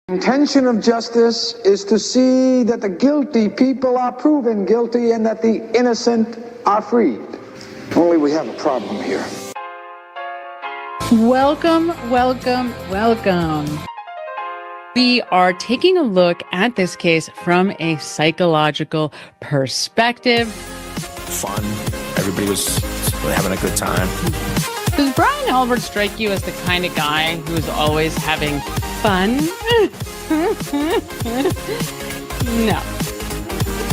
Intention of justice is to see that the guilty people are proven guilty and that the innocent are freed. Only we have a problem here. Welcome. We are taking a look at this case from a psychological perspective. Fun. Everybody was having a good time. Does Brian Albert strike you as the kind of guy who is always having fun? No.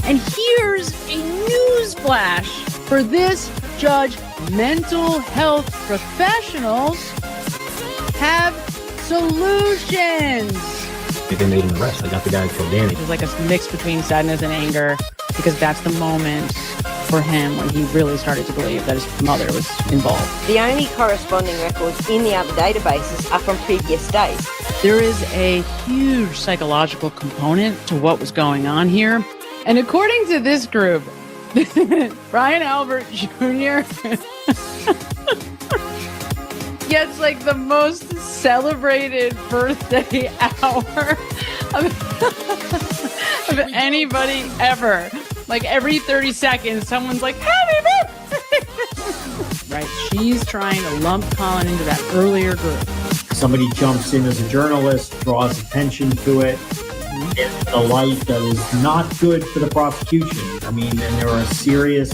And here's a news flash for this judge. Mental health professionals have solutions. They made an arrest. I got the guy for Danny. It was like a mix between sadness and anger, because that's the moment for him when he really started to believe that his mother was involved. The only corresponding records in the other databases are from previous days. There is a huge psychological component to what was going on here. And according to this group, Brian Albert Jr. gets like the most celebrated birthday hour of anybody ever. Like every 30 seconds, someone's like, happy birthday! Right? She's trying to lump Colin into that earlier group. Somebody jumps in as a journalist, draws attention to it, in a light that is not good for the prosecution. I mean, and there are serious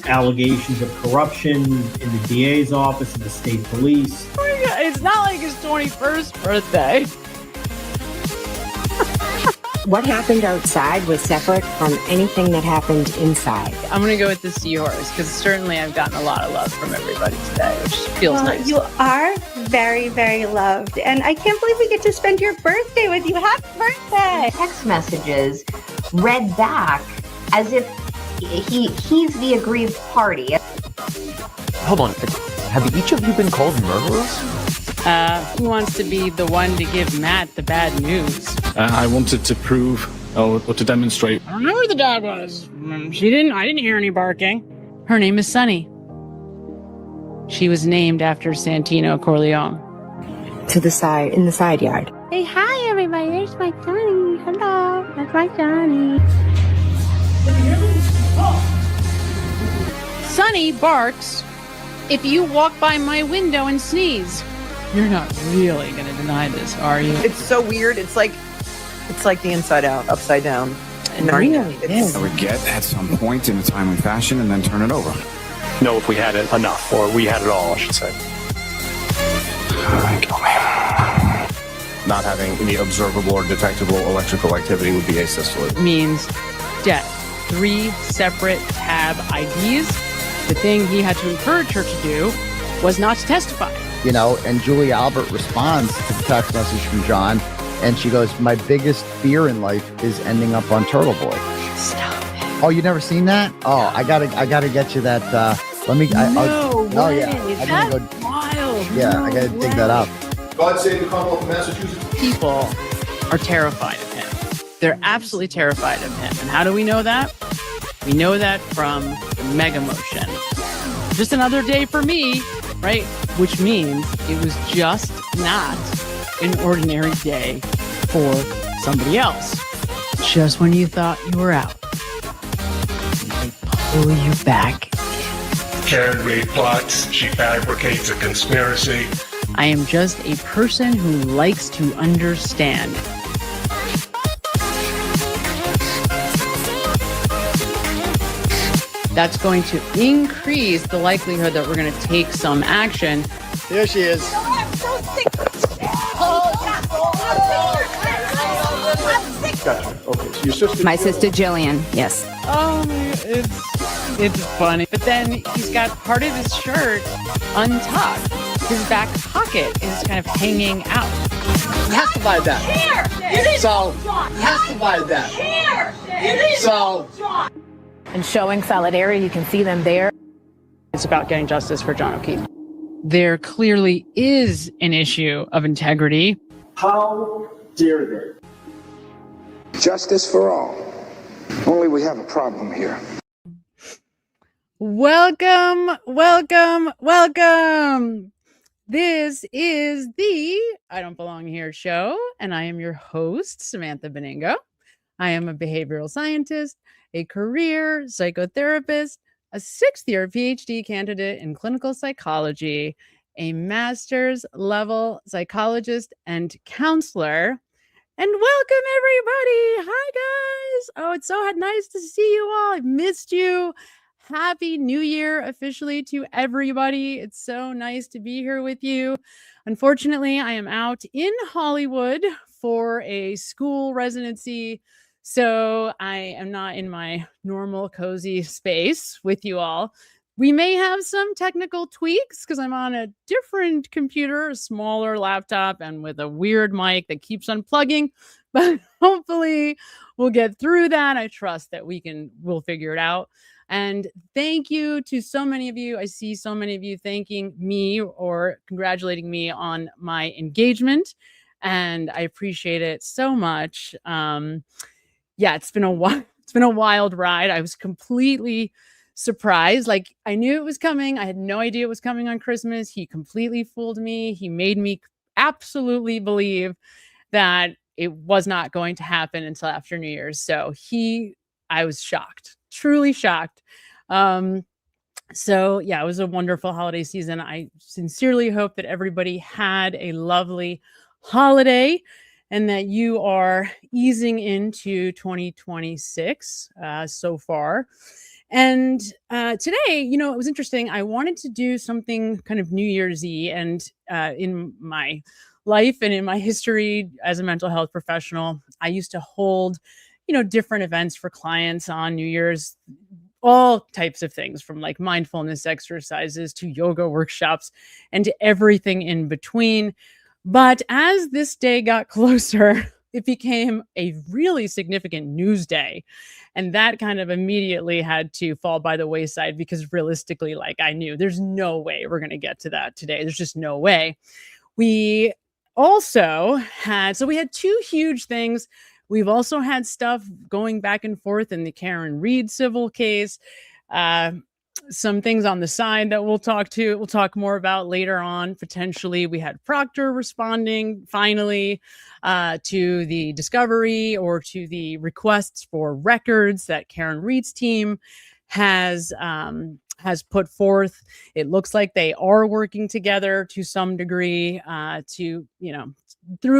allegations of corruption in the DA's office and the state police. Oh my God, it's not like his 21st birthday. What happened outside was separate from anything that happened inside. I'm going to go with the seahorse, because certainly I've gotten a lot of love from everybody today, which feels nice. You are very, very loved. And I can't believe we get to spend your birthday with you. Happy birthday! Text messages read back as if he's the aggrieved party. Hold on. Have each of you been called murderers? Who wants to be the one to give Matt the bad news? I wanted to prove or to demonstrate. I don't know where the dog was. I didn't hear any barking. Her name is Sunny. She was named after Santino Corleone. To the side, in the side yard. Hey, hi, everybody. There's my Johnny. Hello. That's my Johnny. Sunny barks if you walk by my window and sneeze. You're not really going to deny this, are you? It's so weird. It's like the Inside Out, upside down. And really, I would get at some point in a timely fashion and then turn it over. Know if we had it enough, or we had it all, I should say. Kill me. Not having any observable or detectable electrical activity would be asystole. Means death. 3 separate tab IDs. The thing he had to encourage her to do was not to testify. You know, and Julie Albert responds to the text message from John, and she goes, my biggest fear in life is ending up on Turtle Boy. Stop it. Oh, you never seen that? Oh, I gotta get you that. Let me. No way. Yeah, That's wild. Yeah, I gotta dig that up. God save the Commonwealth of Massachusetts. People are terrified of him. They're absolutely terrified of him. And how do we know that? We know that from the mega motion. Just another day for me, right? Which means it was just not an ordinary day for somebody else. Just when you thought you were out, they pull you back. Karen Reed plots. She fabricates a conspiracy. I am just a person who likes to understand. That's going to increase the likelihood that we're going to take some action. Here she is. Gotcha. Okay, so your sister. My sister Jillian, yes. Oh, it's funny. But then he's got part of his shirt untucked. His back pocket is kind of hanging out. He has to buy that. So, he has to buy that. So. And showing solidarity, you can see them there. It's about getting justice for John O'Keefe. There clearly is an issue of integrity. How dare they? Justice for all. Only we have a problem here. Welcome. This is the I Don't Belong Here show, and I am your host, Samantha Beningo. I am a behavioral scientist, a career psychotherapist, a sixth-year PhD candidate in clinical psychology, a master's level psychologist and counselor. And welcome, everybody. Hi, guys. Oh, it's so nice to see you all. I've missed you. Happy New Year officially to everybody. It's so nice to be here with you. Unfortunately, I am out in Hollywood for a school residency, so I am not in my normal cozy space with you all. We may have some technical tweaks because I'm on a different computer, a smaller laptop, and with a weird mic that keeps unplugging. But hopefully we'll get through that. I trust that we'll figure it out. And thank you to so many of you. I see so many of you thanking me or congratulating me on my engagement. And I appreciate it so much. Yeah, it's been a wild ride. I was completely surprised. Like, I knew it was coming. I had no idea it was coming on Christmas. He completely fooled me. He made me absolutely believe that it was not going to happen until after New Year's. So I was shocked, truly shocked. So yeah, it was a wonderful holiday season. I sincerely hope that everybody had a lovely holiday and that you are easing into 2026 so far. And today, it was interesting. I wanted to do something kind of New Year's-y, and in my life and in my history as a mental health professional, I used to hold, different events for clients on New Year's, all types of things from like mindfulness exercises to yoga workshops and to everything in between. But as this day got closer, it became a really significant news day. And that kind of immediately had to fall by the wayside because realistically, like, I knew there's no way we're going to get to that today. There's just no way. We had two huge things. We've also had stuff going back and forth in the Karen Reed civil case. Some things on the side that we'll talk more about later on. Potentially, we had Proctor responding finally to the discovery or to the requests for records that Karen Reed's team has put forth. It looks like they are working together to some degree through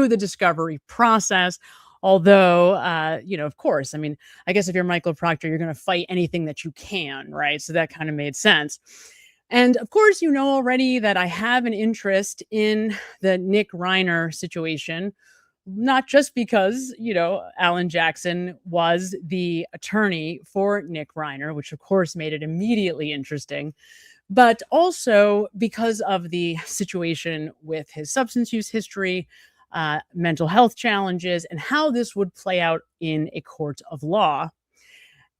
the discovery process. Although, of course, I mean, I guess if you're Michael Proctor, you're going to fight anything that you can, right? So that kind of made sense. And of course, you know already that I have an interest in the Nick Reiner situation, not just because, Alan Jackson was the attorney for Nick Reiner, which of course made it immediately interesting, but also because of the situation with his substance use history, mental health challenges, and how this would play out in a court of law.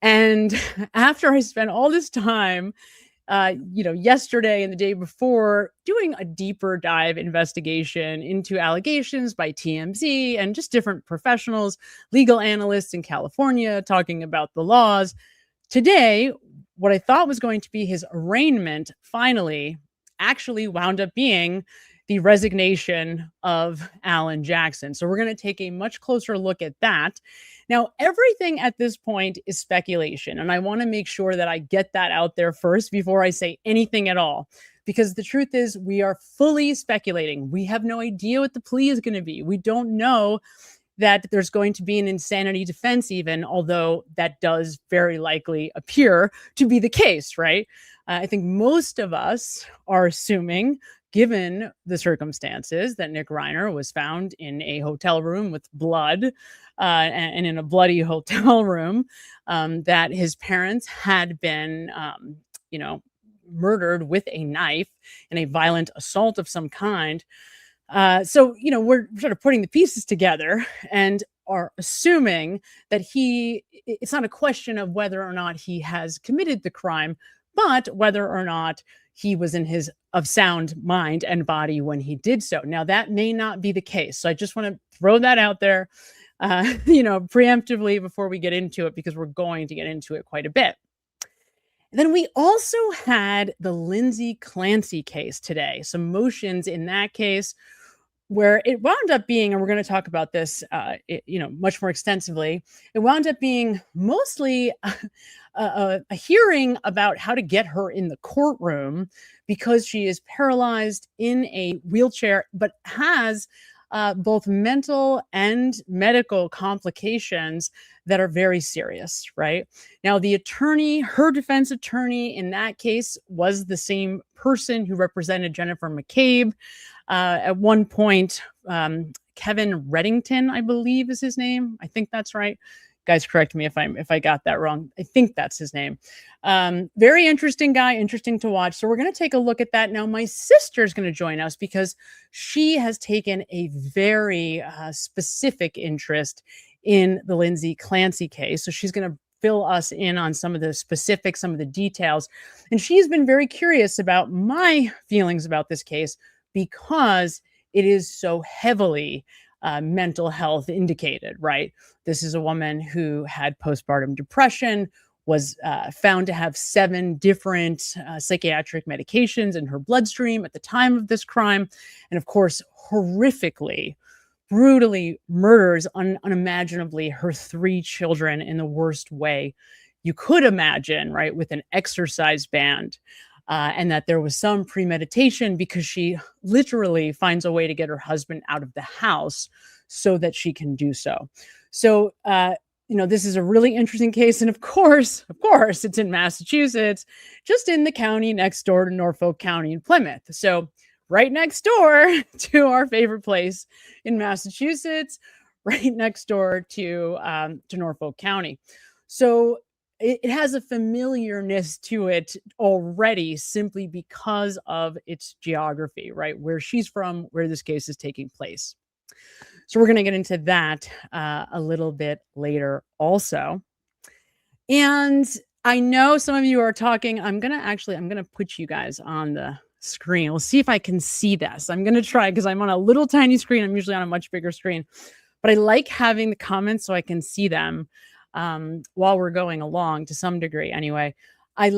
And after I spent all this time, yesterday and the day before, doing a deeper dive investigation into allegations by TMZ and just different professionals, legal analysts in California talking about the laws, today, what I thought was going to be his arraignment finally actually wound up being the resignation of Alan Jackson. So we're going to take a much closer look at that. Now, everything at this point is speculation, and I want to make sure that I get that out there first before I say anything at all, because the truth is we are fully speculating. We have no idea what the plea is going to be. We don't know that there's going to be an insanity defense even, although that does very likely appear to be the case, right? I think most of us are assuming, given the circumstances, that Nick Reiner was found in a hotel room with blood and in a bloody hotel room, that his parents had been, murdered with a knife in a violent assault of some kind. So, we're sort of putting the pieces together and are assuming that it's not a question of whether or not he has committed the crime, but whether or not he was in his of sound mind and body when he did so. Now, that may not be the case. So I just want to throw that out there, preemptively before we get into it, because we're going to get into it quite a bit. And then we also had the Lindsay Clancy case today, some motions in that case where it wound up being, and we're going to talk about this, much more extensively. It wound up being mostly a hearing about how to get her in the courtroom because she is paralyzed in a wheelchair, but has both mental and medical complications that are very serious, right? Now, the attorney, her defense attorney in that case was the same person who represented Jennifer McCabe. At one point, Kevin Reddington, I believe is his name. I think that's right. Guys, correct me if I got that wrong. I think that's his name. Very interesting guy, interesting to watch. So we're going to take a look at that. Now, my sister is going to join us because she has taken a very specific interest in the Lindsay Clancy case. So she's going to fill us in on some of the specifics, some of the details. And she's been very curious about my feelings about this case because it is so heavily mental health indicated, right? This is a woman who had postpartum depression, was found to have 7 different psychiatric medications in her bloodstream at the time of this crime. And of course, horrifically, brutally murders unimaginably her 3 children in the worst way you could imagine, right? With an exercise band. And that there was some premeditation because she literally finds a way to get her husband out of the house so that she can do so. So, this is a really interesting case. And of course, it's in Massachusetts, just in the county next door to Norfolk County in Plymouth. So right next door to our favorite place in Massachusetts, right next door to Norfolk County. So it has a familiarness to it already simply because of its geography, right? Where she's from, where this case is taking place. So we're going to get into that a little bit later also. And I know some of you are talking. I'm going to put you guys on the screen. We'll see if I can see this. I'm going to try because I'm on a little tiny screen. I'm usually on a much bigger screen, but I like having the comments so I can see them while we're going along to some degree. Anyway, I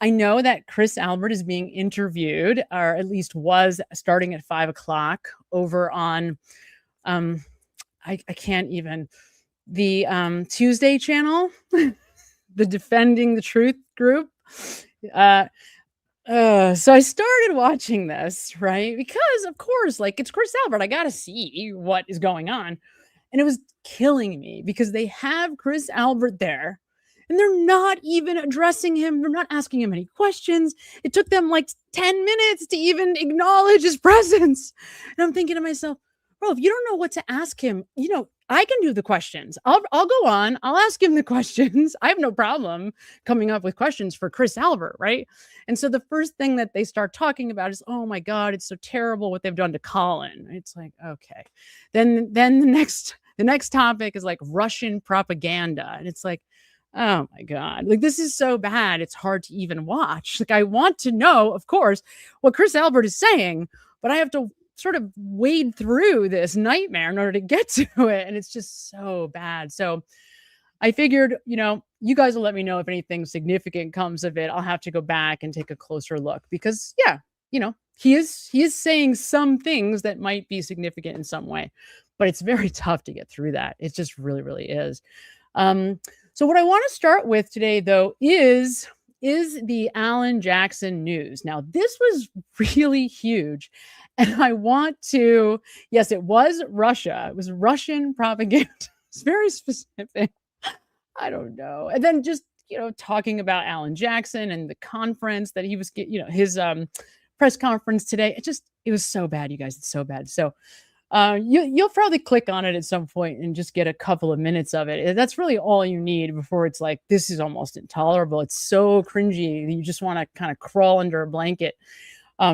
know that Chris Albert is being interviewed, or at least was, starting at 5:00 over on, I can't even, the Tuesday channel, the Defending the Truth group. So I started watching this, right? Because of course, like, it's Chris Albert. I got to see what is going on. And it was killing me because they have Chris Albert there and they're not even addressing him. They're not asking him any questions. It took them like 10 minutes to even acknowledge his presence. And I'm thinking to myself, bro, if you don't know what to ask him, I can do the questions. I'll go on. I'll ask him the questions. I have no problem coming up with questions for Chris Albert, right? And so the first thing that they start talking about is, oh my God, it's so terrible what they've done to Colin. It's like, okay. Then the next topic is like Russian propaganda. And it's like, oh my God, like, this is so bad. It's hard to even watch. Like, I want to know, of course, what Chris Albert is saying, but I have to sort of wade through this nightmare in order to get to it. And it's just so bad. So I figured, you guys will let me know if anything significant comes of it. I'll have to go back and take a closer look because, he is saying some things that might be significant in some way, but it's very tough to get through that. It just really, really is. So what I want to start with today, though, is the Alan Jackson news. Now, this was really huge. And I want to, yes, it was Russia. It was Russian propaganda. It's very specific. I don't know. And then just, talking about Alan Jackson and the conference that he was, his press conference today. It was so bad, you guys. It's so bad. So you'll probably click on it at some point and just get a couple of minutes of it. That's really all you need before it's like, this is almost intolerable. It's so cringy. You just want to kind of crawl under a blanket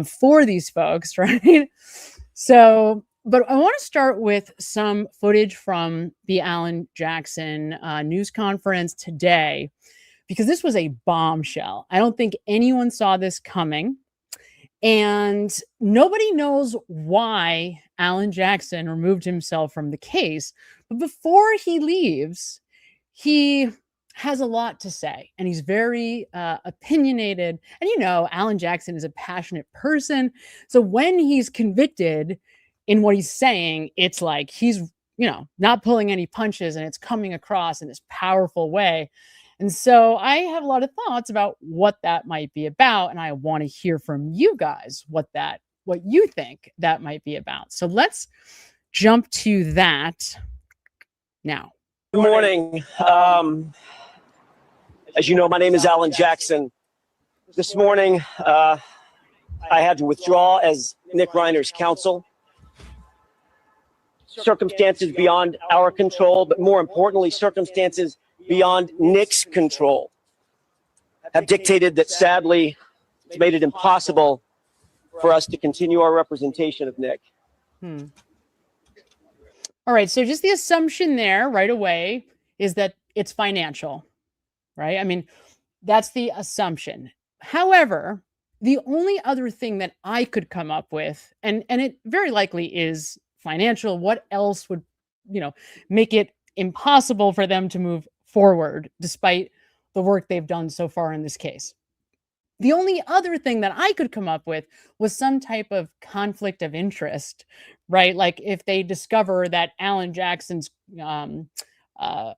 for these folks, right? So, but I want to start with some footage from the Alan Jackson news conference today, because this was a bombshell. I don't think anyone saw this coming. And nobody knows why Alan Jackson removed himself from the case. But before he leaves, he has a lot to say, and he's very opinionated. And Alan Jackson is a passionate person. So when he's convicted in what he's saying, it's like he's, not pulling any punches, and it's coming across in this powerful way. And so I have a lot of thoughts about what that might be about, and I want to hear from you guys what you think that might be about. So let's jump to that now. Good morning. As you know, my name is Alan Jackson. This morning, I had to withdraw as Nick Reiner's counsel. Circumstances beyond our control, but more importantly, circumstances beyond Nick's control have dictated that, sadly, it's made it impossible for us to continue our representation of Nick. All right, so just the assumption there right away is that it's financial, right? I mean, that's the assumption. However, the only other thing that I could come up with, and it very likely is financial, what else would, make it impossible for them to move forward despite the work they've done so far in this case? The only other thing that I could come up with was some type of conflict of interest, right? Like if they discover that Alan Jackson's law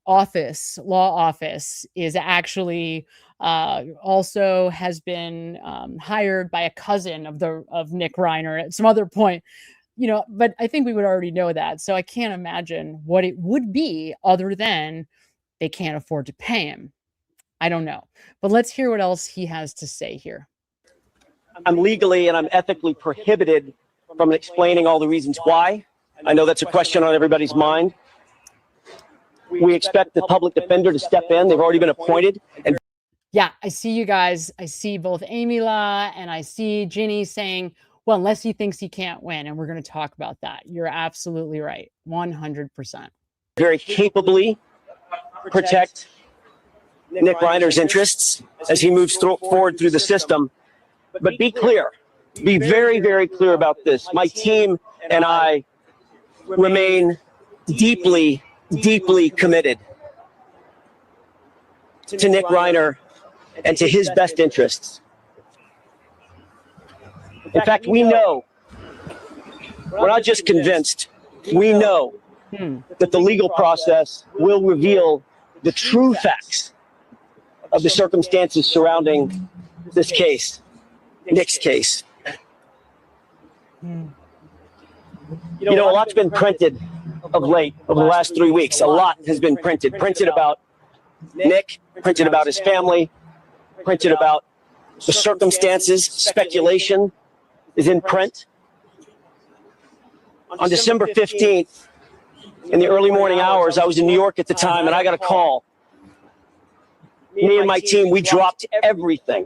office is actually also has been hired by a cousin of Nick Reiner at some other point, but I think we would already know that. So I can't imagine what it would be other than they can't afford to pay him. I don't know, but let's hear what else he has to say here. I'm legally and I'm ethically prohibited from explaining all the reasons why. I know that's a question on everybody's mind. We expect the public defender to step in. They've already been appointed. And yeah, I see you guys. I see both Amy La and I see Ginny saying, well, unless he thinks he can't win. And we're going to talk about that. You're absolutely right. 100%. Very capably protect Nick Reiner's interests as he moves forward through the system. But be clear, be very, very clear about this. My team and I remain deeply, deeply committed to Nick Reiner and to his best interests. In fact, we know, we're not just convinced, we know that the legal process will reveal the true facts of the circumstances surrounding this case, Nick's case. A lot's been printed of late, over the last 3 weeks. A lot has been printed about Nick, printed about his family, printed about the circumstances. Speculation is in print. On December 15th, in the early morning hours, I was in New York at the time, and I got a call. Me and my team, we dropped everything.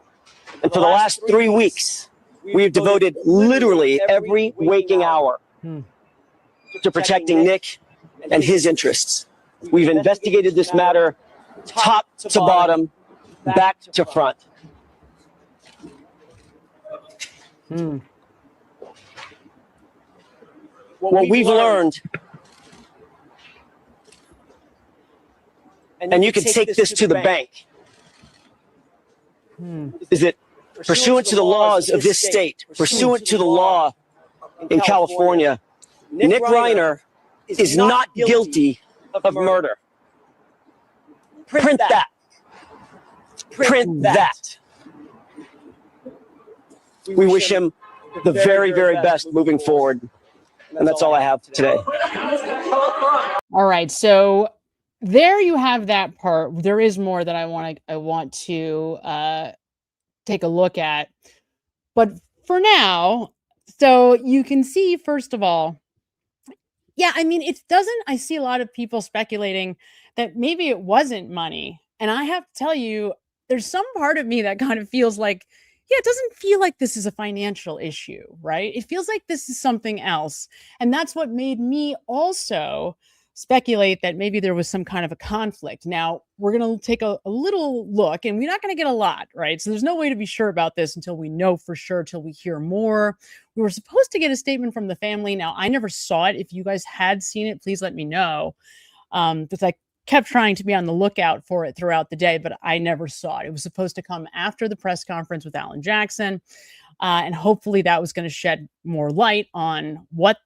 And for the last 3 weeks, we've devoted literally every waking hour to protecting Nick and his interests. We've investigated this matter top to bottom, back to front. What we've learned, and you can take this to the bank, is that pursuant to the laws of this state, pursuant to the law in California, Nick Reiner is not guilty of murder. Print that. Print that. We wish him the very, very best moving forward. And that's all I have today. All right. So there you have that part. There is more that I want to take a look at. But for now, so you can see, first of all, yeah, I mean, I see a lot of people speculating that maybe it wasn't money. And I have to tell you, there's some part of me that kind of feels like, yeah, it doesn't feel like this is a financial issue, right? It feels like this is something else. And that's what made me also speculate that maybe there was some kind of a conflict. Now, we're going to take a little look, and we're not going to get a lot, right? So there's no way to be sure about this until we know for sure, till we hear more. We were supposed to get a statement from the family. Now, I never saw it. If you guys had seen it, please let me know. Because I kept trying to be on the lookout for it throughout the day, but I never saw it. It was supposed to come after the press conference with Alan Jackson. And hopefully that was going to shed more light on what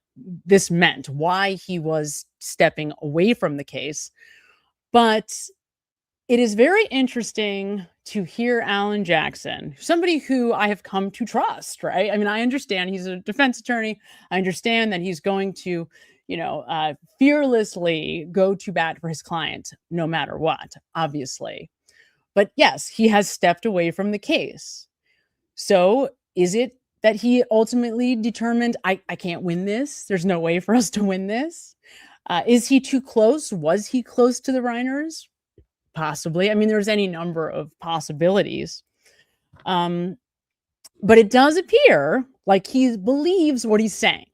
this meant, why he was stepping away from the case. But it is very interesting to hear Alan Jackson, somebody who I have come to trust, right? I mean, I understand he's a defense attorney. I understand that he's going to, fearlessly go to bat for his client no matter what, obviously. But yes, he has stepped away from the case. So is it that he ultimately determined, I can't win this? There's no way for us to win this? Is he too close? Was he close to the Reiners? Possibly. I mean, there's any number of possibilities. But it does appear like he believes what he's saying.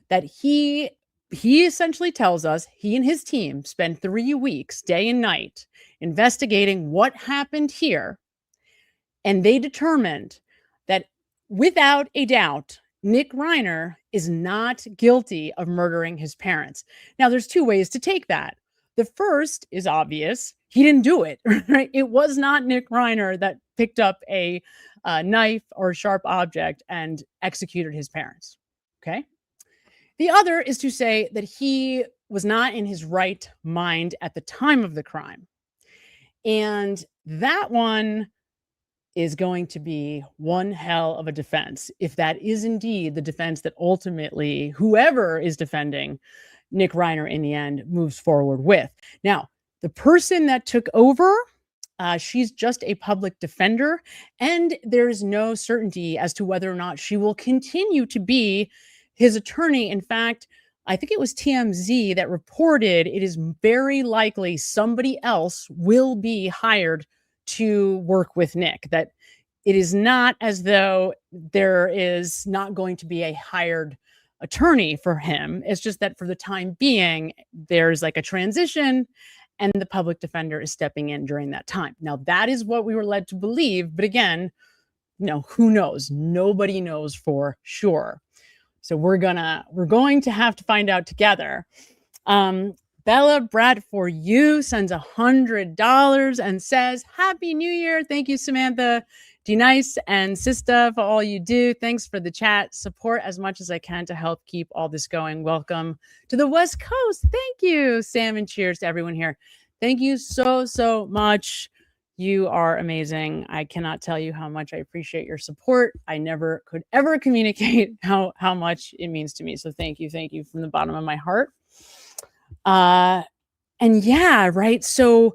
That he essentially tells us he and his team spent 3 weeks, day and night, investigating what happened here. And they determined that without a doubt, Nick Reiner is not guilty of murdering his parents. Now, there's two ways to take that. The first is obvious. He didn't do it, right? It was not Nick Reiner that picked up a knife or a sharp object and executed his parents, okay? The other is to say that he was not in his right mind at the time of the crime. And that one is going to be one hell of a defense, if that is indeed the defense that ultimately whoever is defending Nick Reiner in the end moves forward with. Now, the person that took over, she's just a public defender, and there is no certainty as to whether or not she will continue to be his attorney. In fact, I think it was TMZ that reported it is very likely somebody else will be hired to work with Nick, that it is not as though there is not going to be a hired attorney for him. It's just that for the time being, there's like a transition and the public defender is stepping in during that time. Now, that is what we were led to believe. But again, who knows? Nobody knows for sure. So we're going to have to find out together. Bella Brad for you sends $100 and says, Happy New Year. Thank you, Samantha, D-Nice, and Sista for all you do. Thanks for the chat. Support as much as I can to help keep all this going. Welcome to the West Coast. Thank you, Sam, and cheers to everyone here. Thank you so much. You are amazing. I cannot tell you how much I appreciate your support. I never could ever communicate how much it means to me. So thank you from the bottom of my heart. And yeah, right. So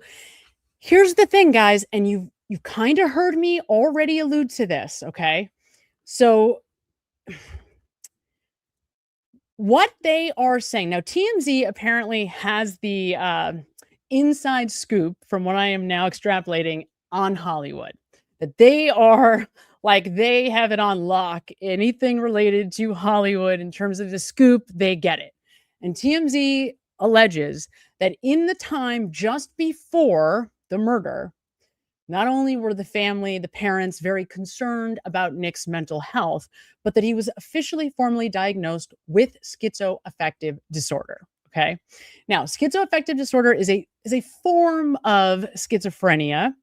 here's the thing, guys, and you've kind of heard me already allude to this. Okay. So what they are saying now, TMZ apparently has the inside scoop from what I am now extrapolating on Hollywood, that they are like, they have it on lock. Anything related to Hollywood in terms of the scoop, they get it. And TMZ alleges that in the time just before the murder, not only were the family, the parents, very concerned about Nick's mental health, but that he was officially formally diagnosed with schizoaffective disorder. Okay. Now, schizoaffective disorder is a form of schizophrenia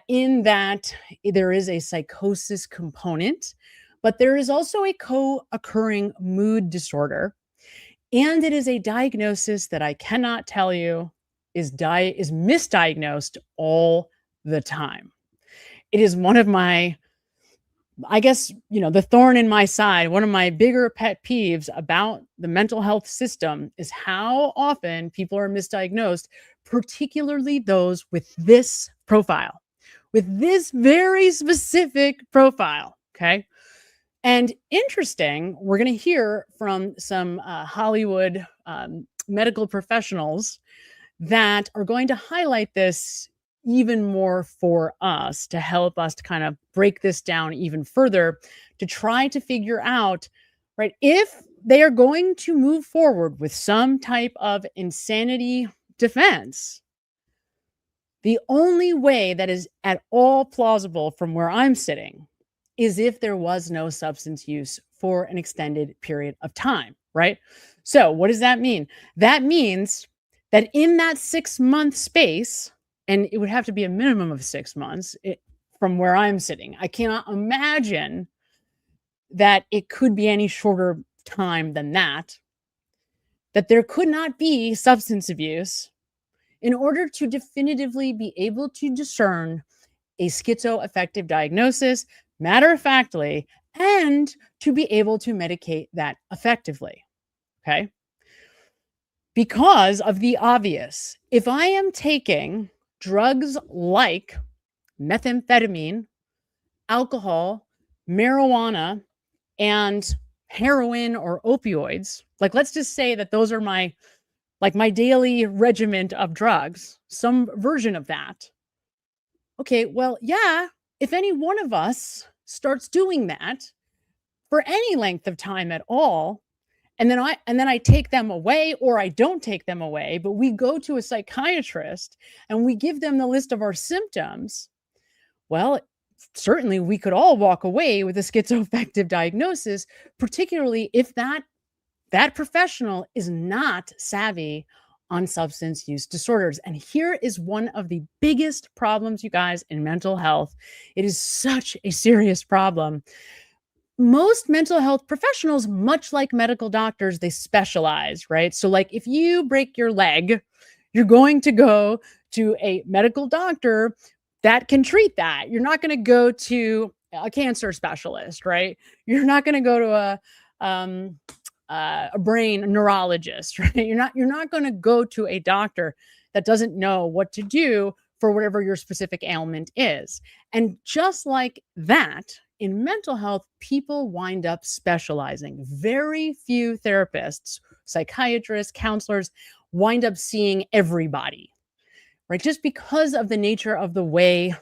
in that there is a psychosis component, but there is also a co-occurring mood disorder. And it is a diagnosis that I cannot tell you is misdiagnosed all the time. It is one of my, I guess, the thorn in my side. One of my bigger pet peeves about the mental health system is how often people are misdiagnosed, particularly those with this profile, with this very specific profile. Okay. And interesting, we're going to hear from some Hollywood medical professionals that are going to highlight this even more for us, to help us to kind of break this down even further, to try to figure out, right, if they are going to move forward with some type of insanity defense, the only way that is at all plausible from where I'm sitting is if there was no substance use for an extended period of time, right? So what does that mean? That means that in that 6-month space, and it would have to be a minimum of 6 months from where I'm sitting, I cannot imagine that it could be any shorter time than that there could not be substance abuse in order to definitively be able to discern a schizoaffective diagnosis, matter of factly, and to be able to medicate that effectively. Okay? Because of the obvious. If I am taking drugs like methamphetamine, alcohol, marijuana, and heroin or opioids, like let's just say that those are my daily regiment of drugs, some version of that. Okay, well, yeah, if any one of us starts doing that for any length of time at all, and then I take them away, or I don't take them away, but we go to a psychiatrist and we give them the list of our symptoms, well, certainly we could all walk away with a schizoaffective diagnosis, particularly if that professional is not savvy on substance use disorders. And here is one of the biggest problems, you guys, in mental health. It is such a serious problem. Most mental health professionals, much like medical doctors, they specialize, right? So like if you break your leg, you're going to go to a medical doctor that can treat that. You're not going to go to a cancer specialist, right? You're not going to go to a brain neurologist, right? You're not going to go to a doctor that doesn't know what to do for whatever your specific ailment is. And just like that, in mental health, people wind up specializing. Very few therapists, psychiatrists, counselors wind up seeing everybody, right? Just because of the nature of the way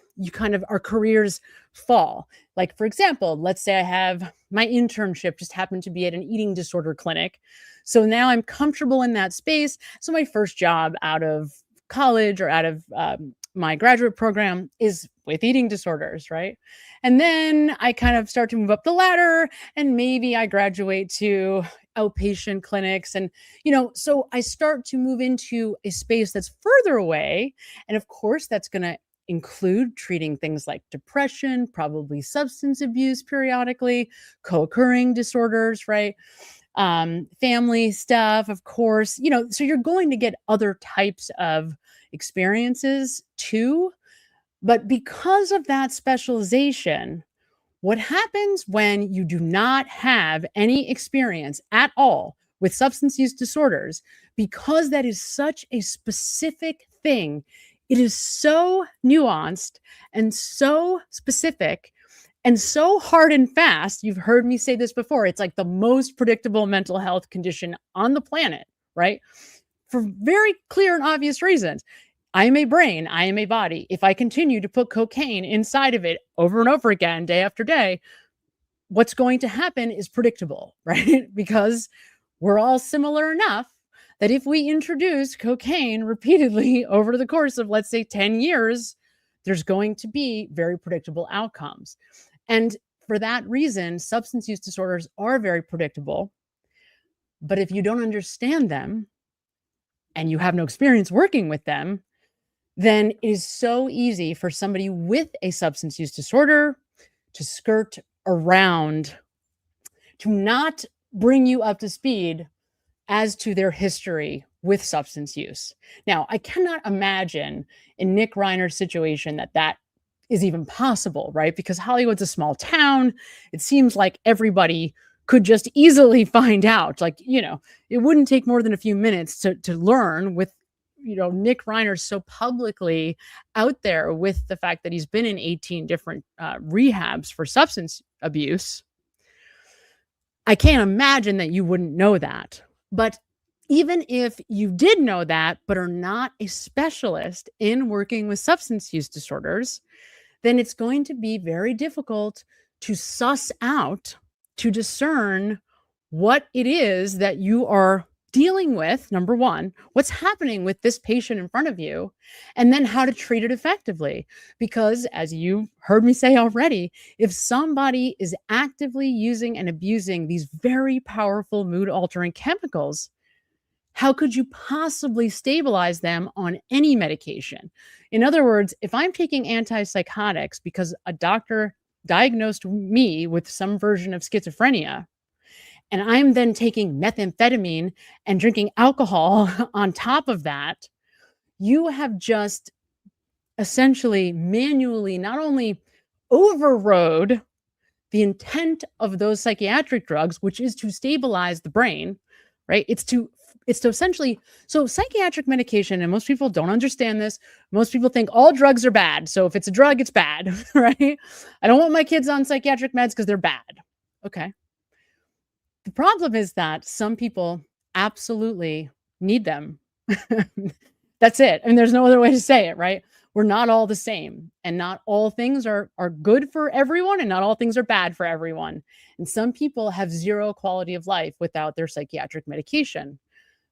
our careers fall. Like, for example, let's say I have my internship just happened to be at an eating disorder clinic. So now I'm comfortable in that space. So my first job out of college or out of my graduate program is with eating disorders, right? And then I kind of start to move up the ladder, and maybe I graduate to outpatient clinics. And, so I start to move into a space that's further away. And of course, that's going to include treating things like depression, probably substance abuse periodically, co-occurring disorders, right? Family stuff, of course, so you're going to get other types of experiences too. But because of that specialization, what happens when you do not have any experience at all with substance use disorders, because that is such a specific thing, it is so nuanced and so specific and so hard and fast. You've heard me say this before. It's like the most predictable mental health condition on the planet, right? For very clear and obvious reasons. I am a brain. I am a body. If I continue to put cocaine inside of it over and over again, day after day, what's going to happen is predictable, right? Because we're all similar enough that if we introduce cocaine repeatedly over the course of, let's say, 10 years, there's going to be very predictable outcomes. And for that reason, substance use disorders are very predictable. But if you don't understand them and you have no experience working with them, then it is so easy for somebody with a substance use disorder to skirt around, to not bring you up to speed as to their history with substance use. Now, I cannot imagine in Nick Reiner's situation that is even possible, right? Because Hollywood's a small town. It seems like everybody could just easily find out. Like, it wouldn't take more than a few minutes to learn with, Nick Reiner so publicly out there with the fact that he's been in 18 different rehabs for substance abuse. I can't imagine that you wouldn't know that. But even if you did know that, but are not a specialist in working with substance use disorders, then it's going to be very difficult to suss out, to discern what it is that you are dealing with. Number one, what's happening with this patient in front of you, and then how to treat it effectively. Because as you heard me say already, if somebody is actively using and abusing these very powerful mood altering chemicals, how could you possibly stabilize them on any medication? In other words, if I'm taking antipsychotics because a doctor diagnosed me with some version of schizophrenia, and I'm then taking methamphetamine and drinking alcohol on top of that, you have just essentially manually not only overrode the intent of those psychiatric drugs, which is to stabilize the brain, right? It's to essentially, so psychiatric medication, and most people don't understand this. Most people think all drugs are bad. So if it's a drug, it's bad, right? I don't want my kids on psychiatric meds because they're bad. Okay. The problem is that some people absolutely need them. That's it. I mean, there's no other way to say it, right? We're not all the same, and not all things are good for everyone, and not all things are bad for everyone. And some people have zero quality of life without their psychiatric medication.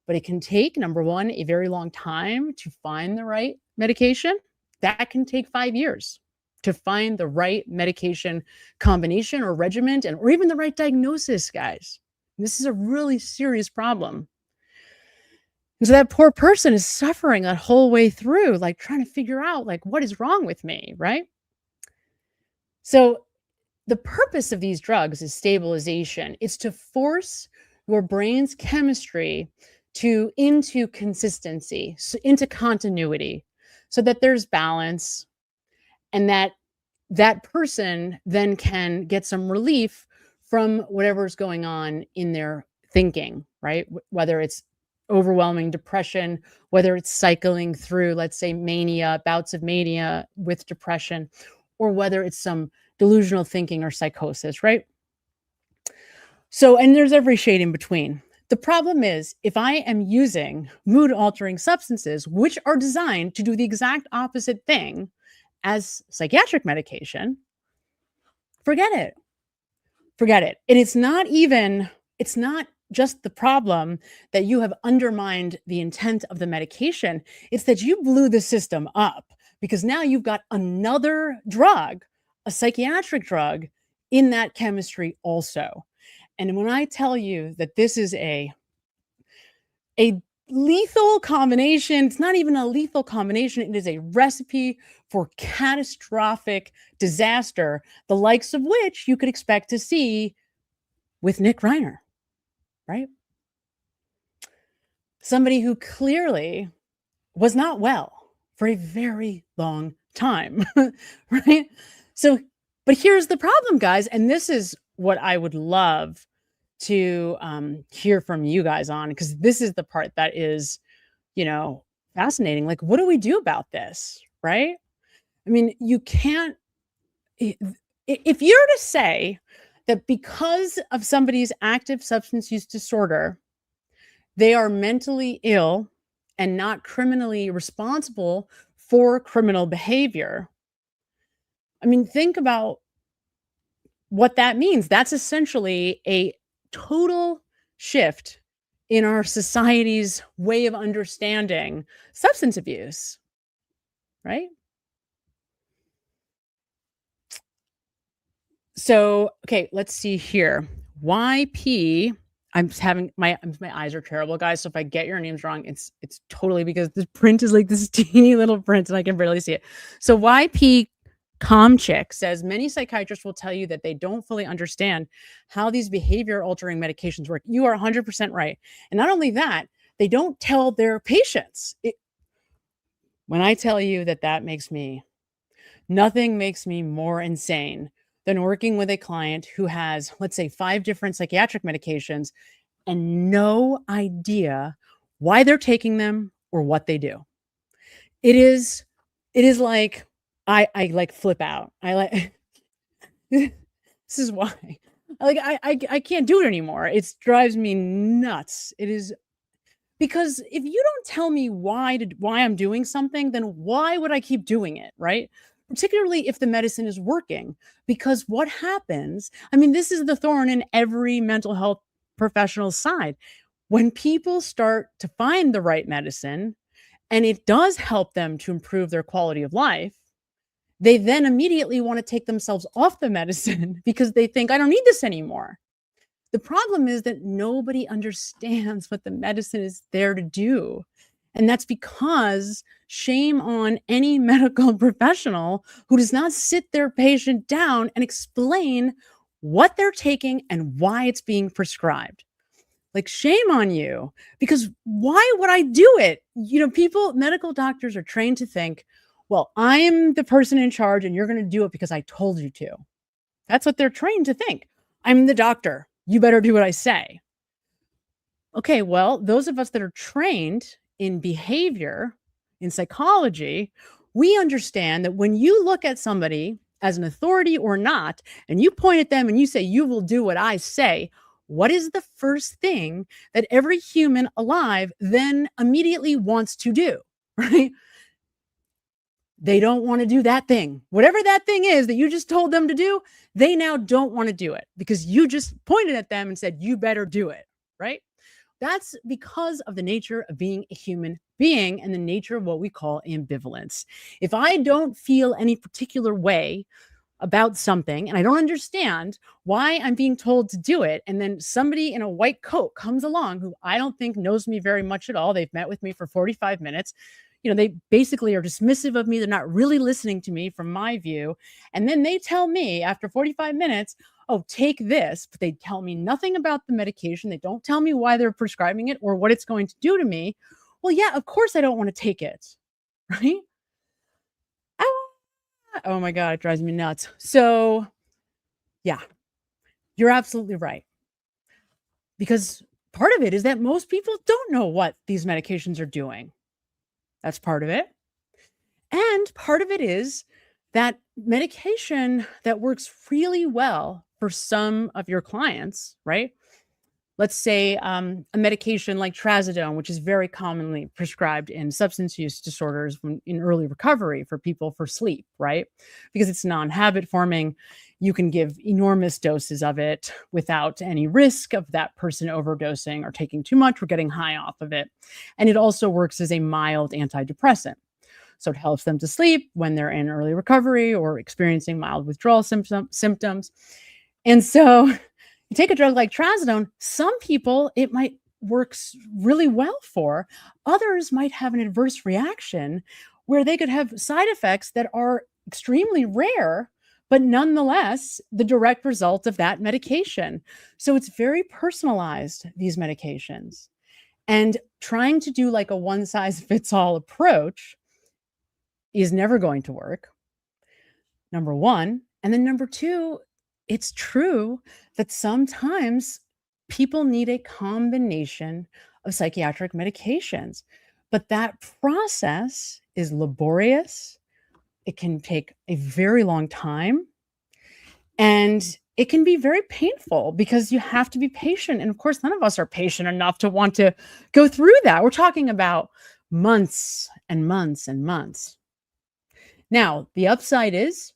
But it can take, number one, a very long time to find the right medication. That can take 5 years to find the right medication combination or regimen, or even the right diagnosis, guys. This is a really serious problem. And so that poor person is suffering that whole way through, like trying to figure out, like, what is wrong with me, right? So the purpose of these drugs is stabilization. It's to force your brain's chemistry into consistency, into continuity, so that there's balance, and that person then can get some relief from whatever's going on in their thinking, right? Whether it's overwhelming depression, whether it's cycling through, let's say, mania, bouts of mania with depression, or whether it's some delusional thinking or psychosis, right? So, and there's every shade in between. The problem is, if I am using mood-altering substances, which are designed to do the exact opposite thing as psychiatric medication, forget it. Forget it. And it's not just the problem that you have undermined the intent of the medication. It's that you blew the system up, because now you've got another drug, a psychiatric drug, in that chemistry also. And when I tell you that this is a lethal combination, it's not even a lethal combination, it is a recipe for catastrophic disaster, the likes of which you could expect to see with Nick Reiner, right? Somebody who clearly was not well for a very long time, right? So, but here's the problem, guys, and this is what I would love to hear from you guys on, because this is the part that is, fascinating. Like, what do we do about this, right? I mean, you can't, if you're to say that because of somebody's active substance use disorder, they are mentally ill and not criminally responsible for criminal behavior, I mean, think about what that means. That's essentially a total shift in our society's way of understanding substance abuse, right? So, okay, let's see here. YP, I'm having my eyes are terrible, guys. So if I get your names wrong, it's totally because the print is like this teeny little print and I can barely see it. So YP Comchick says many psychiatrists will tell you that they don't fully understand how these behavior altering medications work. You are 100% right. And not only that, they don't tell their patients. When I tell you that makes me, nothing makes me more insane than working with a client who has, let's say, 5 different psychiatric medications and no idea why they're taking them or what they do. It is like, I like flip out. I like, this is why. I can't do it anymore. It drives me nuts. It is because if you don't tell me why I'm doing something, then why would I keep doing it, right? Particularly if the medicine is working. Because what happens, I mean, this is the thorn in every mental health professional's side. When people start to find the right medicine and it does help them to improve their quality of life, they then immediately want to take themselves off the medicine because they think, I don't need this anymore. The problem is that nobody understands what the medicine is there to do. And that's because shame on any medical professional who does not sit their patient down and explain what they're taking and why it's being prescribed. Like, shame on you, because why would I do it? Medical doctors are trained to think, well, I'm the person in charge and you're going to do it because I told you to. That's what they're trained to think. I'm the doctor. You better do what I say. Okay, well, those of us that are trained in behavior, in psychology, we understand that when you look at somebody as an authority or not, and you point at them and you say, you will do what I say, what is the first thing that every human alive then immediately wants to do, right? They don't want to do that thing. Whatever that thing is that you just told them to do, they now don't want to do it because you just pointed at them and said, you better do it, right? That's because of the nature of being a human being and the nature of what we call ambivalence. If I don't feel any particular way about something and I don't understand why I'm being told to do it, and then somebody in a white coat comes along who I don't think knows me very much at all, they've met with me for 45 minutes, they basically are dismissive of me, they're not really listening to me from my view, and then they tell me after 45 minutes, oh, take this, but they tell me nothing about the medication, they don't tell me why they're prescribing it or what it's going to do to me. Well, yeah, of course I don't want to take it, right? Oh my God, it drives me nuts. So yeah, you're absolutely right. Because part of it is that most people don't know what these medications are doing. That's part of it. And part of it is that medication that works really well for some of your clients, right? Let's say a medication like trazodone, which is very commonly prescribed in substance use disorders in early recovery for people for sleep, right? Because it's non-habit forming. You can give enormous doses of it without any risk of that person overdosing or taking too much or getting high off of it. And it also works as a mild antidepressant. So it helps them to sleep when they're in early recovery or experiencing mild withdrawal symptoms. And so you take a drug like trazodone, some people it might work really well for. Others might have an adverse reaction where they could have side effects that are extremely rare, but nonetheless, the direct result of that medication. So it's very personalized, these medications. And trying to do like a one-size-fits-all approach is never going to work, number one. And then number two, it's true that sometimes people need a combination of psychiatric medications, but that process is laborious. It can take a very long time, and it can be very painful because you have to be patient. And of course, none of us are patient enough to want to go through that. We're talking about months and months and months. Now, the upside is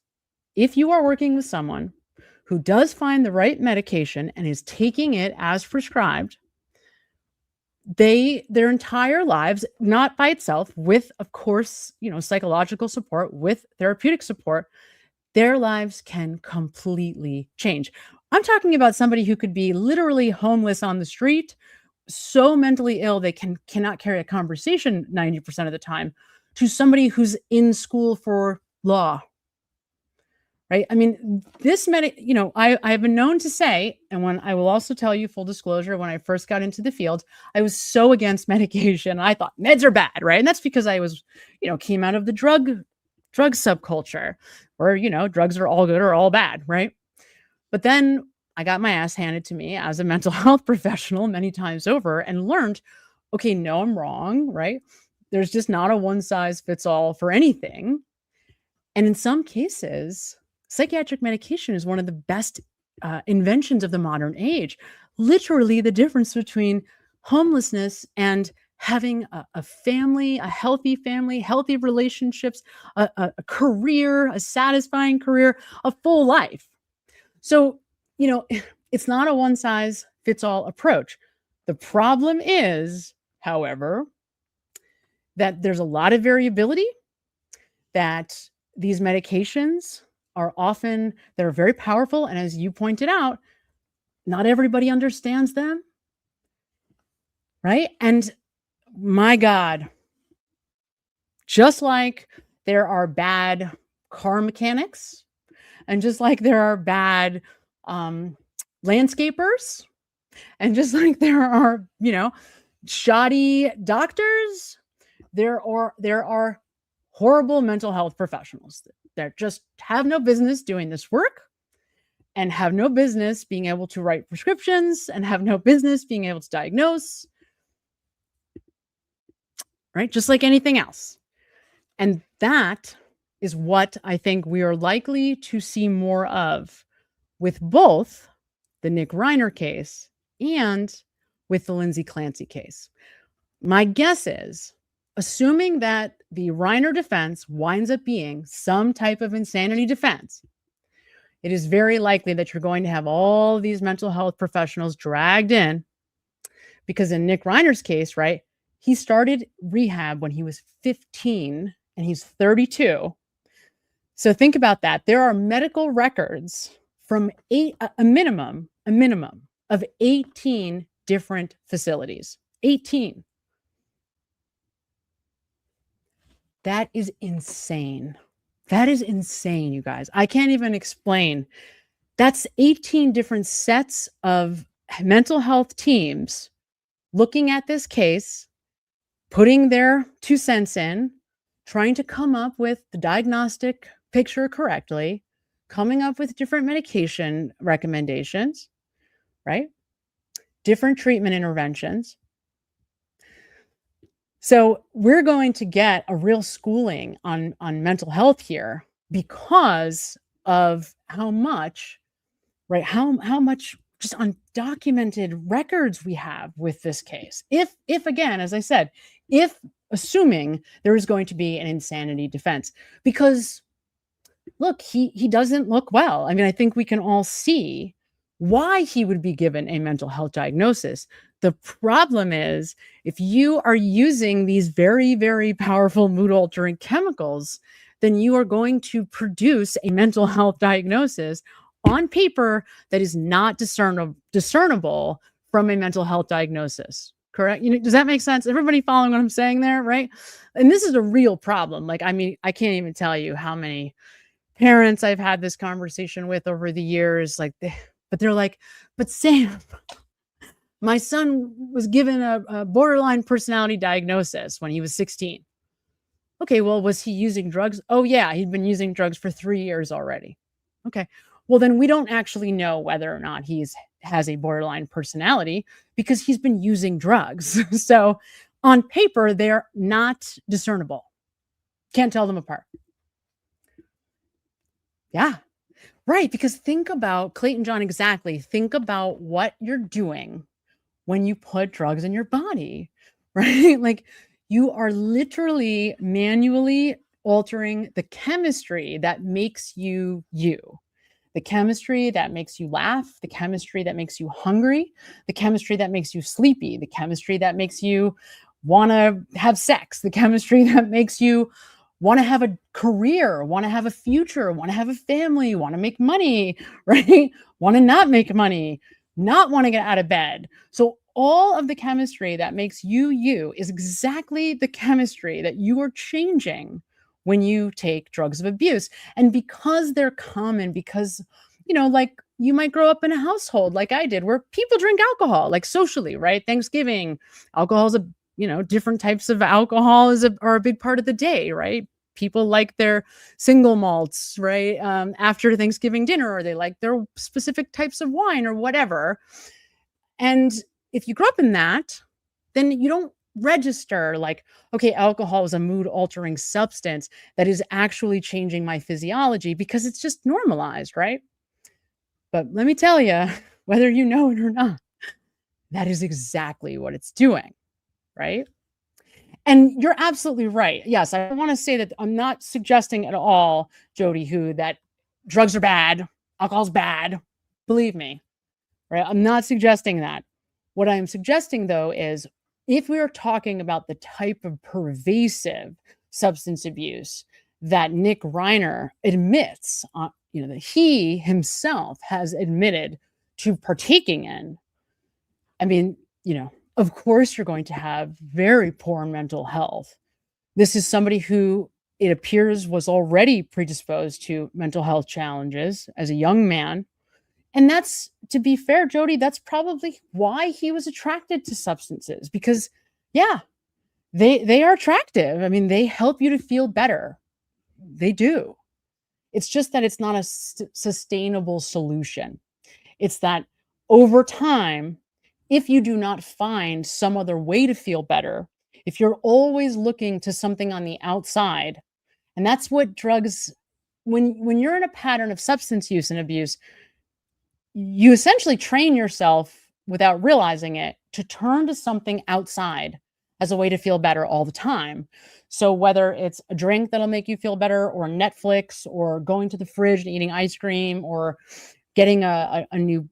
if you are working with someone who does find the right medication and is taking it as prescribed, their entire lives, not by itself, with, of course, psychological support, with therapeutic support, their lives can completely change. I'm talking about somebody who could be literally homeless on the street, so mentally ill they cannot carry a conversation 90% of the time, to somebody who's in school for law. Right? I mean, I've been known to say, and when I will also tell you, full disclosure, when I first got into the field, I was so against medication. I thought meds are bad, right? And that's because I was, came out of the drug subculture where, drugs are all good or all bad, right? But then I got my ass handed to me as a mental health professional many times over and learned, okay, no, I'm wrong, right? There's just not a one size fits all for anything. And in some cases, psychiatric medication is one of the best inventions of the modern age. Literally the difference between homelessness and having a family, a healthy family, healthy relationships, a career, a satisfying career, a full life. So, it's not a one size fits all approach. The problem is, however, that there's a lot of variability, that these medications are often, they're very powerful. And as you pointed out, not everybody understands them, right? And my God, just like there are bad car mechanics, and just like there are bad landscapers, and just like there are, shoddy doctors, there are horrible mental health professionals that just have no business doing this work and have no business being able to write prescriptions and have no business being able to diagnose, right? Just like anything else. And that is what I think we are likely to see more of with both the Nick Reiner case and with the Lindsay Clancy case. My guess is, assuming that the Reiner defense winds up being some type of insanity defense, it is very likely that you're going to have all these mental health professionals dragged in, because in Nick Reiner's case, right, he started rehab when he was 15 and he's 32. So think about that. There are medical records from a minimum of 18 different facilities. 18. That is insane. That is insane, you guys. I can't even explain. That's 18 different sets of mental health teams looking at this case, putting their 2 cents in, trying to come up with the diagnostic picture correctly, coming up with different medication recommendations, right? Different treatment interventions. So we're going to get a real schooling on mental health here because of how much, right? How much just undocumented records we have with this case. If again, as I said, if assuming there is going to be an insanity defense, because look, he doesn't look well. I mean, I think we can all see why he would be given a mental health diagnosis. The problem is, if you are using these very, very powerful mood-altering chemicals, then you are going to produce a mental health diagnosis on paper that is not discernible from a mental health diagnosis. Correct? Does that make sense? Everybody following what I'm saying there, right? And this is a real problem. Like, I mean, I can't even tell you how many parents I've had this conversation with over the years. But they're like, but Sam, my son was given a borderline personality diagnosis when he was 16. Okay, well, was he using drugs? Oh, yeah, he'd been using drugs for 3 years already. Okay, well, then we don't actually know whether or not he has a borderline personality because he's been using drugs. So on paper, they're not discernible. Can't tell them apart. Yeah. Right, because think about, Clayton John, exactly. Think about what you're doing when you put drugs in your body, right? Like, you are literally manually altering the chemistry that makes you you. The chemistry that makes you laugh, the chemistry that makes you hungry, the chemistry that makes you sleepy, the chemistry that makes you want to have sex, the chemistry that makes you want to have a career, want to have a future, want to have a family, want to make money, right? Want to not make money, not want to get out of bed. So all of the chemistry that makes you you is exactly the chemistry that you are changing when you take drugs of abuse. And because they're common, because, like, you might grow up in a household like I did where people drink alcohol, like socially, right? Thanksgiving, alcohol is different types of alcohol are a big part of the day, right? People like their single malts, right? After Thanksgiving dinner, or they like their specific types of wine or whatever. And if you grow up in that, then you don't register like, okay, alcohol is a mood altering substance that is actually changing my physiology because it's just normalized, right? But let me tell you, whether you know it or not, that is exactly what it's doing, right? And you're absolutely right. Yes, I want to say that I'm not suggesting at all, Jody, that drugs are bad, alcohol's bad. Believe me, right? I'm not suggesting that. What I'm suggesting, though, is if we are talking about the type of pervasive substance abuse that Nick Reiner admits, that he himself has admitted to partaking in, I mean, of course you're going to have very poor mental health. This is somebody who it appears was already predisposed to mental health challenges as a young man. And that's, to be fair, Jody, that's probably why he was attracted to substances, because yeah, they are attractive. I mean, they help you to feel better. They do. It's just that it's not a sustainable solution. It's that over time, if you do not find some other way to feel better, if you're always looking to something on the outside, and that's what drugs, when you're in a pattern of substance use and abuse, you essentially train yourself without realizing it to turn to something outside as a way to feel better all the time. So whether it's a drink that'll make you feel better, or Netflix, or going to the fridge and eating ice cream, or getting a new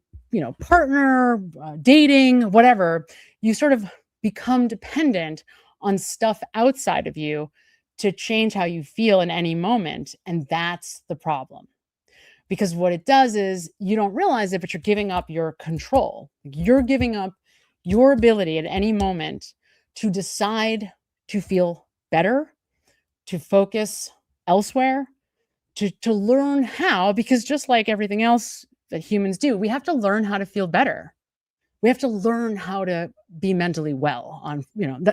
partner, dating, whatever, you sort of become dependent on stuff outside of you to change how you feel in any moment. And that's the problem. Because what it does is, you don't realize it, but you're giving up your control. You're giving up your ability at any moment to decide to feel better, to focus elsewhere, to learn how, because just like everything else that humans do, we have to learn how to feel better. We have to learn how to be mentally well on,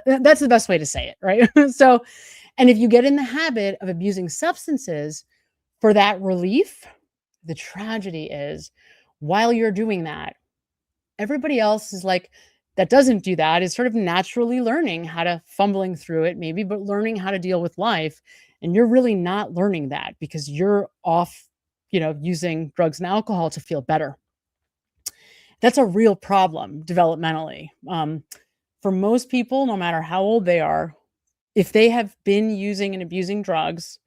that's the best way to say it, right? So, and if you get in the habit of abusing substances for that relief, the tragedy is, while you're doing that, everybody else is like, that doesn't do that, is sort of naturally learning how to, fumbling through it maybe, but learning how to deal with life. And you're really not learning that because you're off, using drugs and alcohol to feel better. That's a real problem developmentally. For most people, no matter how old they are, if they have been using and abusing drugs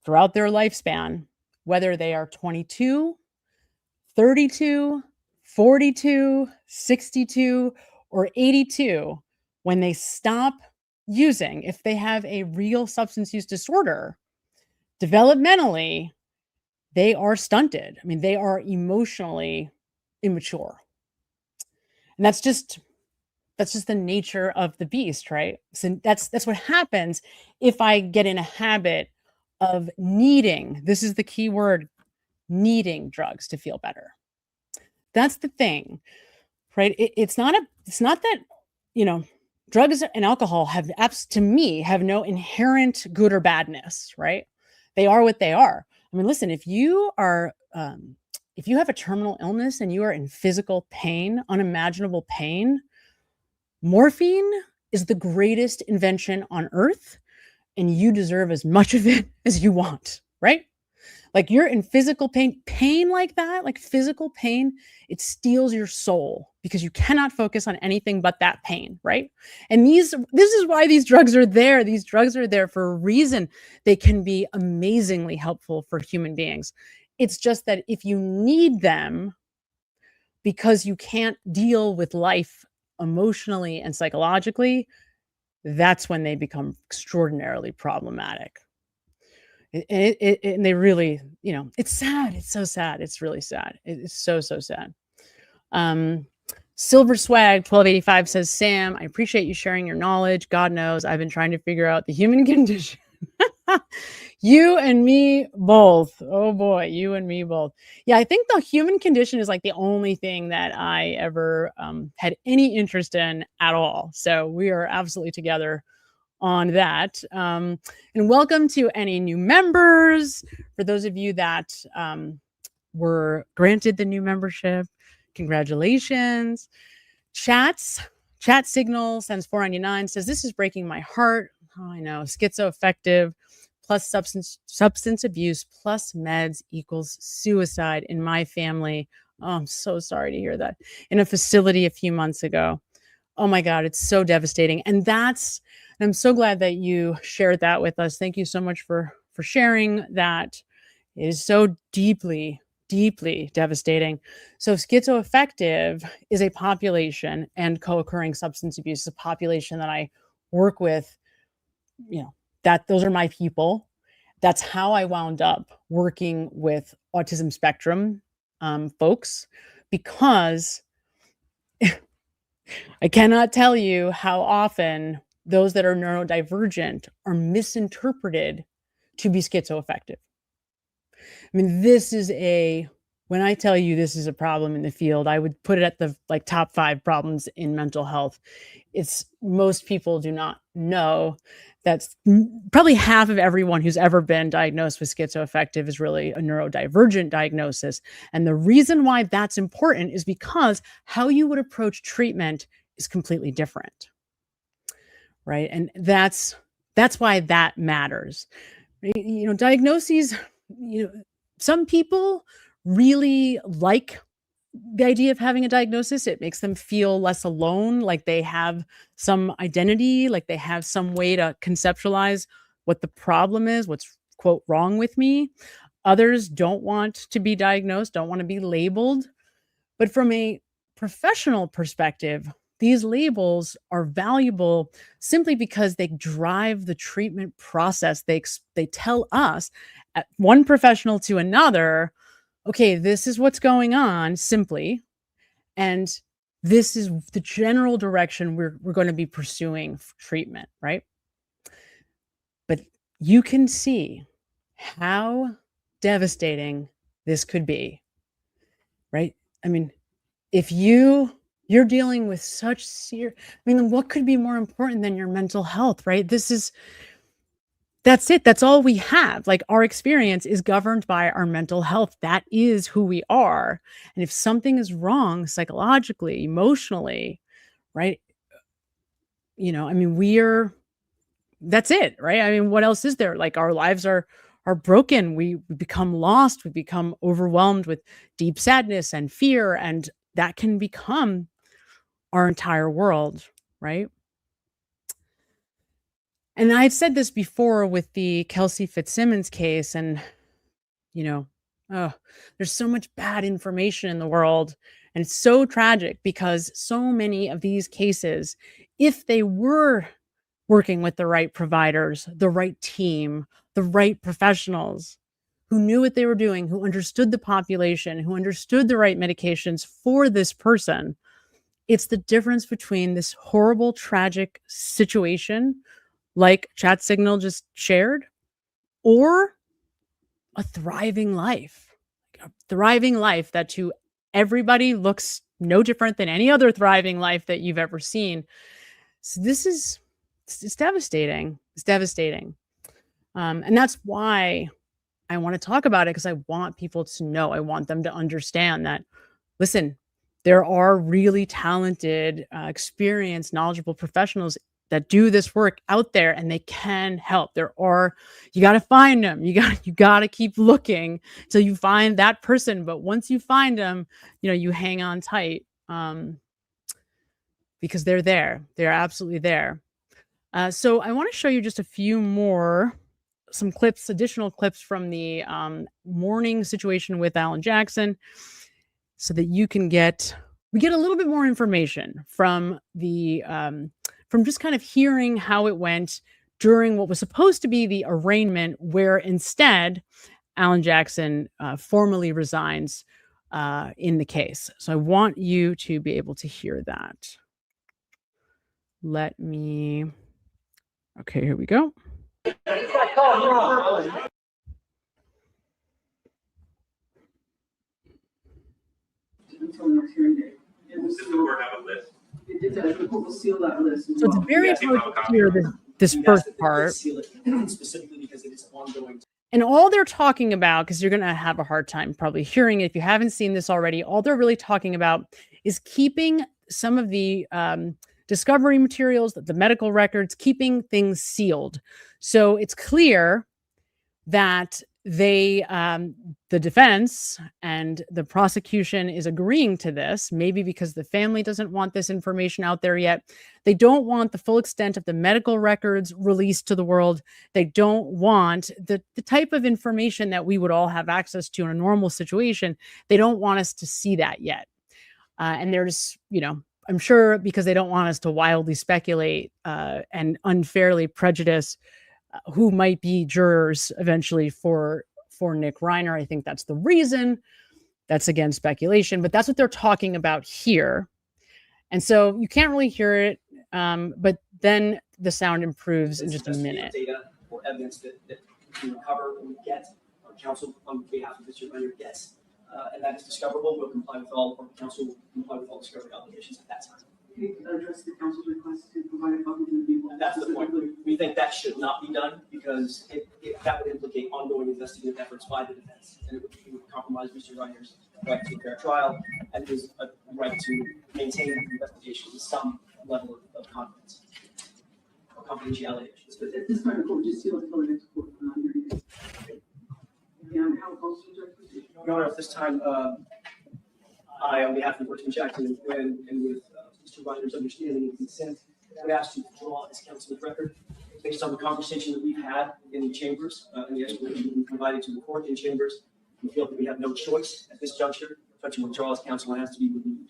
throughout their lifespan, whether they are 22, 32, 42, 62, or 82, when they stop using, if they have a real substance use disorder, developmentally, they are stunted. I mean, they are emotionally immature. And that's just the nature of the beast, right? So that's what happens if I get in a habit of needing, this is the key word, needing drugs to feel better. That's the thing, right? It's not that, drugs and alcohol have, to me, have no inherent good or badness, right? They are what they are. I mean, listen, if you have a terminal illness and you are in physical pain, unimaginable pain, morphine is the greatest invention on earth, and you deserve as much of it as you want, right? Like, you're in physical pain like that, like physical pain, it steals your soul because you cannot focus on anything but that pain, right? And this is why these drugs are there. These drugs are there for a reason. They can be amazingly helpful for human beings. It's just that if you need them because you can't deal with life emotionally and psychologically, that's when they become extraordinarily problematic. And they really, it's sad. It's so sad. It's really sad. It's so sad. Silver Swag 1285 says, Sam, I appreciate you sharing your knowledge. God knows I've been trying to figure out the human condition. You and me both. Oh boy, you and me both. Yeah, I think the human condition is like the only thing that I ever had any interest in at all. So we are absolutely together on that. And welcome to any new members. For those of you that were granted the new membership, congratulations. Chat Signal sends $4.99, says, this is breaking my heart. Oh, I know. Schizoaffective plus substance abuse plus meds equals suicide in my family. Oh, I'm so sorry to hear that. In a facility a few months ago. Oh my God, it's so devastating. And I'm so glad that you shared that with us. Thank you so much for sharing that. It is so deeply devastating. So schizoaffective is a population, and co-occurring substance abuse is a population that I work with. Those are my people. That's how I wound up working with autism spectrum folks, because I cannot tell you how often those that are neurodivergent are misinterpreted to be schizoaffective. I mean, when I tell you this is a problem in the field, I would put it at the top 5 problems in mental health. Most people do not know that's probably half of everyone who's ever been diagnosed with schizoaffective is really a neurodivergent diagnosis. And the reason why that's important is because how you would approach treatment is completely different, right? And that's why that matters. Diagnoses, some people really like the idea of having a diagnosis. It makes them feel less alone, like they have some identity, like they have some way to conceptualize what the problem is, what's, quote, wrong with me. Others don't want to be diagnosed, don't want to be labeled. But from a professional perspective, these labels are valuable simply because they drive the treatment process. They tell us, one professional to another, okay, this is what's going on simply, and this is the general direction we're going to be pursuing treatment, right? But you can see how devastating this could be, right? I mean, if you're dealing with such what could be more important than your mental health, right? That's it. That's all we have. Like, our experience is governed by our mental health. That is who we are. And if something is wrong psychologically, emotionally, right? That's it, right? I mean, what else is there? Like, our lives are broken. We become lost. We become overwhelmed with deep sadness and fear. And that can become our entire world, right? And I've said this before with the Kelsey Fitzsimmons case, and, there's so much bad information in the world, and it's so tragic because so many of these cases, if they were working with the right providers, the right team, the right professionals who knew what they were doing, who understood the population, who understood the right medications for this person, it's the difference between this horrible, tragic situation like Chat Signal just shared, or a thriving life. A thriving life that to everybody looks no different than any other thriving life that you've ever seen. So it's devastating. It's devastating. And that's why I want to talk about it, because I want people to know. I want them to understand that, listen, there are really talented, experienced, knowledgeable professionals that do this work out there, and they can help. You got to find them. You got to keep looking till you find that person. But once you find them, you hang on tight, because they're there. They're absolutely there. So I want to show you just a few more, additional clips from the morning situation with Alan Jackson, so that we get a little bit more information from from just kind of hearing how it went during what was supposed to be the arraignment, where instead Alan Jackson formally resigns in the case. So I want you to be able to hear that. Okay, here we go. So it's very hard to hear this first part. And all they're talking about, because you're going to have a hard time probably hearing it if you haven't seen this already, all they're really talking about is keeping some of the discovery materials, the medical records, keeping things sealed. So it's clear that the defense and the prosecution is agreeing to this, maybe because the family doesn't want this information out there yet. They don't want the full extent of the medical records released to the world. They don't want the type of information that we would all have access to in a normal situation. They don't want us to see that yet. And there's, I'm sure because they don't want us to wildly speculate and unfairly prejudice who might be jurors eventually for Nick Reiner. I think that's the reason That's again speculation, but that's what they're talking about here. And so you can't really hear it, but then the sound improves in just a minute. Data or evidence that we recover or we get, or counsel on behalf of Mr. Reiner gets, and that is discoverable. We'll comply with all, or counsel will comply with all discovery obligations at that time. Address the council's request to provide a copy to the people. And that's the point. We think that should not be done because that would implicate ongoing investigative efforts by the defense, and it would compromise Mr. Reiner's right to a fair trial and his right to maintain the investigation with some level of confidence or confidentiality. But at this time, we'll just seal it until the next court hearing. And how else would you like to proceed? Your Honor, at this time, I, on behalf of Workman Jackson, and with Mr. Reiner's understanding and consent, would ask to withdraw this council's record based on the conversation that we've had in the chambers and the explanation we provided to the court in chambers. We feel that we have no choice at this juncture but to withdraw as counsel has to be reviewed.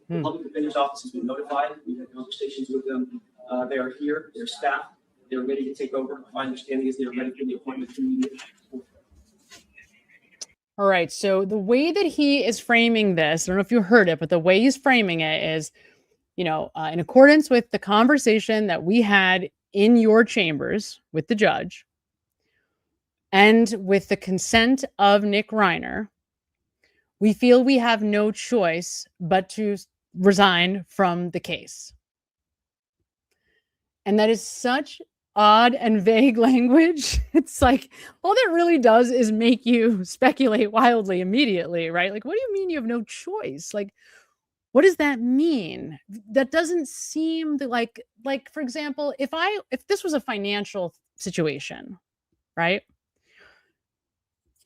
The public defender's office has been notified. We've had conversations with them. They are here. They're staff. They're ready to take over. My understanding is they are ready for the appointment immediately. All right. So the way that he is framing this, I don't know if you heard it, but the way he's framing it is, in accordance with the conversation that we had in your chambers with the judge and with the consent of Nick Reiner, we feel we have no choice but to resign from the case. And that is such odd and vague language. It's like, all that really does is make you speculate wildly immediately, right? Like, what do you mean you have no choice? Like, what does that mean? That doesn't seem to like, for example, if this was a financial situation, right?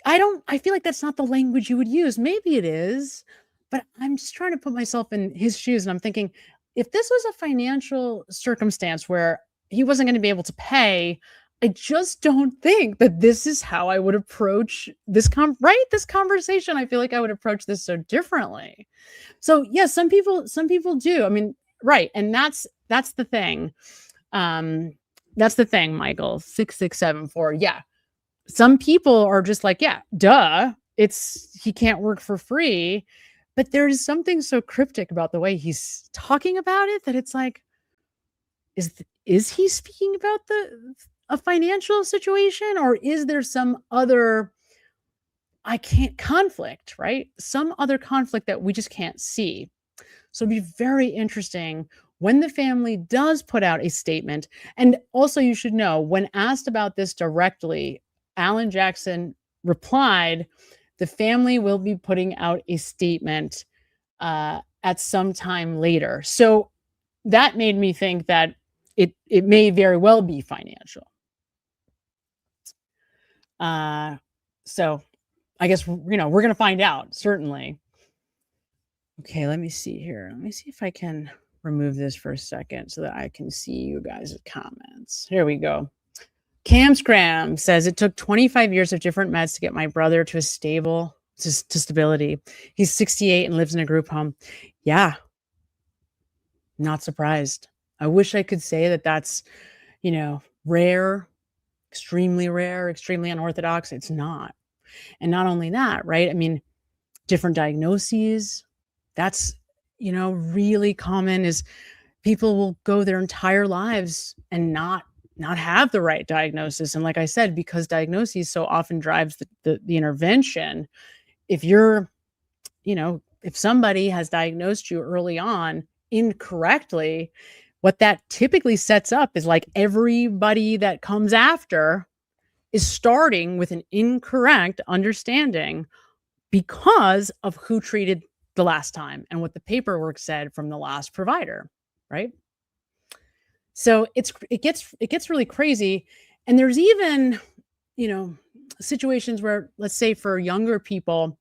I feel like that's not the language you would use. Maybe it is, but I'm just trying to put myself in his shoes. And I'm thinking, if this was a financial circumstance where he wasn't going to be able to pay, I just don't think that this is how I would approach this this conversation. I feel like I would approach this so differently. So yeah, some people do. I mean, right. And that's the thing. That's the thing, Michael, 6674. Yeah. Some people are just like, yeah, duh. He can't work for free. But there is something so cryptic about the way he's talking about it that it's like, is he speaking about a financial situation, or is there some other conflict, right? Some other conflict that we just can't see. So it'd be very interesting when the family does put out a statement. And also you should know, when asked about this directly, Alan Jackson replied, the family will be putting out a statement at some time later. So that made me think that it may very well be financial. So I guess, we're going to find out, certainly. Okay, let me see here. Let me see if I can remove this for a second so that I can see you guys' comments. Here we go. Cam Scram says, it took 25 years of different meds to get my brother to stability. He's 68 and lives in a group home. Yeah. Not surprised. I wish I could say that that's, rare, extremely unorthodox. It's not. And not only that, right? I mean, different diagnoses. That's, really common is people will go their entire lives and not have the right diagnosis. And like I said, because diagnosis so often drives the intervention, if you're, if somebody has diagnosed you early on incorrectly, what that typically sets up is like everybody that comes after is starting with an incorrect understanding because of who treated the last time and what the paperwork said from the last provider, right? So it gets really crazy. And there's even, situations where, let's say for younger people,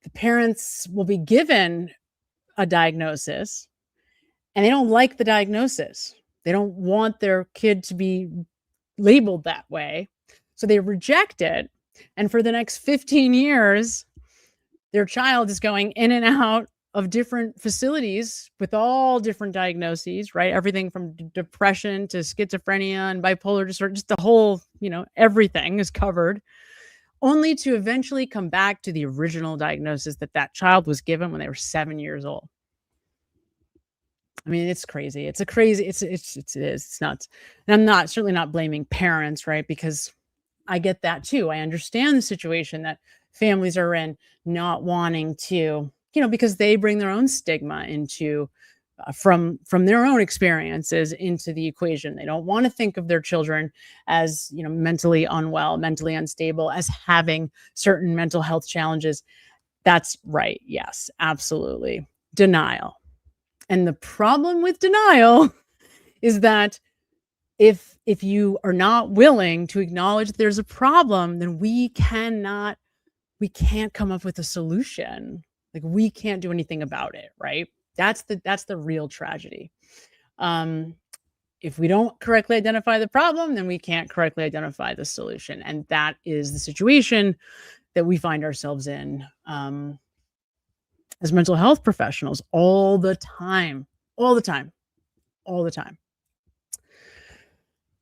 the parents will be given a diagnosis and they don't like the diagnosis. They don't want their kid to be labeled that way. So they reject it. And for the next 15 years, their child is going in and out of different facilities with all different diagnoses, right? Everything from depression to schizophrenia and bipolar disorder, just the whole, everything is covered. only to eventually come back to the original diagnosis that that child was given when they were 7 years old. I mean, it's crazy. It is. It's nuts. And I'm certainly not blaming parents, right? Because I get that too. I understand the situation that families are in, not wanting to, because they bring their own stigma into from their own experiences into the equation. They don't want to think of their children as, mentally unwell, mentally unstable, as having certain mental health challenges. That's right. Yes, absolutely. Denial. And the problem with denial is that if you are not willing to acknowledge that there's a problem, then we can't come up with a solution. Like, we can't do anything about it, right? That's the real tragedy. If we don't correctly identify the problem, then we can't correctly identify the solution. And that is the situation that we find ourselves in as mental health professionals all the time.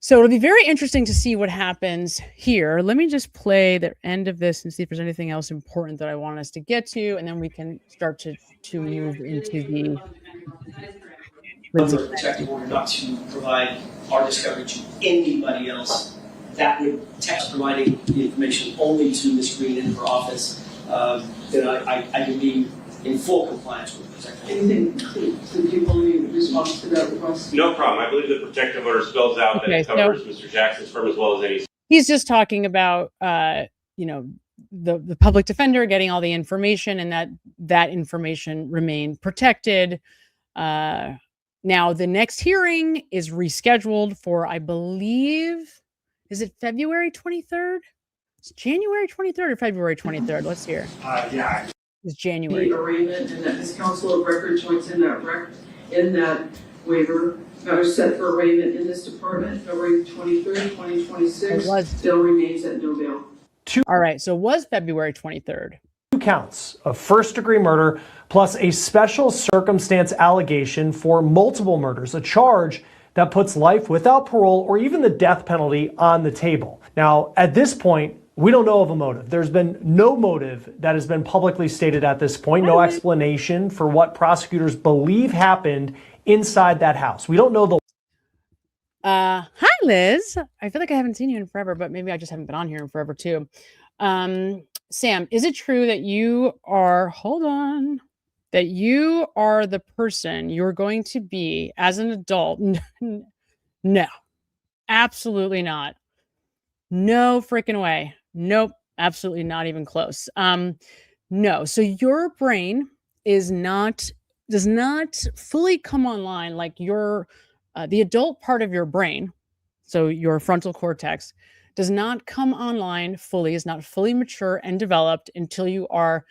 So it'll be very interesting to see what happens here. Let me just play the end of this and see if there's anything else important that I want us to get to, and then we can start to move into the Lindsay Under a protective order not to provide our discovery to anybody else. That would text providing the information only to Ms. Green in her office. Then I would be in full compliance with the protective order. Anything, do you have any response to that request? No problem. I believe the protective order spells out that it covers Mr. Jackson's firm as well as any. He's just talking about, the public defender getting all the information, and that information remain protected. Now, the next hearing is rescheduled for, I believe, is it February 23rd? It's January 23rd or February 23rd? Let's hear. Yeah. It's January. The arraignment, and that his counsel of record joins in that waiver. Matters set for arraignment in this department, February 23rd, 2026. Still remains at no bail. All right, so it was February 23rd. 2 counts of first-degree murder plus a special circumstance allegation for multiple murders, a charge that puts life without parole or even the death penalty on the table. Now, at this point, we don't know of a motive. There's been no motive that has been publicly stated at this point, no explanation for what prosecutors believe happened inside that house. We don't know the... Hi, Liz. I feel like I haven't seen you in forever, but maybe I just haven't been on here in forever, too. Sam, is it true that you are, that you are the person you're going to be as an adult? No, absolutely not. No freaking way. Nope, absolutely not even close. No, so your brain does not fully come online like your the adult part of your brain, so your frontal cortex, does not come online fully, is not fully mature and developed until you are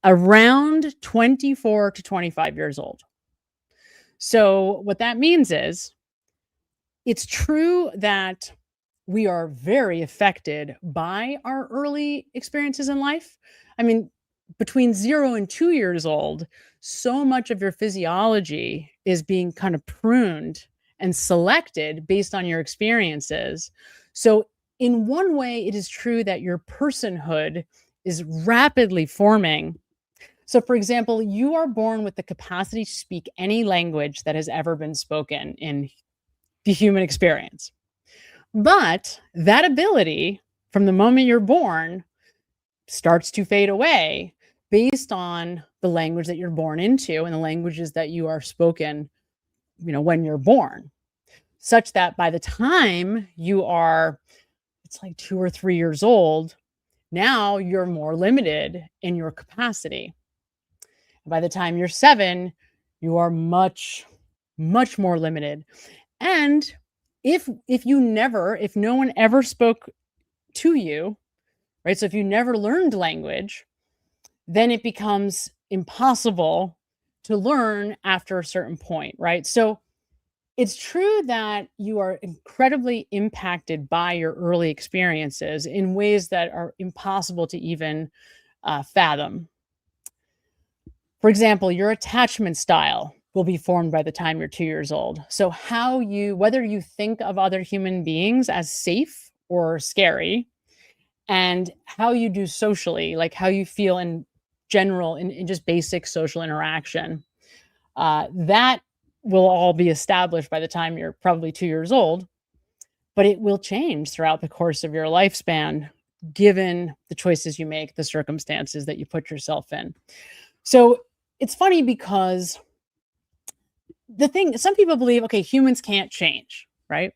around 24 to 25 years old. So what that means is, it's true that we are very affected by our early experiences in life. I mean, between 0 and 2 years old, so much of your physiology is being kind of pruned and selected based on your experiences. So in one way, it is true that your personhood is rapidly forming. So, for example, you are born with the capacity to speak any language that has ever been spoken in the human experience. But that ability, from the moment you're born, starts to fade away based on the language that you're born into and the languages that you are spoken, when you're born. Such that by the time you are, it's like 2 or 3 years old, now you're more limited in your capacity. By the time you're 7, you are much, much more limited. And if no one ever spoke to you, right? So if you never learned language, then it becomes impossible to learn after a certain point, right? So it's true that you are incredibly impacted by your early experiences in ways that are impossible to even fathom. For example, your attachment style will be formed by the time you're 2 years old. So whether you think of other human beings as safe or scary, and how you do socially, like how you feel in general, in just basic social interaction. That will all be established by the time you're probably 2 years old, but it will change throughout the course of your lifespan, given the choices you make, the circumstances that you put yourself in. So it's funny because some people believe, okay, humans can't change, right?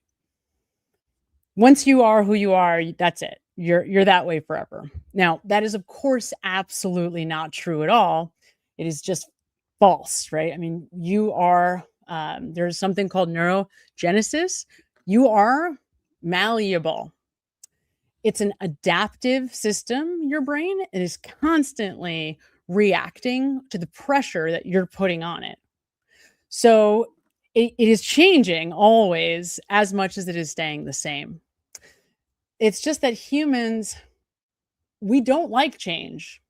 Once you are who you are, that's it. You're that way forever. Now, that is, of course, absolutely not true at all. It is just false, right? I mean, you are, there's something called neurogenesis. You are malleable. It's an adaptive system, your brain. It is constantly reacting to the pressure that you're putting on it. So it is changing always as much as it is staying the same. It's just that humans, we don't like change.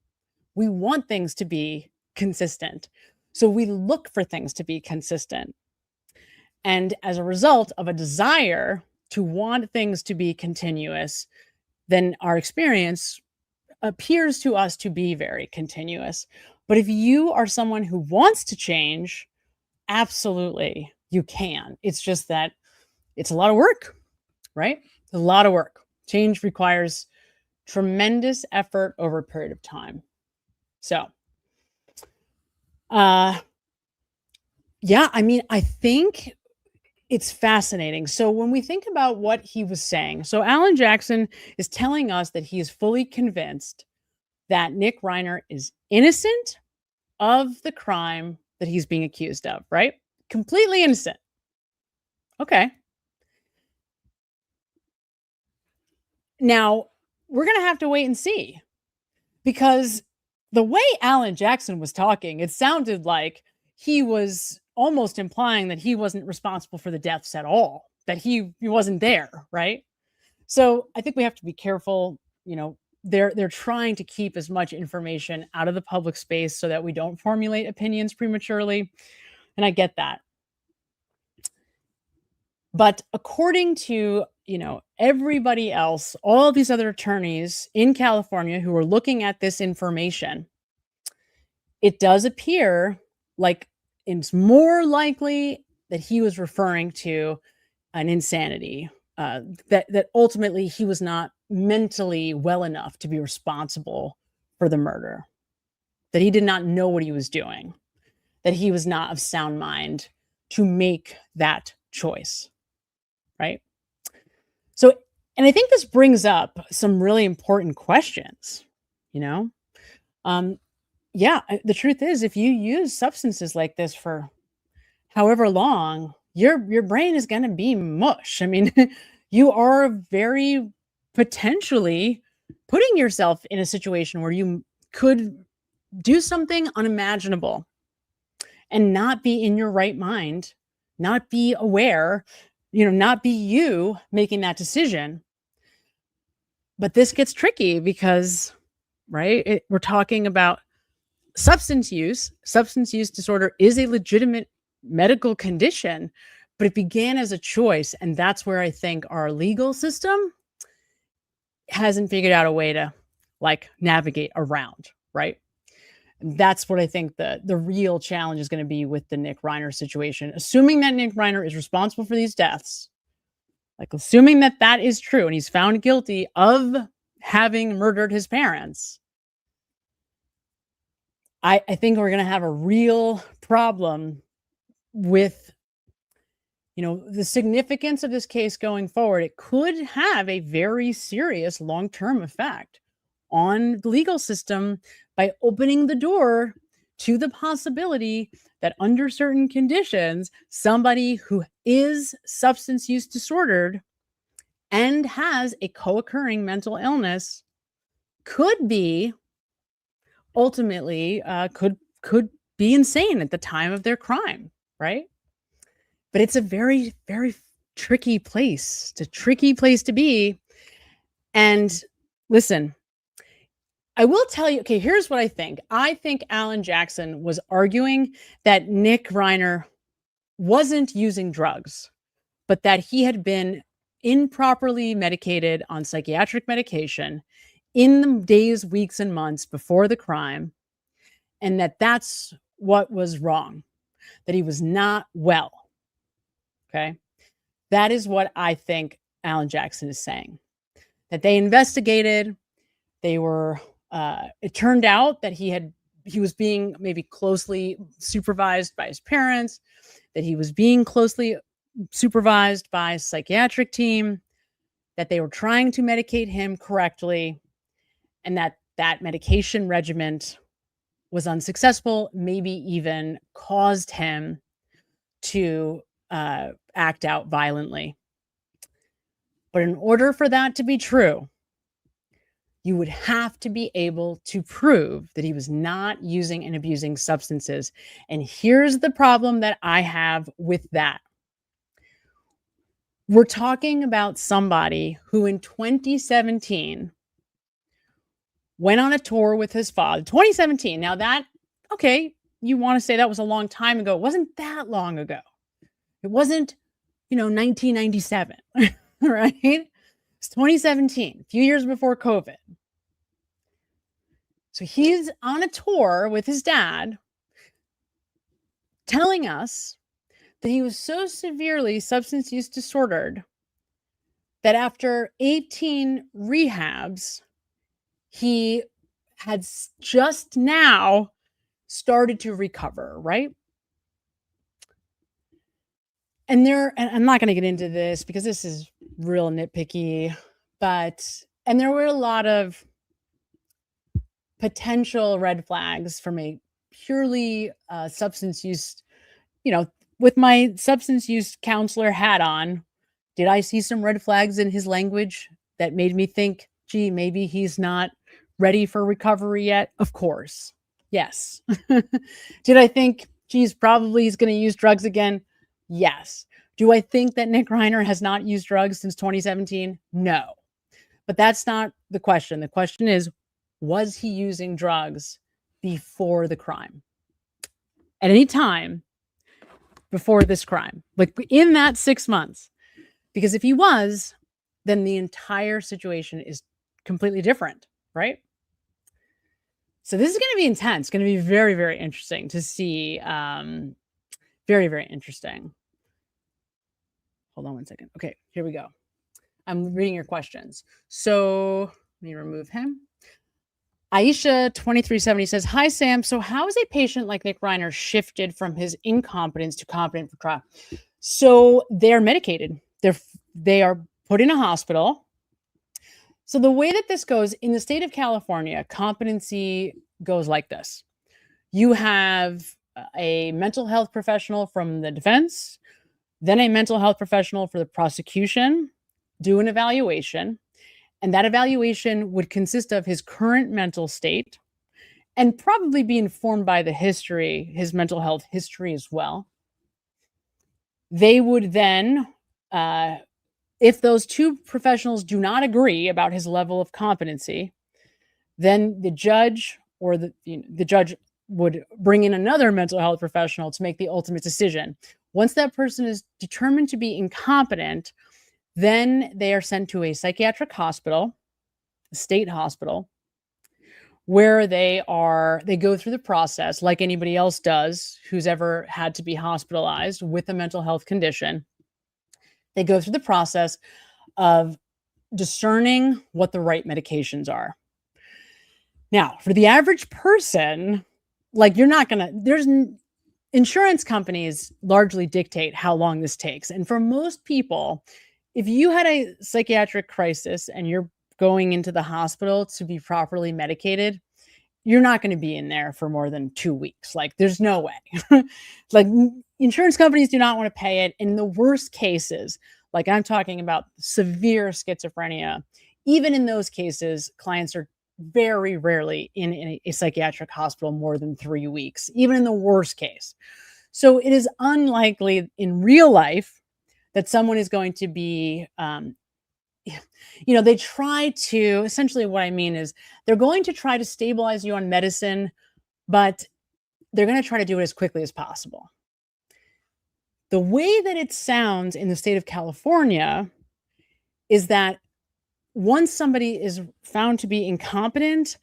We want things to be consistent. So we look for things to be consistent. And as a result of a desire to want things to be continuous, then our experience appears to us to be very continuous. But if you are someone who wants to change, absolutely, you can. It's just that it's a lot of work, right? A lot of work. Change requires tremendous effort over a period of time. So, yeah, I mean, I think it's fascinating. So when we think about what he was saying, so Alan Jackson is telling us that he is fully convinced that Nick Reiner is innocent of the crime that he's being accused of, right? Completely innocent. Okay. Now, we're going to have to wait and see, because the way Alan Jackson was talking, it sounded like he was almost implying that he wasn't responsible for the deaths at all, that he wasn't there, right? So I think we have to be careful. You know, they're trying to keep as much information out of the public space so that we don't formulate opinions prematurely. And I get that. But according to, everybody else, all these other attorneys in California who are looking at this information, it does appear like it's more likely that he was referring to an insanity, that ultimately he was not mentally well enough to be responsible for the murder, that he did not know what he was doing, that he was not of sound mind to make that choice. Right? So, and I think this brings up some really important questions, Yeah, the truth is, if you use substances like this for however long, your brain is going to be mush. I mean, you are very potentially putting yourself in a situation where you could do something unimaginable and not be in your right mind, not be aware, not be you making that decision. But this gets tricky because, right, we're talking about substance use. Substance use disorder is a legitimate medical condition, but it began as a choice. And that's where I think our legal system hasn't figured out a way to navigate around, right? That's what I think the real challenge is going to be with the Nick Reiner situation. Assuming that Nick Reiner is responsible for these deaths, assuming that that is true and he's found guilty of having murdered his parents, I think we're going to have a real problem with, the significance of this case going forward. It could have a very serious long-term effect on the legal system by opening the door to the possibility that under certain conditions, somebody who is substance use disordered and has a co-occurring mental illness could be ultimately could be insane at the time of their crime, right? But it's a very, very tricky place. It's a tricky place to be. And listen, I will tell you, okay, here's what I think. I think Alan Jackson was arguing that Nick Reiner wasn't using drugs, but that he had been improperly medicated on psychiatric medication in the days, weeks, and months before the crime, and that's what was wrong, that he was not well. Okay. That is what I think Alan Jackson is saying, that they investigated. They were, it turned out that he was being maybe closely supervised by his parents, that he was being closely supervised by a psychiatric team, that they were trying to medicate him correctly, and that medication regimen was unsuccessful, maybe even caused him to act out violently. But in order for that to be true, you would have to be able to prove that he was not using and abusing substances. And here's the problem that I have with that. We're talking about somebody who in 2017 went on a tour with his father. 2017. Now that, okay, you want to say that was a long time ago. It wasn't that long ago. It wasn't, 1997, right? It's 2017, a few years before COVID. So he's on a tour with his dad telling us that he was so severely substance use disordered that after 18 rehabs, he had just now started to recover, right? And I'm not going to get into this because this is real nitpicky, and there were a lot of potential red flags from a purely substance use, with my substance use counselor hat on. Did I see some red flags in his language that made me think, gee, maybe he's not ready for recovery yet? Of course. Yes. Did I think, geez, probably he's going to use drugs again? Yes. Do I think that Nick Reiner has not used drugs since 2017? No. But that's not the question. The question is, was he using drugs before the crime? At any time before this crime, like in that 6 months? Because if he was, then the entire situation is completely different, right? So this is going to be intense. It's going to be very, very interesting to see. Very, very interesting. Hold on one second. Okay, here we go. I'm reading your questions. So let me remove him. Aisha 2370 says, "Hi Sam. So how is a patient like Nick Reiner shifted from his incompetence to competent for trial?" So they're medicated. They are put in a hospital. So the way that this goes in the state of California, competency goes like this. You have a mental health professional from the defense, then a mental health professional for the prosecution, do an evaluation. And that evaluation would consist of his current mental state and probably be informed by the history, his mental health history as well. They would then, if those two professionals do not agree about his level of competency, then the judge or the judge would bring in another mental health professional to make the ultimate decision. Once that person is determined to be incompetent, then they are sent to a psychiatric hospital, a state hospital, where they go through the process like anybody else does who's ever had to be hospitalized with a mental health condition. They go through the process of discerning what the right medications are. Now, for the average person, like insurance companies largely dictate how long this takes. And for most people, if you had a psychiatric crisis and you're going into the hospital to be properly medicated, you're not going to be in there for more than 2 weeks. Like, there's no way. Like, insurance companies do not want to pay it. In the worst cases, like I'm talking about severe schizophrenia, even in those cases, clients are very rarely in a psychiatric hospital more than 3 weeks, even in the worst case. So it is unlikely in real life that someone is going to be, they try to, essentially what I mean is they're going to try to stabilize you on medicine, but they're going to try to do it as quickly as possible. The way that it sounds in the state of California is that once somebody is found to be incompetent,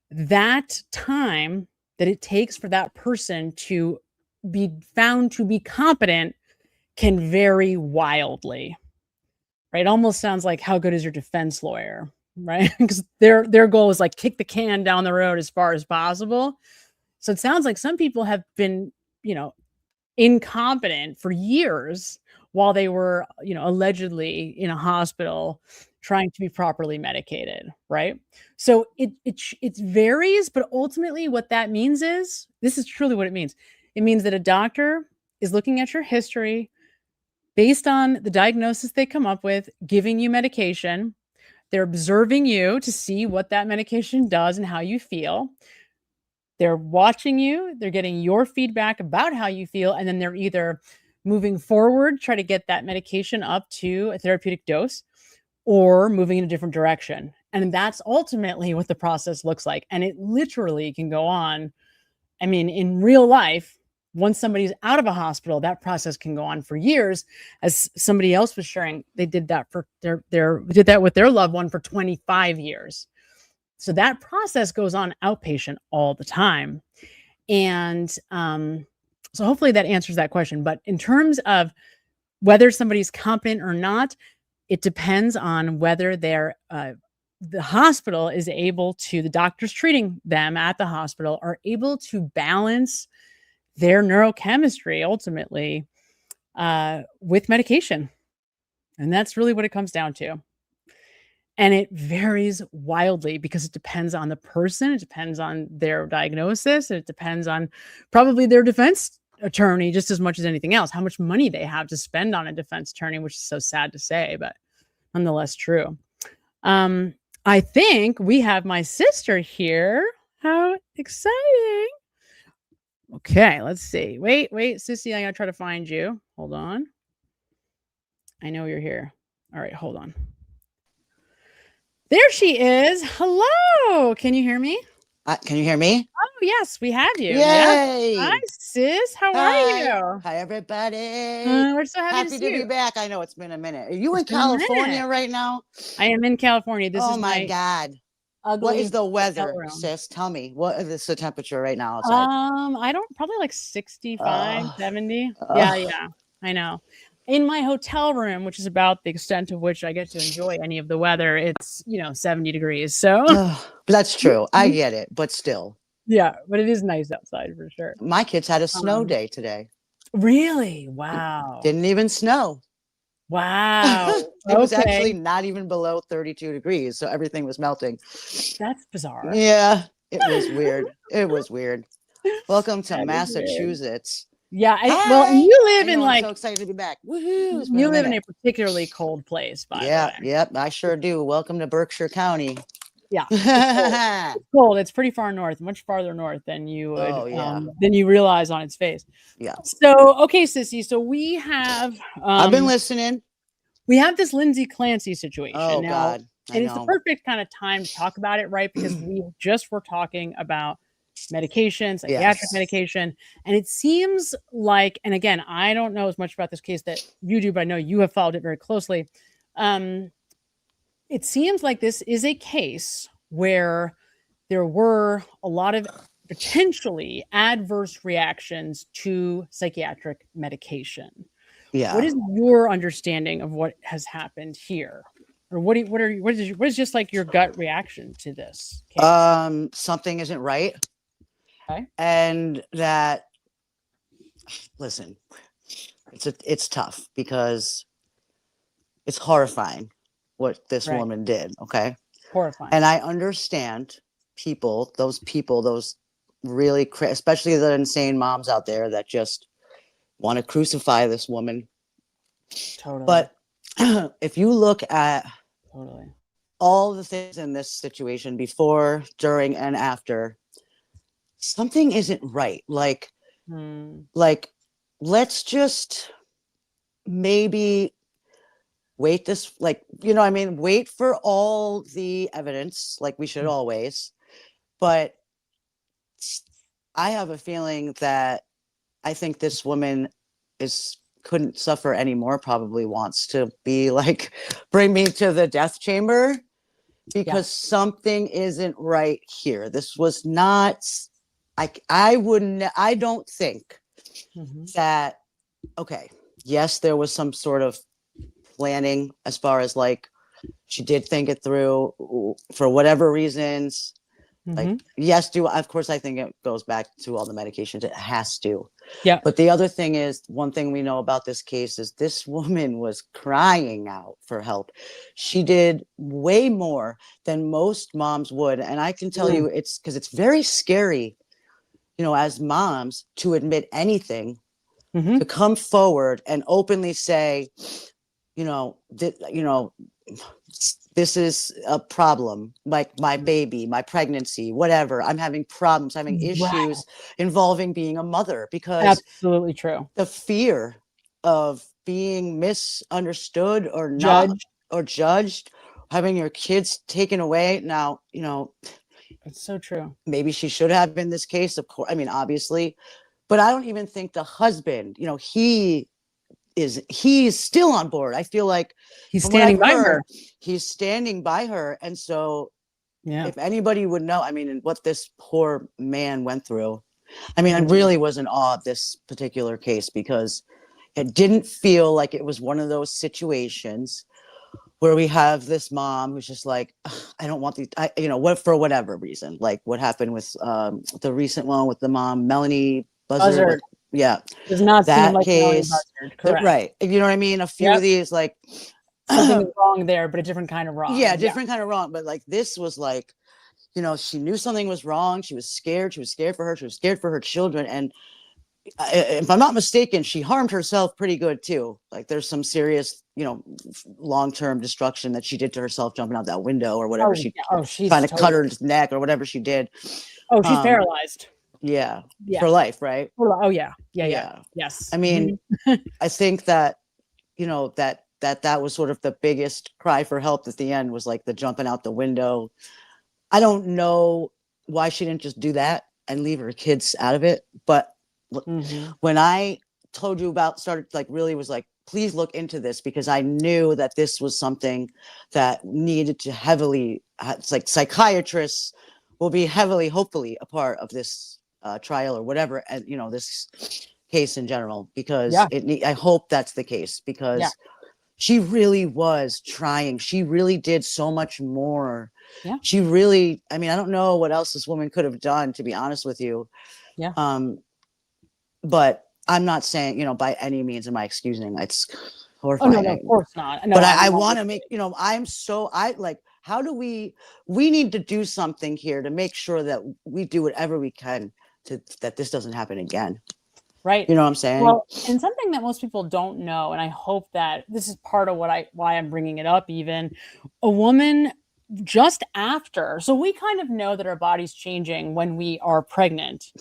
that time that it takes for that person to be found to be competent can vary wildly, right? Almost sounds like, how good is your defense lawyer, right? Because their goal is like kick the can down the road as far as possible. So it sounds like some people have been, incompetent for years while they were, allegedly in a hospital trying to be properly medicated, right? So it varies, but ultimately what that means is, this is truly what it means. It means that a doctor is looking at your history based on the diagnosis they come up with, giving you medication. They're observing you to see what that medication does and how you feel. They're watching you, they're getting your feedback about how you feel, and then they're either moving forward, try to get that medication up to a therapeutic dose, or moving in a different direction. And that's ultimately what the process looks like. And it literally can go on. I mean, in real life, once somebody's out of a hospital, that process can go on for years. As somebody else was sharing, they did that for did that with their loved one for 25 years. So that process goes on outpatient all the time. And so hopefully that answers that question. But in terms of whether somebody's competent or not, it depends on whether the hospital is able to, the doctors treating them at the hospital are able to balance their neurochemistry ultimately with medication. And that's really what it comes down to. And it varies wildly because it depends on the person. It depends on their diagnosis. It depends on probably their defense attorney just as much as anything else, how much money they have to spend on a defense attorney, which is so sad to say, but nonetheless true. I think we have my sister here. How exciting. Okay, let's see. Wait, Sissy, I'm going to try to find you. Hold on. I know you're here. All right, hold on. There she is. Hello. Can you hear me? Can you hear me? Oh, yes, we have you. Yay! Yes. Hi, sis. How are you? Hi, everybody. We're so happy to see be you. back. I know it's been a minute. Are you in It's been a minute. California right now? I am in California. This Oh is my God. What ugly is the hotel weather, room. sis? Tell me. What is the temperature right now outside? I don't, probably like 65, 70. Yeah. I know. In my hotel room, which is about the extent of which I get to enjoy any of the weather, it's, 70 degrees. So That's true. I get it, but still. yeah, but it is nice outside for sure. My kids had a snow day today. Really? Wow. Didn't even snow. Wow. It was actually not even below 32 degrees, so everything was melting. That's bizarre. Yeah, it was weird. It was weird. Welcome to That is weird. Massachusetts. Yeah, and you live in I'm so excited to be back. Woohoo! It's been you a live in minute. a particularly cold place, by the way. Yep, I sure do. Welcome to Berkshire County. Yeah, it's cold. It's pretty far north, much farther north than you would than you realize on its face. Yeah. So, okay, Sissy. So we have I've been listening. We have this Lindsay Clancy situation Oh now, God. and it's the perfect kind of time to talk about it, right? Because we just were talking about medication, psychiatric medication, and it seems like, and again, I don't know as much about this case that you do, but I know you have followed it very closely. It seems like this is a case where there were a lot of potentially adverse reactions to psychiatric medication. Yeah. What is your understanding of what has happened here? Or what is just like your gut reaction to this case? Something isn't right. Okay. And that, listen, it's tough because it's horrifying what this woman did. Okay. Horrifying. And I understand those really, especially the insane moms out there that just want to crucify this woman. Totally. But if you look at all the things in this situation before, during, and after, something isn't right. Like, let's just maybe wait wait for all the evidence, like we should always. But I have a feeling that I think this woman is couldn't suffer anymore probably wants to be like, bring me to the death chamber, because something isn't right here. This was not, I don't think that, okay, yes, there was some sort of planning as far as like, she did think it through for whatever reasons. Like, yes, of course, I think it goes back to all the medications. It has to. Yeah. But the other thing is, one thing we know about this case is this woman was crying out for help. She did way more than most moms would. And I can tell you, it's because it's very scary, you know, as moms to admit anything, to come forward and openly say, you know, this is a problem, like my baby, my pregnancy, whatever. I'm having problems, having issues involving being a mother, because absolutely true. The fear of being misunderstood or judged, having your kids taken away. Now, you know, it's so true. Maybe she should have in this case, of course. I mean, obviously, but I don't even think the husband, you know, he's still on board. I feel like he's standing by her. He's standing by her. And so yeah, if anybody would know, I mean, and what this poor man went through, I mean, I really was in awe of this particular case, because it didn't feel like it was one of those situations where we have this mom who's just like, I don't want you know, what, for whatever reason, like what happened with the recent one with the mom, Melanie Buzzard. Yeah, does not that seem like case, correct. Right? You know what I mean? A few of these, like something wrong there, but a different kind of wrong. Yeah, different kind of wrong. But like this was like, you know, she knew something was wrong. She was scared. She was scared for her. She was scared for her children. And if I'm not mistaken, she harmed herself pretty good too. Like there's some serious, you know, long-term destruction that she did to herself, jumping out that window or whatever. She's trying to cut her neck or whatever she did. Oh, she's paralyzed. Yeah, for life, right? Oh yeah. Yes. I mean, I think that, you know, that was sort of the biggest cry for help at the end, was like the jumping out the window. I don't know why she didn't just do that and leave her kids out of it. But when I told you about, started like really was like, please look into this, because I knew that this was something that needed to heavily, it's like psychiatrists will be heavily, hopefully, a part of this trial or whatever, and you know, this case in general, because I hope that's the case, because she really was trying. She really did so much more. Yeah. She really, I mean, I don't know what else this woman could have done, to be honest with you. Yeah. But I'm not saying, you know, by any means am I excusing. It's horrifying. Oh, no, of course not. No, but I want to make, you know, how do we need to do something here to make sure that we do whatever we can that this doesn't happen again. Right. You know what I'm saying? Well, and something that most people don't know, and I hope that this is part of why I'm bringing it up, even a woman just after. So we kind of know that our body's changing when we are pregnant,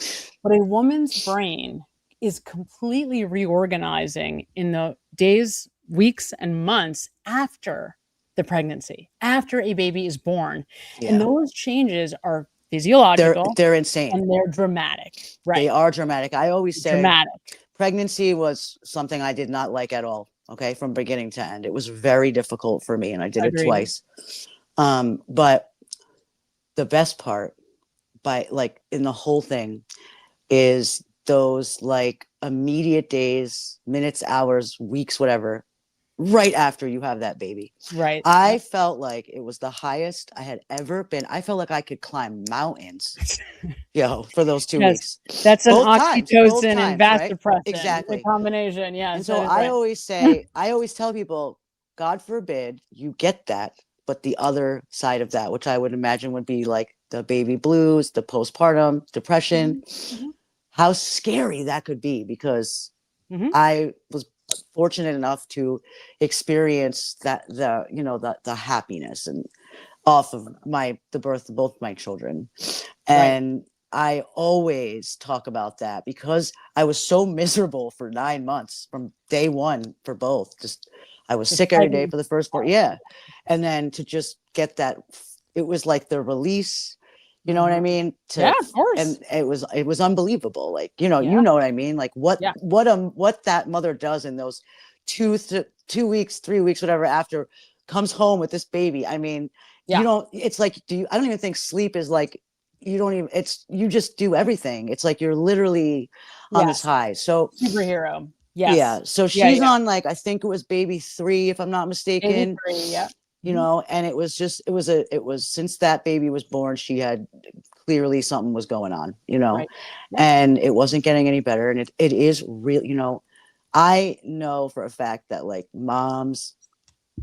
but a woman's brain is completely reorganizing in the days, weeks, and months after the pregnancy, after a baby is born. Yeah. And those changes are physiological. They're insane. And they're dramatic. Right. They are dramatic. I always say dramatic. Pregnancy was something I did not like at all. Okay. From beginning to end. It was very difficult for me, and I did it twice. But the best part in the whole thing is those like immediate days, minutes, hours, weeks, whatever, right after you have that baby. Right. I felt like it was the highest I had ever been. I felt like I could climb mountains, for those 2 weeks. That's an Both oxytocin times, and right? vasopressin. Exactly. The combination. Yeah. And so I always say, I always tell people, God forbid you get that, but the other side of that, which I would imagine would be like the baby blues, the postpartum depression, how scary that could be, because I was fortunate enough to experience the happiness and off of the birth of both my children. And I always talk about that because I was so miserable for 9 months from day one for both. I was sick every day for the first part. Yeah. And then to just get that, it was like the release, You know what I mean? Yeah, of course. And it was unbelievable. Like, you know what I mean? Like what that mother does in those 2 weeks, 3 weeks, whatever, after comes home with this baby. I mean, you don't, it's like, I don't even think sleep is like, you just do everything. It's like, you're literally on this high. So superhero. Yes. Yeah. So she's on, like, I think it was baby 3, if I'm not mistaken. Baby 3, yeah. You know, and it was since that baby was born, she had clearly something was going on, you know, Right. and it wasn't getting any better. And it is real, you know, I know for a fact that, like, moms,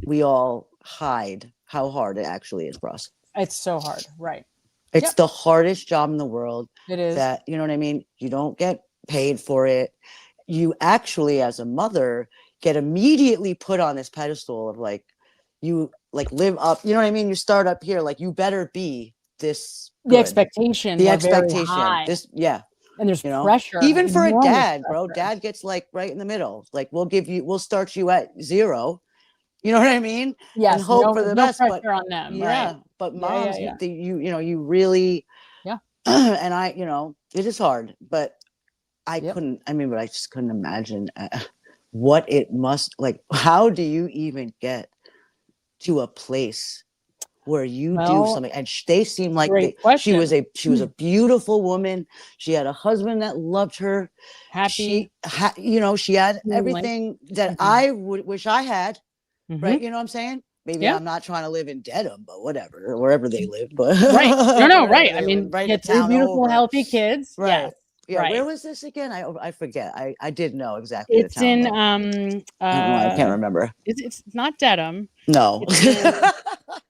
we all hide how hard it actually is for us. It's so hard. Right. It's the hardest job in the world. It is. That, you know what I mean? You don't get paid for it. You actually, as a mother, get immediately put on this pedestal of, like, you, like, live up, you know what I mean? You start up here, like, you better be this good. The expectations are very high. And there's pressure. Even for a enormous dad, pressure. bro. Dad gets, like, right in the middle. Like, we'll start you at 0. You know what I mean? Yes. And hope for the best. Pressure on them. Yeah. Right. But moms, yeah. you really, and I, you know, it is hard, but I just couldn't imagine what it must, like, how do you even get to a place where you do something? And they seem like she was a beautiful woman. She had a husband that loved her. Happy. She had everything that I would wish I had. Right. You know what I'm saying? Maybe I'm not trying to live in Dedham, but whatever, wherever they live. But right. No, right. I mean, right, get 3 beautiful, over. healthy kids. Right. Yes. Yeah. Right. Where was this again? I forget. I did know exactly. It's the town, in I can't remember. It's not Dedham. No.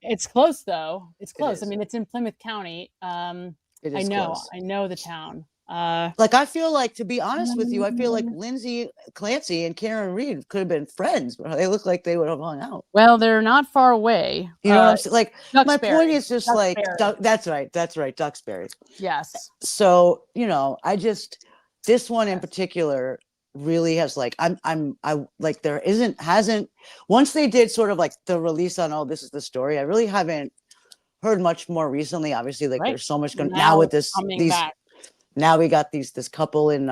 It's close though. It's close. I mean, it's in Plymouth County. It is close. I know the town. Like, I feel like, to be honest with you, I feel like Lindsay Clancy and Karen Reed could have been friends. They look like they would have hung out. Well, they're not far away. You know what I'm saying? Like, my point is just Duxbury. that's right, Duxbury. Yes. So, you know, this one in particular really has, like, I like, hasn't once they did sort of like the release on, oh, this is the story, I really haven't heard much more recently. Obviously, like, there's so much going now with these back. Now we got this couple in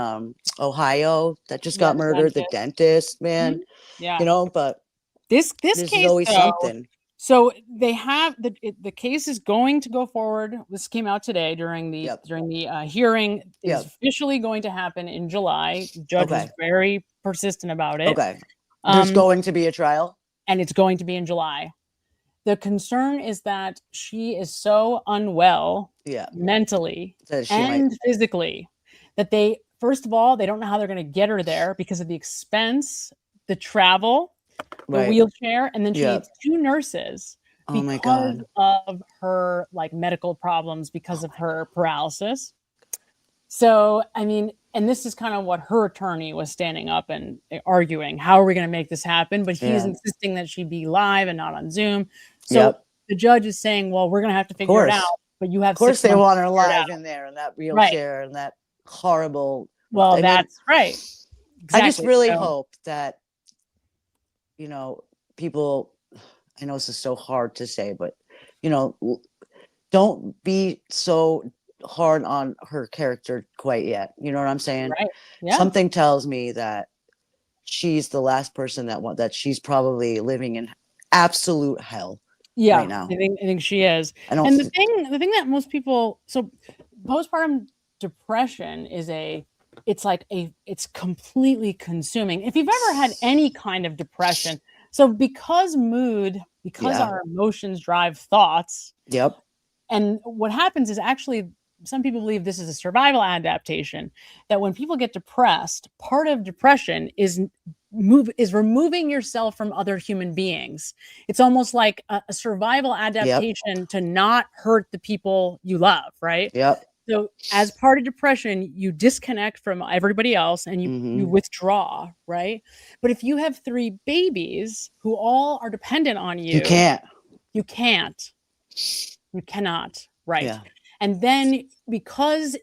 Ohio that just got murdered, the dentist, man. Mm-hmm. Yeah. You know, but this case is always something. So they have the case is going to go forward. This came out today during the hearing. Is officially going to happen in July. The judge was very persistent about it. Okay. There's going to be a trial, and it's going to be in July. The concern is that she is so unwell mentally and physically that first of all, they don't know how they're going to get her there because of the expense, the travel, the wheelchair, and then she needs 2 nurses because of her, like, medical problems because of her paralysis. So, I mean, and this is kind of what her attorney was standing up and arguing. How are we going to make this happen? But he's insisting that she be live and not on Zoom. So the judge is saying, well, we're going to have to figure it out. But you have, of course, they want her live in there in that wheelchair and that horrible. Well, that's right. Exactly. I just really hope that, you know, people, I know this is so hard to say, but, you know, don't be so hard on her character quite yet. You know what I'm saying? Right. Yeah. Something tells me that she's the last person that she's probably living in absolute hell. Yeah, right now. I think she is. And the thing that most people, so postpartum depression is it's completely consuming. If you've ever had any kind of depression, so because our emotions drive thoughts. Yep. And what happens is, actually, some people believe this is a survival adaptation, that when people get depressed, part of depression is removing yourself from other human beings. It's almost like a survival adaptation to not hurt the people you love, right? Yep. So as part of depression, you disconnect from everybody else and you withdraw, right? But if you have 3 babies who all are dependent on you, you cannot, right? Yeah. And then because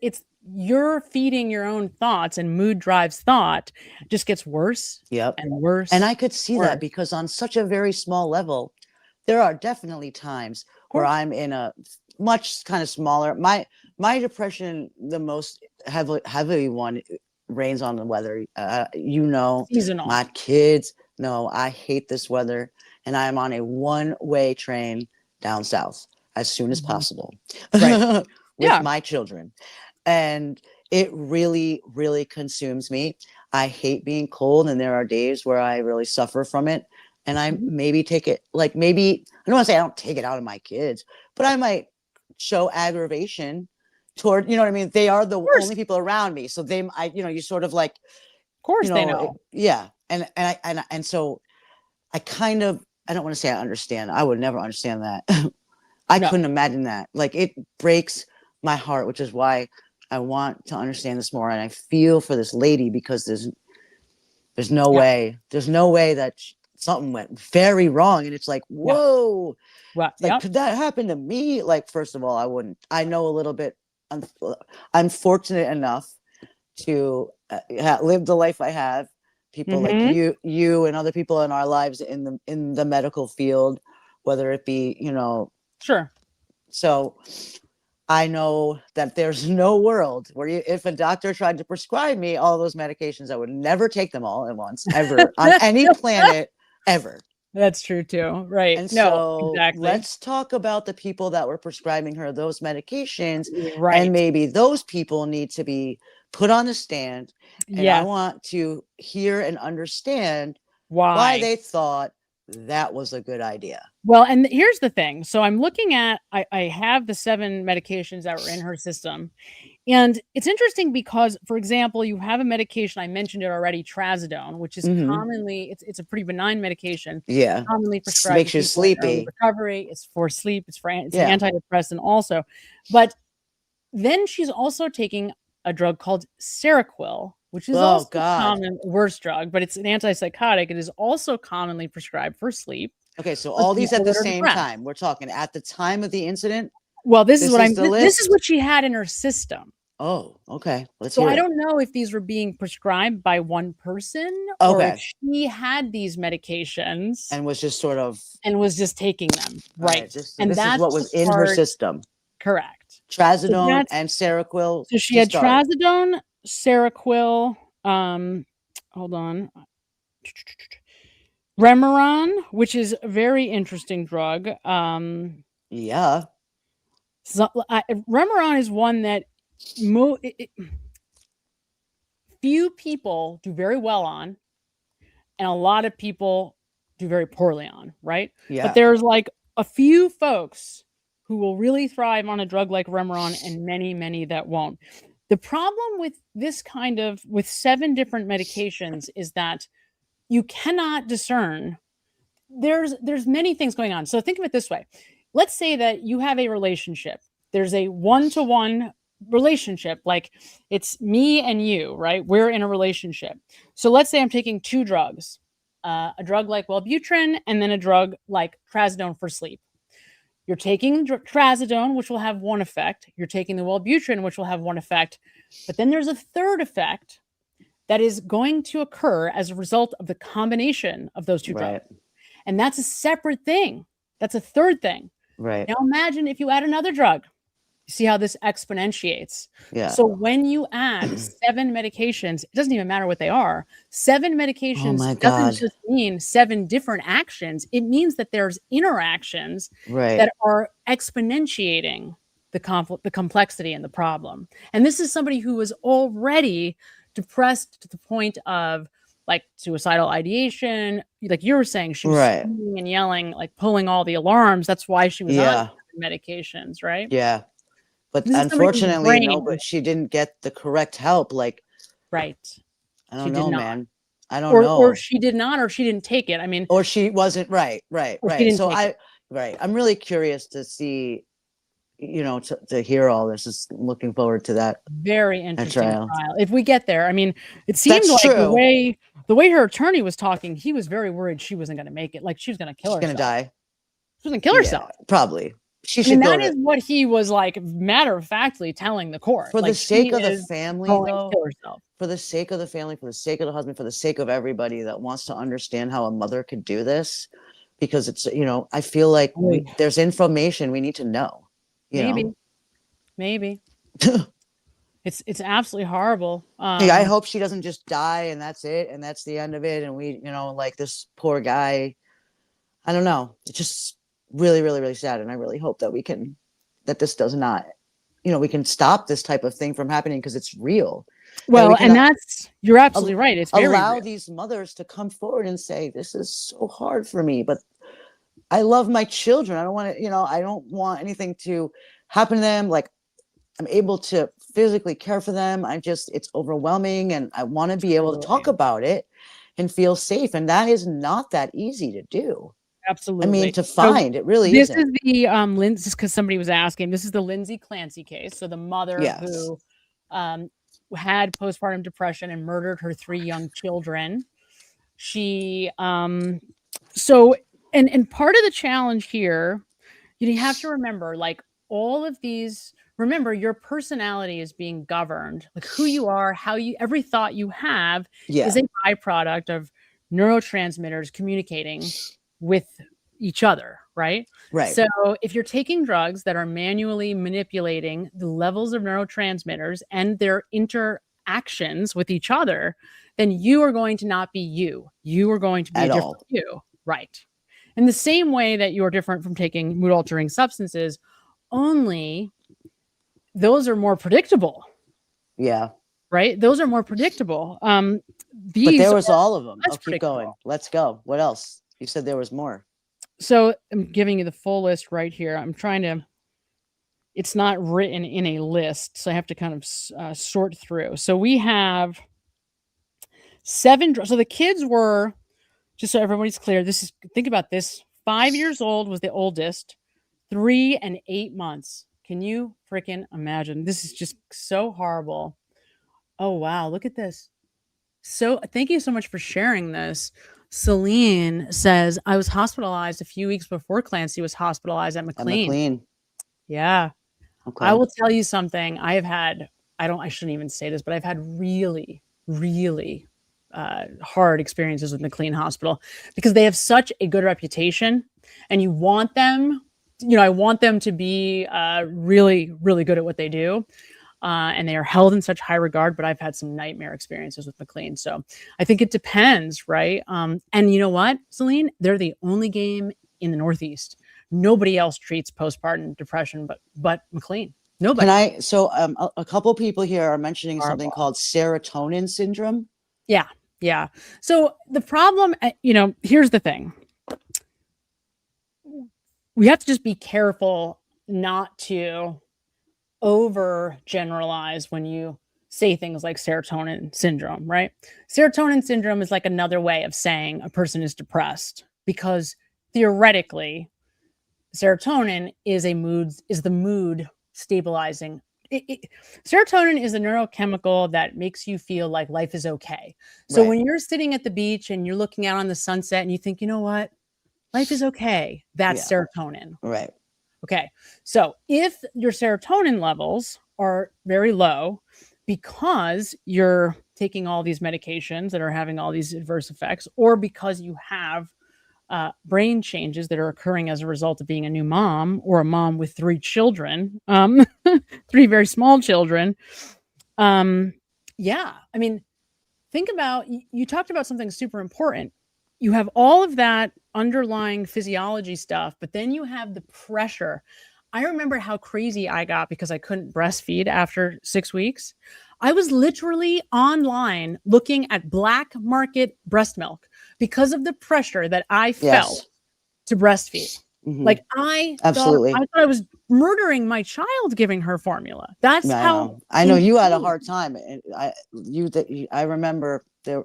you're feeding your own thoughts and mood drives thought, just gets worse and worse. And I could see that because on such a very small level, there are definitely times where I'm in a much kind of smaller. My depression, the most heavy one, rains on the weather. Seasonal. My kids know I hate this weather, and I am on a one-way train down south as soon as possible Right. with my children, and it really, really consumes me. I hate being cold, and there are days where I really suffer from it. And I maybe take it, like, maybe, I don't want to say I don't take it out on my kids, but I might show aggravation toward, you know what I mean? They are the only people around me. So you sort of like, of course they know. Yeah. And so I kind of, I don't want to say I understand. I would never understand that. I couldn't imagine that. Like, it breaks my heart, which is why I want to understand this more. And I feel for this lady, because there's no way that something went very wrong. And it's like, whoa, could that happen to me? Like, first of all, I wouldn't. I know a little bit. I'm fortunate enough to live the life I have. People like you and other people in our lives in the medical field, whether it be, Sure. So I know that there's no world where if a doctor tried to prescribe me all those medications, I would never take them all at once, ever, on any planet, ever. That's true too. Right. And no, so exactly. let's talk about the people that were prescribing her those medications. Right. And maybe those people need to be put on the stand. And I want to hear and understand why they thought that was a good idea. Well, and here's the thing. So I'm looking at, I have the 7 medications that were in her system. And it's interesting because, for example, you have a medication, I mentioned it already, trazodone, which is commonly, it's a pretty benign medication. Yeah. Commonly prescribed. Makes you sleepy. Recovery. It's for sleep. It's an antidepressant also. But then she's also taking a drug called Seroquel, which is also a common, worse drug, but it's an antipsychotic. It is also commonly prescribed for sleep. Okay, so all these at the same time. We're talking at the time of the incident. Well, this is what she had in her system. Oh, okay. So I don't know if these were being prescribed by one person or if she had these medications and was just sort of taking them. Right. This is what was in her system. Correct. Trazodone and Seroquel. So she had trazodone, Seroquel, hold on. Remeron, which is a very interesting drug. Yeah. So, Remeron is one that few people do very well on, and a lot of people do very poorly on, right? Yeah. But there's like a few folks who will really thrive on a drug like Remeron, and many, many that won't. The problem with this with 7 different medications is that you cannot discern. There's many things going on. So think of it this way. Let's say that you have a relationship. There's a one-to-one relationship, like it's me and you, right? We're in a relationship. So let's say I'm taking 2 drugs, a drug like Wellbutrin and then a drug like trazodone for sleep. You're taking trazodone, which will have one effect. You're taking the Wellbutrin, which will have one effect. But then there's a third effect that is going to occur as a result of the combination of those 2 drugs. And that's a separate thing. That's a third thing. Right. Now imagine if you add another drug. You see how this exponentiates. Yeah. So when you add 7 medications, it doesn't even matter what they are. 7 medications doesn't just mean 7 different actions. It means that there's interactions that are exponentiating the complexity and the problem. And this is somebody who was already depressed to the point of like suicidal ideation. Like you were saying, she was screaming and yelling, like pulling all the alarms. That's why she was on medications, right? Yeah. But unfortunately, but she didn't get the correct help. Like, I don't know, man. I don't know. Or she did not, or she didn't take it. I mean, or she wasn't right. So I'm really curious to see, to hear all this. Is looking forward to that. Very interesting trial. If we get there, I mean, it seemed like the way her attorney was talking, he was very worried she wasn't going to make it. Like she was going to kill herself. She's going to die. She was going to kill herself. Probably. That is what he was like, matter of factly telling the court. For the sake of the family, though, for the sake of the family, for the sake of the husband, for the sake of everybody that wants to understand how a mother could do this, because it's, I feel like there's information we need to know. Maybe. It's absolutely horrible. I hope she doesn't just die and that's it and that's the end of it. And we, like this poor guy, I don't know. It's just really, really, really sad. And I really hope that that this does not, we can stop this type of thing from happening because it's real. Well, you're absolutely right. It's very allow real. These mothers to come forward and say, this is so hard for me, but I love my children. I don't want to, I don't want anything to happen to them. Like, I'm able to physically care for them. It's overwhelming, and I want to be able to talk about it and feel safe. And that is not that easy to do. Absolutely. I mean, to find it really isn't. This is the Lindsay, because somebody was asking. This is the Lindsay Clancy case. So the mother who had postpartum depression and murdered her 3 young children. She and part of the challenge here, you have to remember, like, all of these. Remember, your personality is being governed, like who you are, every thought you have is a byproduct of neurotransmitters communicating with each other, right? Right. So if you're taking drugs that are manually manipulating the levels of neurotransmitters and their interactions with each other, then you are going to not be you. You are going to be a different you. Right. In the same way that you're different from taking mood altering substances, only those are more predictable. Yeah. Right? Those are more predictable. But there was all of them. I'll keep going. Let's go. What else? You said there was more. So I'm giving you the full list right here. I'm trying to, it's not written in a list, so I have to kind of sort through. So we have 7. So the kids were, just so everybody's clear, think about this. 5 years old was the oldest, 3 and 8 months. Can you freaking imagine? This is just so horrible. Oh, wow. Look at this. So thank you so much for sharing this. Celine says, I was hospitalized a few weeks before Clancy was hospitalized at McLean. Yeah. Okay. I will tell you something. I shouldn't even say this, but I've had really, really hard experiences with McLean Hospital because they have such a good reputation, and you want them, I want them to be really, really good at what they do. And they are held in such high regard, but I've had some nightmare experiences with McLean. So I think it depends, right? And you know what, Celine? They're the only game in the Northeast. Nobody else treats postpartum depression but McLean. Nobody. A couple people here are mentioning something called serotonin syndrome. Yeah. Yeah. So the problem, here's the thing. We have to just be careful not to over generalize when you say things like serotonin syndrome, right? Serotonin syndrome is like another way of saying a person is depressed, because theoretically serotonin is the mood stabilizing. Serotonin is a neurochemical that makes you feel like life is okay. So when you're sitting at the beach and you're looking out on the sunset and you think, you know what, life is okay, that's serotonin. Right. Okay. So if your serotonin levels are very low because you're taking all these medications that are having all these adverse effects, or because you have brain changes that are occurring as a result of being a new mom, or a mom with 3 children, 3 very small children. I mean, think about, you talked about something super important. You have all of that underlying physiology stuff, but then you have the pressure. I remember how crazy I got because I couldn't breastfeed after 6 weeks. I was literally online looking at black market breast milk because of the pressure that I felt to breastfeed. Mm-hmm. Like I thought I was murdering my child giving her formula. That's how I know you had a hard time. I remember there.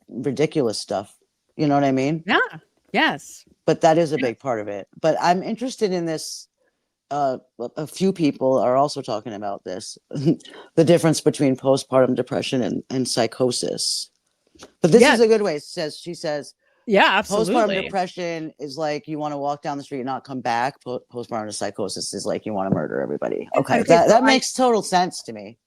Ridiculous stuff. You know what I mean? Yeah. Yes. But that is a big part of it. But I'm interested in this. A few people are also talking about this, the difference between postpartum depression and psychosis. But this is a good way. She says, yeah, absolutely. Postpartum depression is like you want to walk down the street and not come back. Postpartum psychosis is like you want to murder everybody. Okay, that makes total sense to me.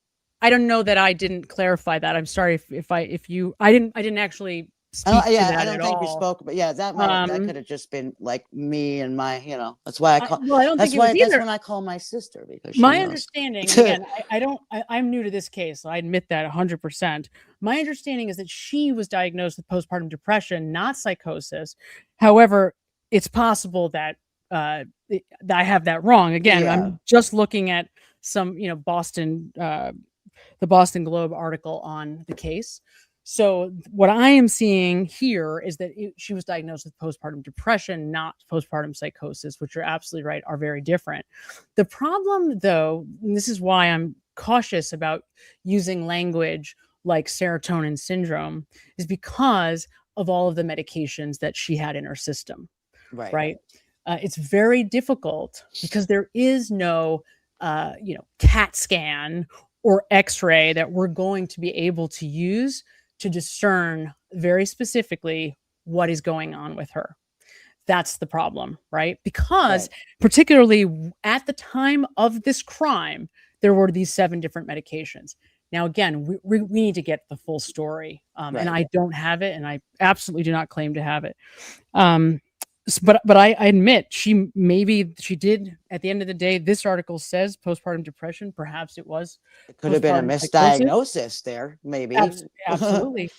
I don't know that I didn't clarify that. I'm sorry if I didn't actually speak to that I don't at think we all. spoke, but yeah, that could have just been like me and my, that's why I call. Well, I don't that's think it was why that's either. when I call my sister, because she My knows. understanding, and again, I'm new to this case, so I admit that 100%. My understanding is that she was diagnosed with postpartum depression, not psychosis. However, it's possible that that I have that wrong. Again, I'm just looking at some, the Boston Globe article on the case. So what I am seeing here is that she was diagnosed with postpartum depression, not postpartum psychosis, which you're absolutely right, are very different. The problem, though, and this is why I'm cautious about using language like serotonin syndrome, is because of all of the medications that she had in her system. Right. It's very difficult because there is no, CAT scan or X-ray that we're going to be able to use to discern very specifically what is going on with her. That's the problem, right? Because particularly at the time of this crime, there were these 7 different medications. Now, again, we need to get the full story, and I don't have it, and I absolutely do not claim to have it. But I admit she did, at the end of the day, this article says postpartum depression. Perhaps it could have been a misdiagnosis there, maybe. Absolutely.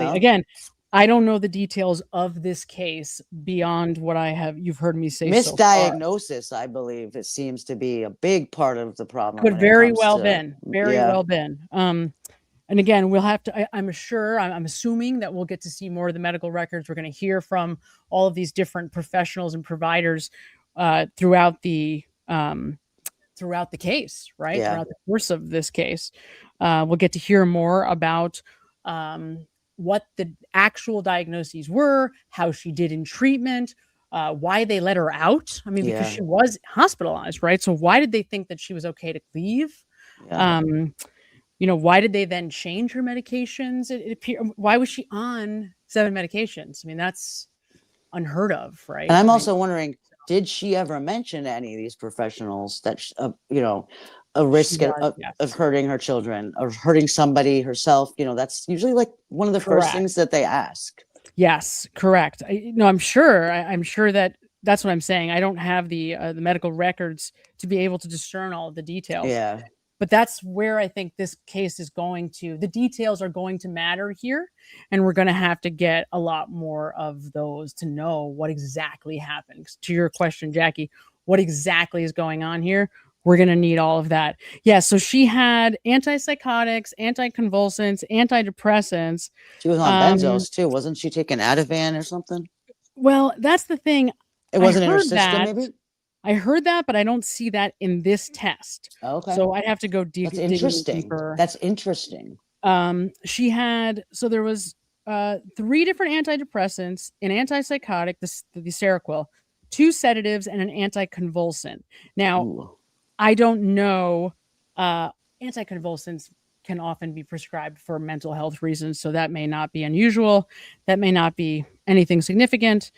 Again, I don't know the details of this case beyond what you've heard me say. Misdiagnosis, I believe it seems to be a big part of the problem. Could very well been. And again, we'll have to, I'm assuming that we'll get to see more of the medical records. We're going to hear from all of these different professionals and providers throughout the case, right? Throughout the course of this case. We'll get to hear more about what the actual diagnoses were, how she did in treatment, why they let her out. I mean, because she was hospitalized, right? So why did they think that she was okay to leave? Why did they then change her medications? Why was she on 7 medications? I mean, that's unheard of, right? And I'm also wondering, did she ever mention to any of these professionals that, a risk of hurting her children or hurting somebody herself? That's usually like one of the first things that they ask. Yes, correct. I'm sure. I'm sure that's what I'm saying. I don't have the medical records to be able to discern all of the details. Yeah. But that's where I think this case is the details are going to matter here. And we're going to have to get a lot more of those to know what exactly happened. To your question, Jackie, what exactly is going on here? We're going to need all of that. Yeah. So she had antipsychotics, anticonvulsants, antidepressants. She was on benzos too. Wasn't she taking Ativan or something? Well, that's the thing. It wasn't in her system, maybe? I heard that, but I don't see that in this test. Okay. So I'd have to go deeper. That's interesting. She had, so there was 3 different antidepressants, an antipsychotic, the Seroquel, 2 sedatives, and an anticonvulsant. Now, I don't know, anticonvulsants can often be prescribed for mental health reasons, so that may not be unusual. That may not be anything significant.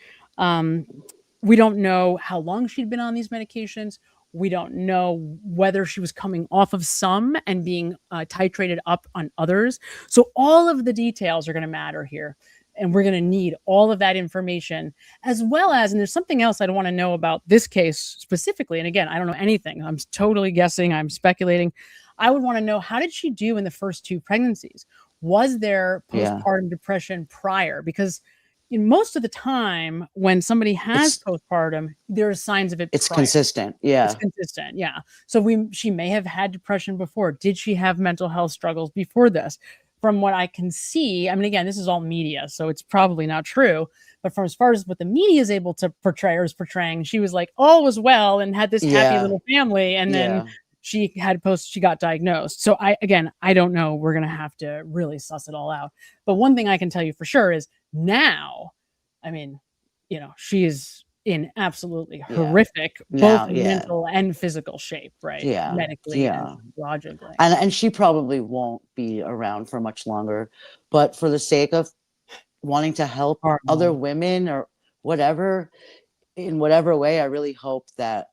We don't know how long she'd been on these medications. We don't know whether she was coming off of some and being titrated up on others. So all of the details are going to matter here. And we're going to need all of that information, as well as, and there's something else I'd want to know about this case specifically. And again, I don't know anything. I'm totally guessing. I'm speculating. I would want to know, how did she do in the first 2 pregnancies? Was there postpartum depression prior? Because most of the time when somebody has postpartum, there are signs of it. It's consistent. Yeah. It's consistent. Yeah. So she may have had depression before. Did she have mental health struggles before this? From what I can see, I mean, again, this is all media, so it's probably not true. But from as far as what the media is able to portray or is portraying, she was like, all was well and had this happy little family. And then she got diagnosed. So I don't know. We're going to have to really suss it all out. But one thing I can tell you for sure is now, I mean, she is in absolutely horrific, both mental and physical shape, right? Yeah. Medically and logically. And she probably won't be around for much longer, but for the sake of wanting to help other women or whatever, in whatever way, I really hope that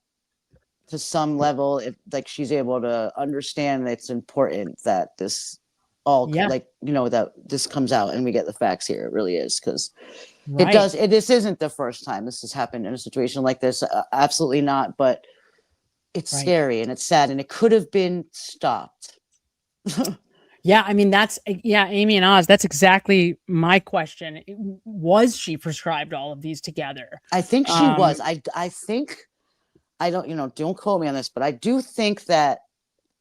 to some level, if like she's able to understand that it's important that this all like, you know, that this comes out and we get the facts here. It really is, because Right. this isn't the first time this has happened in a situation like this. Absolutely not. But it's scary and it's sad, and it could have been stopped. Yeah, I mean, Amy and Oz, that's exactly my question. Was she prescribed all of these together? I think she was. I think, I don't, you know, don't quote me on this, but I do think that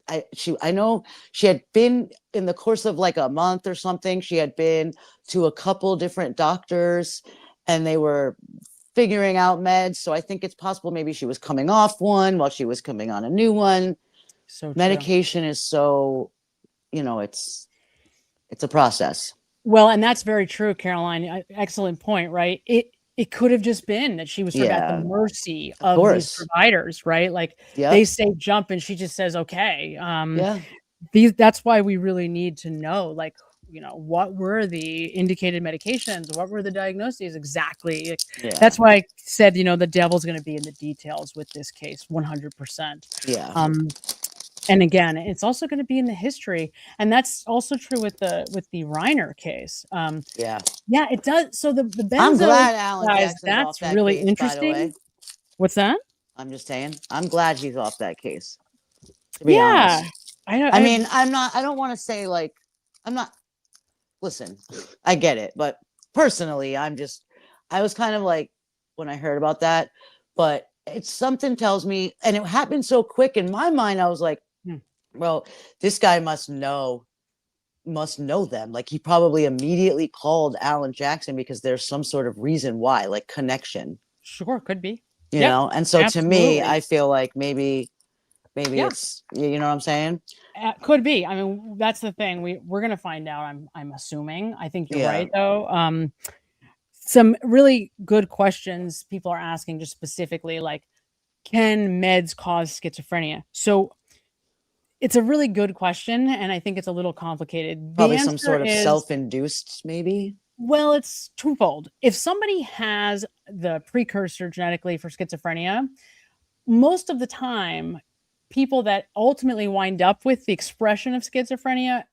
I know she had been, in the course of like a month or something, she had been to a couple different doctors and they were figuring out meds. So I think it's possible maybe she was coming off one while she was coming on a new one. So medication is so, you know, it's a process. Well, and that's very true, Caroline. Excellent point, right? It could have just been that she was sort of at the mercy of these providers, right? Like they say jump and she just says, okay. That's why we really need to know, like, you know, what were the indicated medications? What were the diagnoses exactly? That's why I said, you know, the devil's going to be in the details with this case, 100%. Yeah. And again, it's also going to be in the history, and that's also true with the Reiner case. Yeah, it does. So the benzo, I'm glad Alan guys, Jackson's that's off that really case, interesting. by the way. What's that? I'm just saying, I'm glad he's off that case. To be honest. I mean, I don't want to say like, listen, I get it, but personally, I was kind of like, when I heard about that, but it's something tells me, and it happened so quick in my mind, I was like, well, this guy must know them. Like, he probably immediately called Alan Jackson because there's some sort of reason why, like connection. Sure, could be. You know, and so to me, I feel like maybe it's, you know what I'm saying? Could be. I mean, that's the thing. We're gonna find out. I'm assuming. I think you're right, though. Some really good questions people are asking, just specifically, like, can meds cause schizophrenia? So it's a really good question, and I think it's a little complicated. Probably some sort of self-induced, maybe. Well, it's twofold. If somebody has the precursor genetically for schizophrenia, most of the time, people that ultimately wind up with the expression of schizophrenia,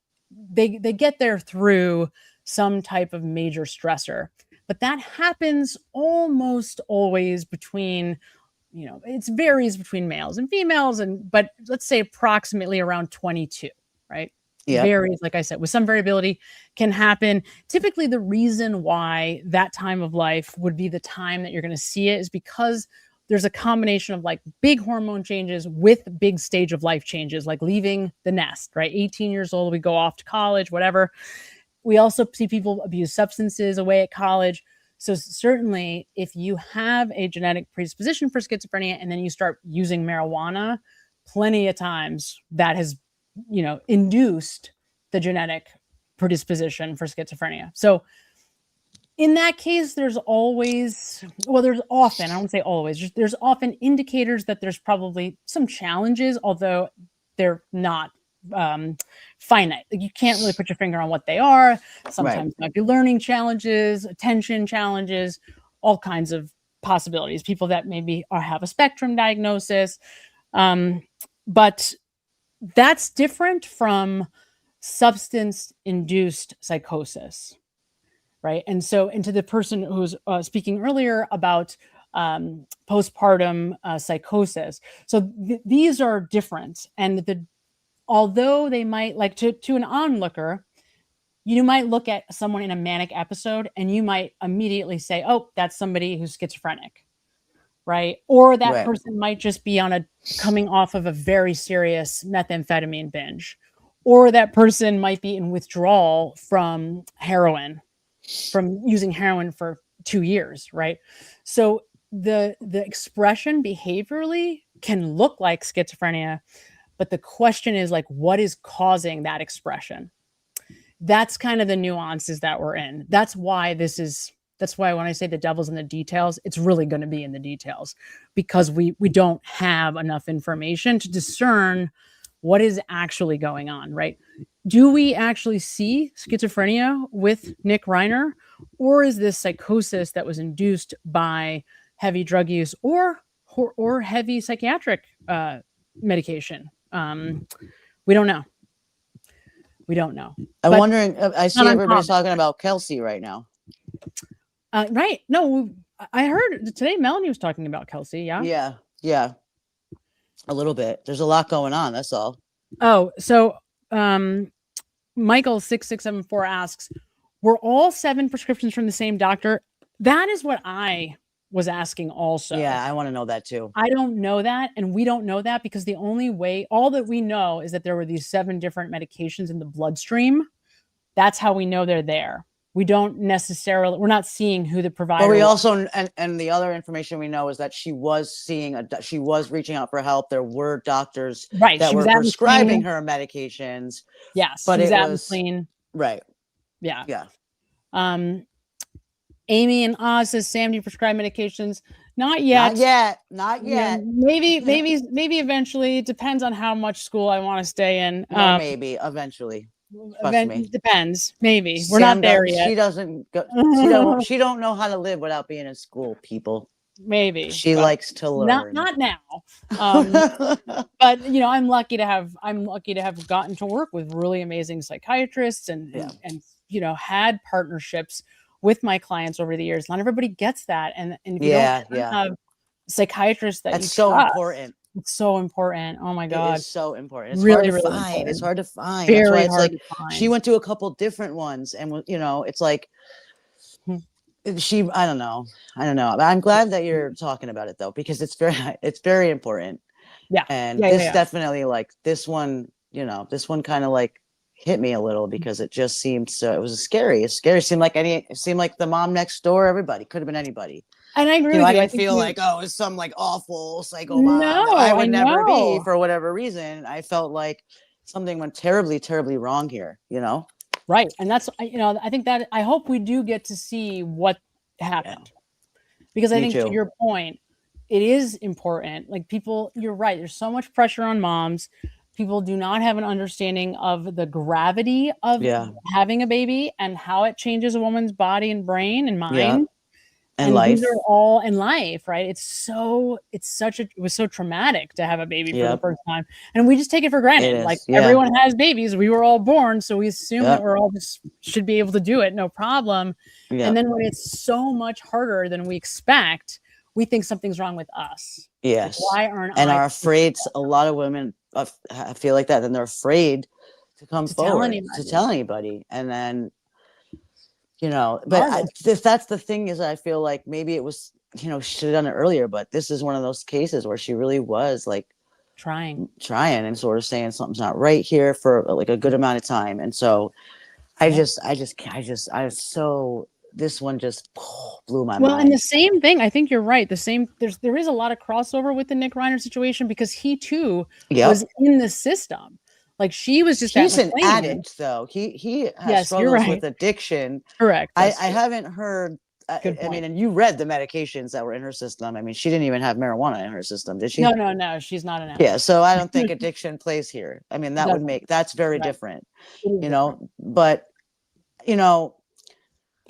they get there through some type of major stressor. But that happens almost always between, you know, it varies between males and females, but let's say approximately around 22, right? Varies, like I said, with some variability, can happen. Typically, the reason why that time of life would be the time that you're going to see it is because there's a combination of like big hormone changes with big stage of life changes, like leaving the nest, right? 18 years old, we go off to college, whatever. We also see people abuse substances away at college. So certainly, if you have a genetic predisposition for schizophrenia and then you start using marijuana, plenty of times that has, you know, induced the genetic predisposition for schizophrenia. So in that case, there's often, I don't say always, there's often indicators that there's probably some challenges, although they're not finite. Like, you can't really put your finger on what they are. Sometimes it might be learning challenges, attention challenges, all kinds of possibilities. People that maybe have a spectrum diagnosis. But that's different from substance-induced psychosis, right? And so, to the person who's speaking earlier about postpartum psychosis. So these are different, and although they might, like, to an onlooker, you might look at someone in a manic episode and you might immediately say, oh, that's somebody who's schizophrenic, right? Or that person might just be coming off of a very serious methamphetamine binge, or that person might be in withdrawal from heroin, from using heroin for 2 years, right? So the expression behaviorally can look like schizophrenia, but the question is, like, what is causing that expression? That's kind of the nuances that we're in. That's why when I say the devil's in the details, it's really going to be in the details, because we don't have enough information to discern what is actually going on, right? Do we actually see schizophrenia with Nick Reiner, or is this psychosis that was induced by heavy drug use or heavy psychiatric medication? We don't know. We don't know. I'm But wondering, I see not everybody's uncommon. talking about Kelsey right now. Right. No, I heard today Melanie was talking about Kelsey. Yeah. Yeah. Yeah. A little bit. There's a lot going on. That's all. Oh, so Michael 6674 asks, were all 7 prescriptions from the same doctor? That is what I was asking also. Yeah, I want to know that too. I don't know that, and we don't know that because the only way, all that we know is that there were these 7 different medications in the bloodstream. That's how we know they're there. We don't necessarily, we're not seeing who the provider But we was. also, and the other information we know is that she was she was reaching out for help. There were doctors Right, that she was were out in prescribing clean. her medications. Yes, but she was it out was and clean. right. Yeah. Yeah. Amy and Oz says, Sam, do you prescribe medications? Not yet. Not yet. Maybe eventually. It depends on how much school I want to stay in. Maybe eventually. Trust me. Depends. Maybe we're Sam not there yet. She doesn't go. She don't know how to live without being in school. People. Maybe She likes to learn. Not now. But I'm lucky to have gotten to work with really amazing psychiatrists and had partnerships with my clients over the years. Not everybody gets that, and if you don't have psychiatrists that's so important. It's so important. Oh my God. It is so important. It's really, hard to really find. important. It's hard to find. Very That's why it's hard like to find. she went to a couple different ones, and it's like I don't know. I'm glad that you're talking about it though, because it's very important. Yeah. And Yeah, this definitely, like, this one kind of like hit me a little because it just seemed so. It was scary. It's scary. It seemed like the mom next door. Everybody could have been anybody. And I agree with you. I didn't feel like, it's some like awful psycho mom. No, I would never be know. for whatever reason. I felt like something went terribly, terribly wrong here, Right. And that's, I think that I hope we do get to see what happened. Because I think to your point, it is important. Like you're right. There's so much pressure on moms. People do not have an understanding of the gravity of having a baby and how it changes a woman's body and brain and mind. Yeah. And life. These are all in life, right? It was so traumatic to have a baby for the first time. And we just take it for granted. Everyone has babies. We were all born. So we assume that we're all just should be able to do it. No problem. Yeah. And then when it's so much harder than we expect, we think something's wrong with us. Yes. Why aren't and I are afraid? A lot of women feel like that. And they're afraid to come forward to tell anybody. And then, but if that's the thing is, I feel like maybe it was, she should have done it earlier, but this is one of those cases where she really was like trying and sort of saying something's not right here for like a good amount of time. And so this one just blew my mind. Well, and the same thing, I think you're right. There is a lot of crossover with the Nick Reiner situation because he too was in the system. Like she was just he's an addict though. He has struggles with addiction. Correct. I haven't heard. I mean, and you read the medications that were in her system. I mean, she didn't even have marijuana in her system, did she? No. She's not an addict. Yeah, so I don't think addiction plays here. I mean, that's very different. But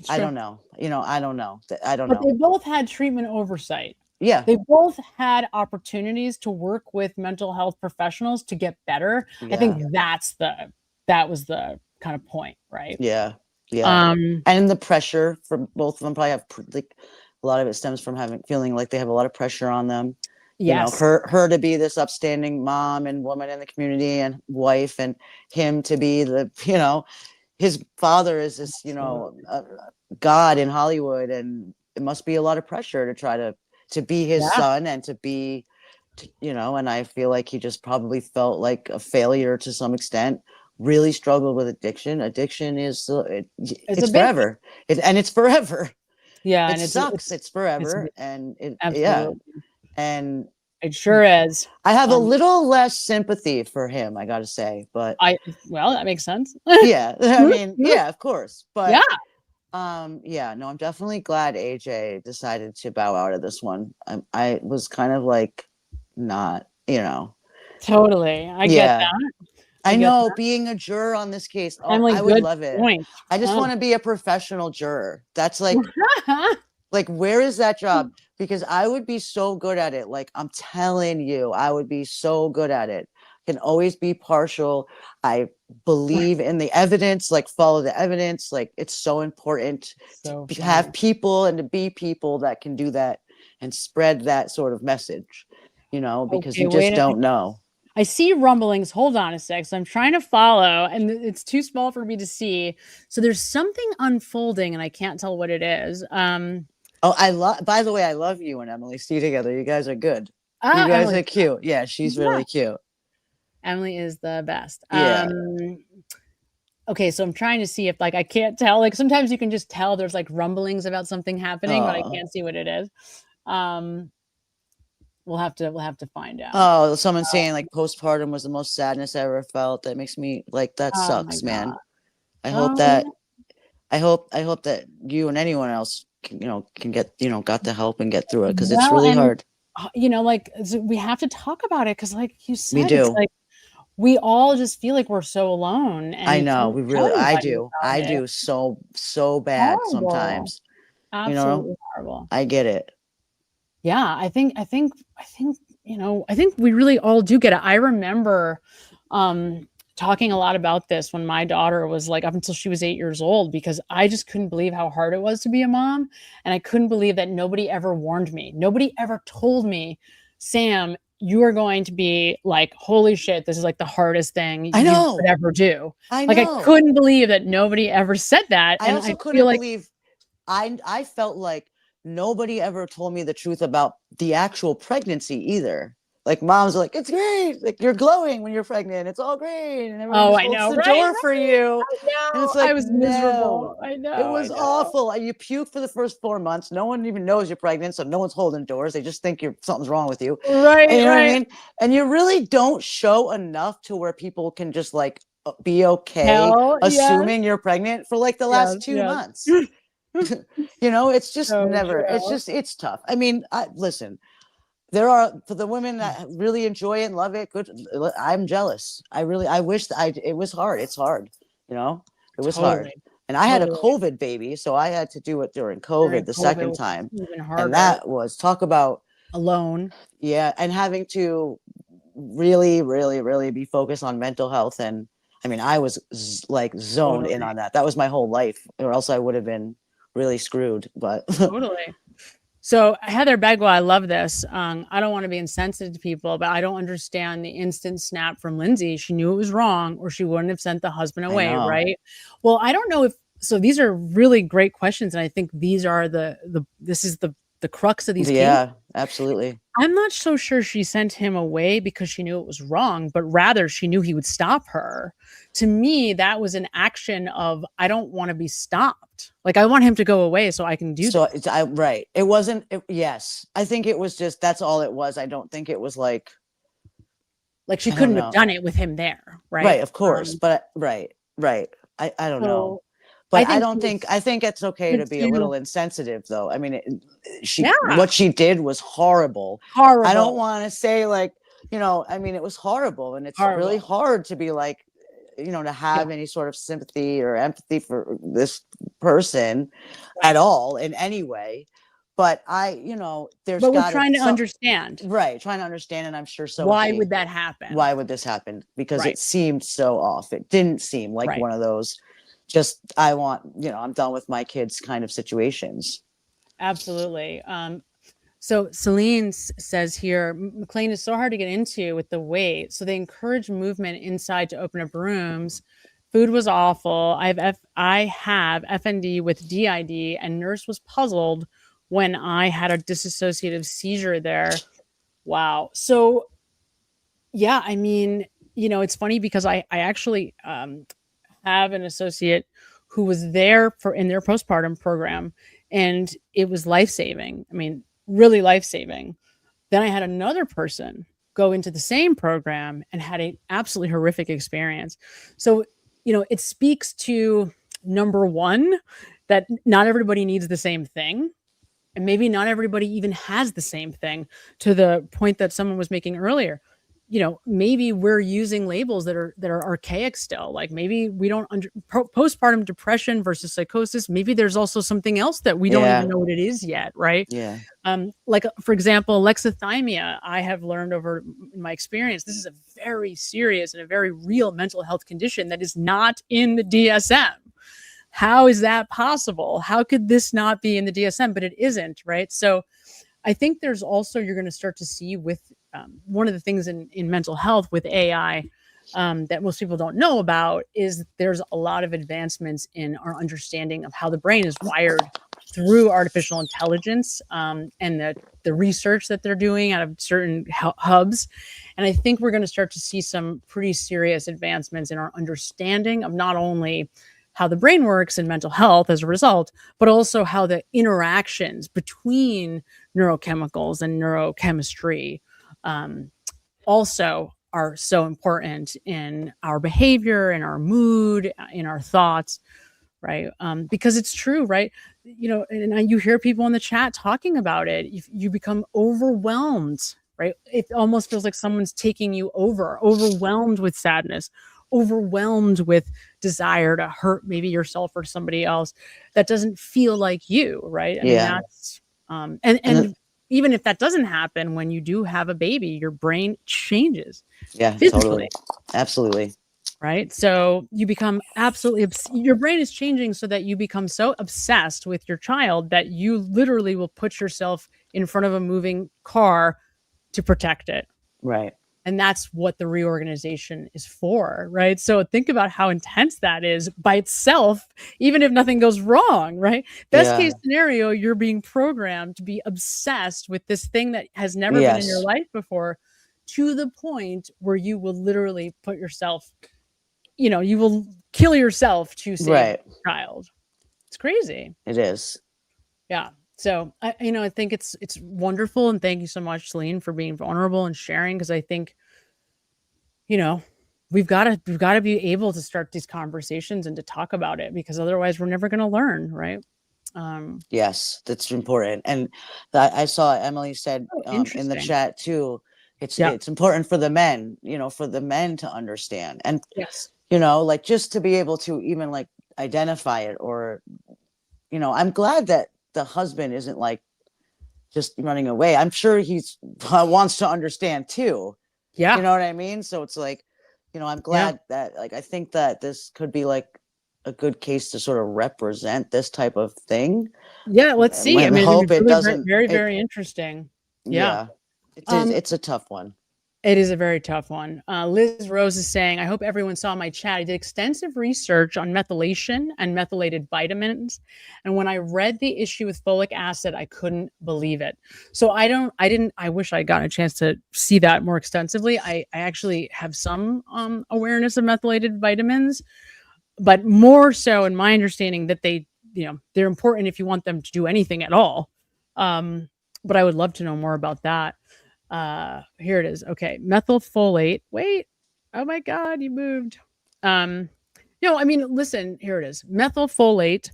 I don't know. I don't know. But they both had treatment oversight. Yeah. They both had opportunities to work with mental health professionals to get better. Yeah. I think that was the kind of point, right? Yeah. Yeah. And the pressure from both of them probably have like a lot of it stems from feeling like they have a lot of pressure on them. Yes. Her to be this upstanding mom and woman in the community and wife, and him to be his father is this, God in Hollywood, and it must be a lot of pressure to try to be his son and to be, and I feel like he just probably felt like a failure to some extent, really struggled with addiction. Addiction is, it's forever. It's forever. Yeah. It sucks. It's forever. And and it sure is. I have a little less sympathy for him, I got to say, but that makes sense. Yeah. I mean, yeah, of course. But I'm definitely glad AJ decided to bow out of this one. I was kind of like not, Totally. I get that. I know being a juror on this case, I would love it. Point. I just want to be a professional juror. That's like, like, where is that job? Because I would be so good at it. Like, I'm telling you, I would be so good at it. can always be partial. I believe in the evidence, like follow the evidence. Like it's so important So to have people and to be people that can do that and spread that sort of message, you know, because Okay, you wait just a don't minute. know. I see rumblings. Hold on a sec. So I'm trying to follow, and it's too small for me to see. So there's something unfolding, and I can't tell what it is. Oh, by the way, I love you and Emily C together. You guys are good. You guys Emily. are cute. Yeah, she's really cute. Emily is the best. Yeah. Okay, so I'm trying to see if like I can't tell. Like sometimes you can just tell there's like rumblings about something happening, but I can't see what it is. We'll have to find out. Oh, someone saying like postpartum was the most sadness I ever felt. That makes me like that Oh sucks, my man. God. I hope that I hope that you and anyone else can, can get, got the help and get through it because it's Well, really and, hard. like we have to talk about it because, like you said, We it's do. like we all just feel like we're so alone. And I you know can't we tell really, I anybody do. about I it. do so bad Horrible. sometimes. Absolutely horrible. I get it. Yeah, I think I think we really all do get it. I remember talking a lot about this when my daughter was like up until she was 8 years old, because I just couldn't believe how hard it was to be a mom. And I couldn't believe that nobody ever warned me. Nobody ever told me, Sam, you are going to be like, holy shit, this is like the hardest thing you could ever do. I Like, I know. couldn't believe that nobody ever said that. I And also I couldn't feel like believe I felt like nobody ever told me the truth about the actual pregnancy either. Like moms are like, it's great. Like you're glowing when you're pregnant. It's all great. And everyone just I holds know, the right? door for you. I know. And it's like, I was miserable. I know. It was awful. You puke for the first 4 months. No one even knows you're pregnant. So no one's holding doors. They just think something's wrong with you. Right. And you know right. what I mean? And you really don't show enough to where people can just like be okay assuming you're pregnant for like the last 2 months. It's just it's tough. I mean, listen, there are, for the women that really enjoy it and love it, good. I'm jealous. I wish it was hard. It's hard, it was hard. And I had a COVID baby, so I had to do it during COVID the second time. Even harder. And that was, talk about alone. Yeah. And having to really, really, really be focused on mental health. And I mean, I was like zoned in on that. That was my whole life, or else I would have been really screwed. But Totally. So Heather Begwa, I love this. I don't want to be insensitive to people, but I don't understand the instant snap from Lindsay. She knew it was wrong, or she wouldn't have sent the husband away, right? Well, I don't know if so. These are really great questions, and I think these are this is the crux of these cases. Yeah, absolutely. I'm not so sure she sent him away because she knew it was wrong, but rather she knew he would stop her. To me, that was an action of, I don't want to be stopped. Like, I want him to go away so I can do this. Right. It wasn't, yes. I think it was just, that's all it was. I don't think it was like she couldn't have done it with him there. Right. Right. Of course. But right. I don't know. But I think it's okay to be a little insensitive, though. I mean, what she did was horrible. Horrible. I don't want to say like, I mean, it was horrible, and it's really hard to be like, to have any sort of sympathy or empathy for this person at all in any way. But there's we're trying to understand. Right. Trying to understand. And I'm sure so. Why would that happen? Why would this happen? Because it seemed so off. It didn't seem like one of those just, I'm done with my kids kind of situations. Absolutely. So Celine says here, McLean is so hard to get into with the weight. So they encourage movement inside to open up rooms. Food was awful. I have FND with DID, and nurse was puzzled when I had a dissociative seizure there. Wow. So yeah, I mean, it's funny because I actually have an associate who was there in their postpartum program, and it was life-saving. I mean, really life-saving. Then I had another person go into the same program and had an absolutely horrific experience. So, it speaks to, number one, that not everybody needs the same thing. And maybe not everybody even has the same thing, to the point that someone was making earlier. maybe we're using labels that are archaic still. Like maybe we don't postpartum depression versus psychosis. Maybe there's also something else that we don't even know what it is yet, right? Yeah. Like for example, alexithymia. I have learned over my experience, this is a very serious and a very real mental health condition that is not in the DSM. How is that possible? How could this not be in the DSM? But it isn't, right? So I think there's also, you're going to start to see with one of the things in mental health with AI that most people don't know about is there's a lot of advancements in our understanding of how the brain is wired through artificial intelligence and the research that they're doing out of certain hubs. And I think we're going to start to see some pretty serious advancements in our understanding of not only how the brain works in mental health as a result, but also how the interactions between neurochemicals and neurochemistry also are so important in our behavior, in our mood, in our thoughts, right? Because it's true, right? And you hear people in the chat talking about it. You become overwhelmed, right? It almost feels like someone's taking you over, overwhelmed with sadness, overwhelmed with desire to hurt maybe yourself or somebody else that doesn't feel like you, right? I mean, that's and even if that doesn't happen, when you do have a baby, your brain changes. Yeah, physically. totally. Absolutely. Right. So you become absolutely, your brain is changing so that you become so obsessed with your child that you literally will put yourself in front of a moving car to protect it. Right. And that's what the reorganization is for, right? So think about how intense that is by itself, even if nothing goes wrong, right? Best case scenario, you're being programmed to be obsessed with this thing that has never been in your life before, to the point where you will literally put yourself, you will kill yourself to save the child. It's crazy. It is. Yeah. So I think it's wonderful, and thank you so much, Celine, for being vulnerable and sharing. Because I think, we've got to be able to start these conversations and to talk about it, because otherwise we're never going to learn, right? Yes, that's important. And I saw Emily said in the chat too. It's important for the men, for the men to understand, and like just to be able to even like identify it, or I'm glad that the husband isn't like just running away. I'm sure he's wants to understand too. Yeah. You know what I mean? So it's like, I'm glad that, like, I think that this could be like a good case to sort of represent this type of thing. Yeah. Let's see. I hope it doesn't. Very, very interesting. Yeah. It's a tough one. It is a very tough one. Liz Rose is saying, I hope everyone saw my chat. I did extensive research on methylation and methylated vitamins. And when I read the issue with folic acid, I couldn't believe it. So I wish I got a chance to see that more extensively. I actually have some awareness of methylated vitamins, but more so in my understanding that they're important if you want them to do anything at all. But I would love to know more about that. Here it is. Okay. Methylfolate. Wait. Oh my God, you moved. Listen, here it is. Methylfolate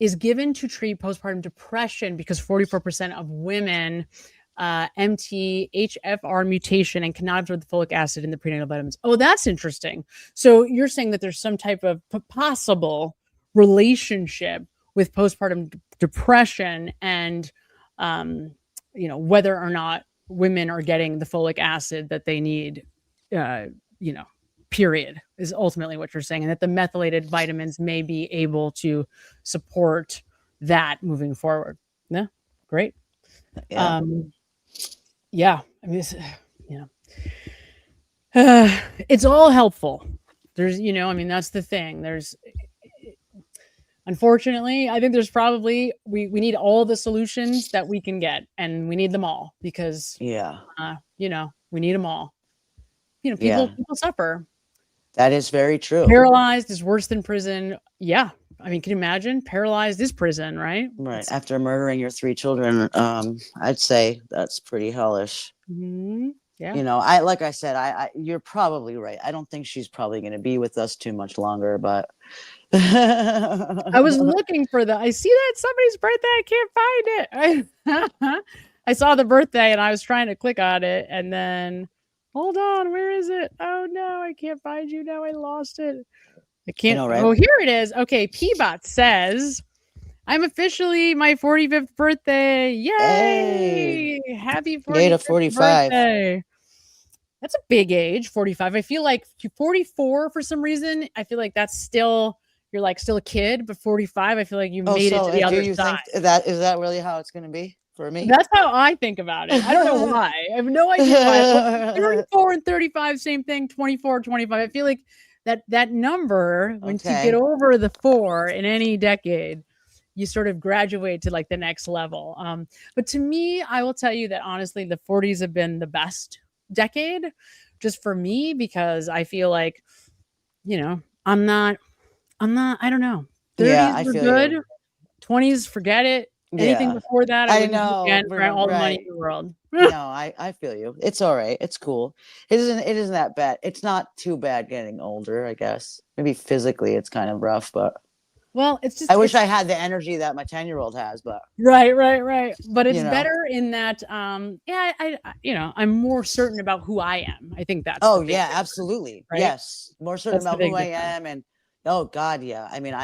is given to treat postpartum depression because 44% of women MTHFR mutation and cannot absorb the folic acid in the prenatal vitamins. Oh, that's interesting. So you're saying that there's some type of possible relationship with postpartum depression and whether or not women are getting the folic acid that they need, period, is ultimately what you're saying. And that the methylated vitamins may be able to support that moving forward. Yeah. Great. Yeah. It's all helpful. There's, that's the thing. Unfortunately, I think there's probably, we need all the solutions that we can get, and we need them all because, we need them all. People suffer. That is very true. Paralyzed is worse than prison. Yeah. I mean, can you imagine? Paralyzed is prison, right? Right. After murdering your 3 children, I'd say that's pretty hellish. Mm-hmm. Yeah. Like I said, you're probably right. I don't think she's probably going to be with us too much longer, but I was looking for I see that somebody's birthday. I can't find it. I saw the birthday and I was trying to click on it, and then Hold on, where is it? Oh no, I can't find you now. I lost it. I can't. know, right? Oh, here it is. Okay, Peabot says, "I'm officially my 45th birthday. Yay! Happy Gate 45th of 45. birthday." That's a big age, 45. I feel like 44 for some reason. I feel like that's still you're like still a kid, but 45, I feel like you made it to the do other you side. think that is that really how it's going to be for me? That's how I think about it. I don't know why. I have no idea why. 34 and 35, same thing. 24, 25. I feel like that number, once you get Okay. over the 4 in any decade, you sort of graduate to like the next level. But to me, I will tell you that honestly, the 40s have been the best decade just for me because I feel like, I'm not, I don't know. 30s Yeah, I were feel good. you. 20s, forget it. Anything Yeah. before that, I I wouldn't do again know, for all the money right. in the world. No, I feel you. It's all right. It's cool. It isn't that bad. It's not too bad getting older, I guess. Maybe physically it's kind of rough, but Well, it's just I wish I had the energy that my 10-year-old has, but right. But it's you know. better in that yeah, I'm more certain about who I am. I think that's the Oh big yeah, difference, absolutely. right? Yes. More certain That's the about who big I difference. am and oh God, yeah. I mean,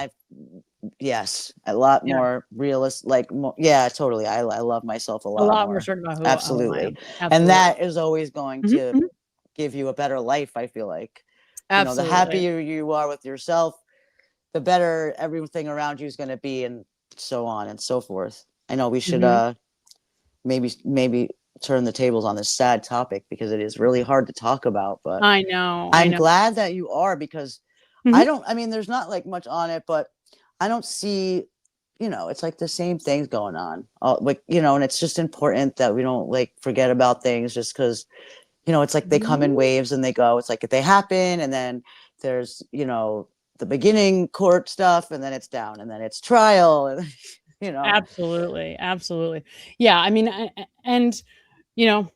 yes, a lot Yeah. more realist, like more, yeah, totally. I love myself a A lot lot more more. certain about who I Absolutely. am. And Absolutely. that is always going Mhm, to mhm. give you a better life, I feel like. The Absolutely. happier you are with yourself, the better everything around you is going to be, and so on and so forth. I know we should Mhm. maybe turn the tables on this sad topic because it is really hard to talk about, but I know. I'm glad that you are because Mhm. I mean, there's not like much on it, but I don't see, it's like the same things going on. And it's just important that we don't like forget about things just because, it's like they come in waves and they go. It's like if they happen and then there's, the beginning court stuff and then it's down and then it's trial and, Absolutely. Yeah, I mean, and you know,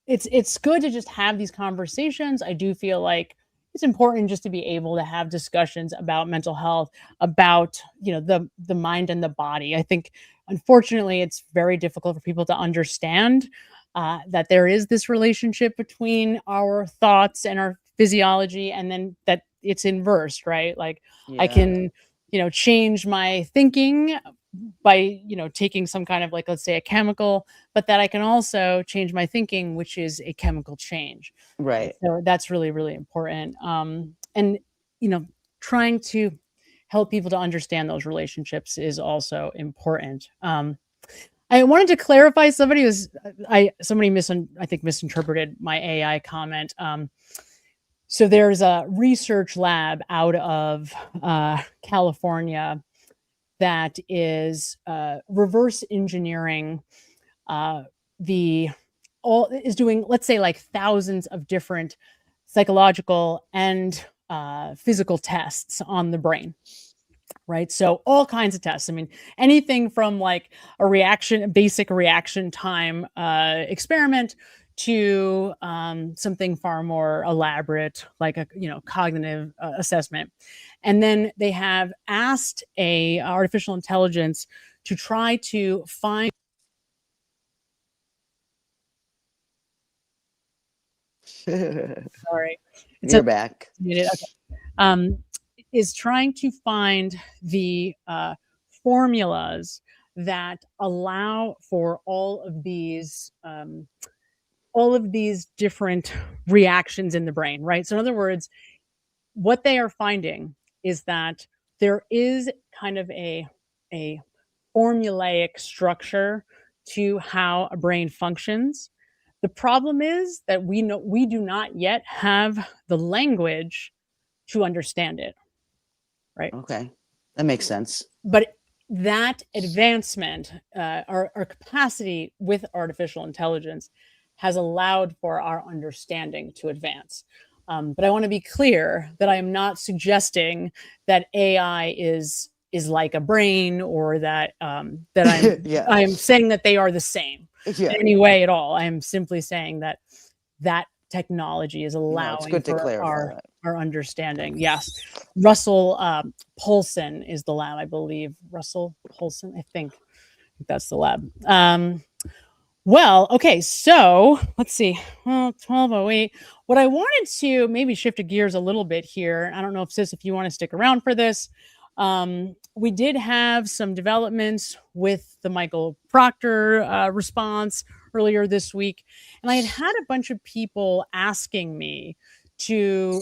it's good to just have these conversations. I do feel like it's important just to be able to have discussions about mental health, about the mind and the body. I think unfortunately it's very difficult for people to understand that there is this relationship between our thoughts and our physiology, and then that it's inversed, right? Like I Yeah. can change my thinking by taking some kind of, like, let's say, a chemical, but that I can also change my thinking, which is a chemical change. Right? Right. So that's really, really important. And trying to help people to understand those relationships is also important. I wanted to clarify, somebody I think misinterpreted my AI comment. So there's a research lab out of California that is reverse engineering is doing, let's say, like thousands of different psychological and physical tests on the brain. Right. So all kinds of tests. I mean, anything from like a basic reaction time experiment to something far more elaborate, like a cognitive assessment. And then they have asked a artificial intelligence to try to find. Sorry, You're back. Okay. Is trying to find the formulas that allow for all of these different reactions in the brain, right? So in other words, what they are finding is that there is kind of a formulaic structure to how a brain functions. The problem is that we do not yet have the language to understand it. Right. Okay. That makes sense. But that advancement, our capacity with artificial intelligence has allowed for our understanding to advance. But I want to be clear that I am not suggesting that AI is like a brain, or that Yeah. I am saying that they are the same Yeah. in any way at all. I am simply saying that technology is No, it's allowing good to for clarify that. our understanding. Yes. Russell Polson is the lab, I believe. Russell Polson, I think that's the lab. Well, okay, so let's see. Well, 12:08. What I wanted to maybe shift gears a little bit here. I don't know if you want to stick around for this. We did have some developments with the Michael Proctor response earlier this week, and I had a bunch of people asking me to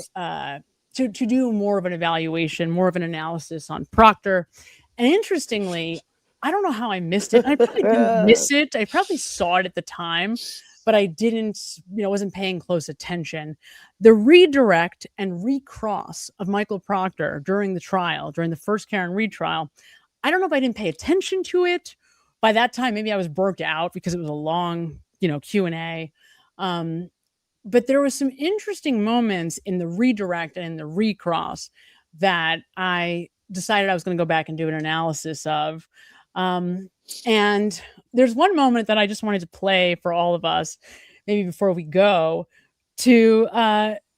do more of an evaluation, more of an analysis on Proctor. And interestingly, I don't know how I missed it. I probably didn't miss it. I probably saw it at the time, but I didn't, wasn't paying close attention. The redirect and recross of Michael Proctor during the trial, during the first Karen Reed trial, I don't know if I didn't pay attention to it. By that time, maybe I was burnt out because it was a long, Q&A. But there was some interesting moments in the redirect and in the recross that I decided I was going to go back and do an analysis of. And there's one moment that I just wanted to play for all of us, maybe before we go, to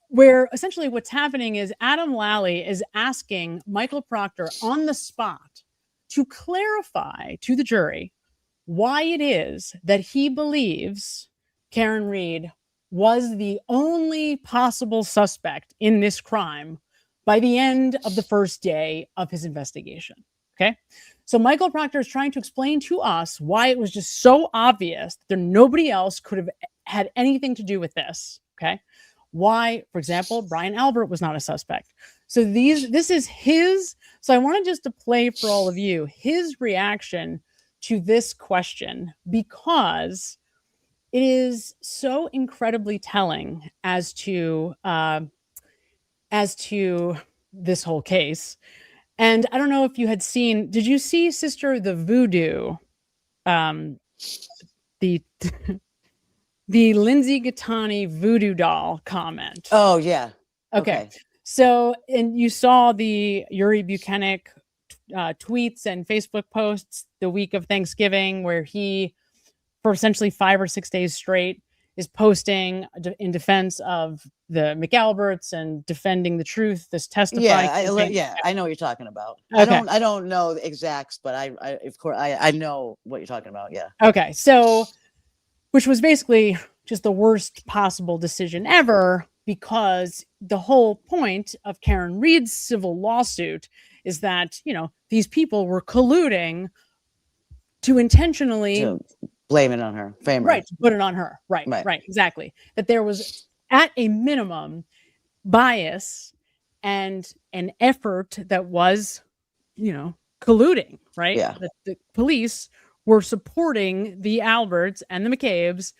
where essentially what's happening is Adam Lally is asking Michael Proctor on the spot to clarify to the jury why it is that he believes Karen Reed was the only possible suspect in this crime by the end of the first day of his investigation. Okay. So Michael Proctor is trying to explain to us why it was just so obvious that nobody else could have had anything to do with this. Okay. Why, for example, Brian Albert was not a suspect. So this is his. So I wanted just to play for all of you his reaction to this question, because it is so incredibly telling as to this whole case. And I don't know if you had seen, did you see Sister the Voodoo? The Lindsay Gattani voodoo doll comment. Oh, yeah. Okay. So, and you saw the Yuri Buchanan tweets and Facebook posts the week of Thanksgiving, where he, for essentially 5 or 6 days straight, is posting in defense of the McAlberts and defending the truth. This testifying. I know what you're talking about. Okay. I don't know the exacts, but I of course I know what you're talking about. Yeah. Okay. So, which was basically just the worst possible decision ever, because the whole point of Karen Reed's civil lawsuit is that, these people were colluding to intentionally blame it on her. Right. To put it on her. Right. Exactly. That there was, at a minimum, bias and an effort that was, colluding, right? Yeah. That the police were supporting the Alberts and the McCabe's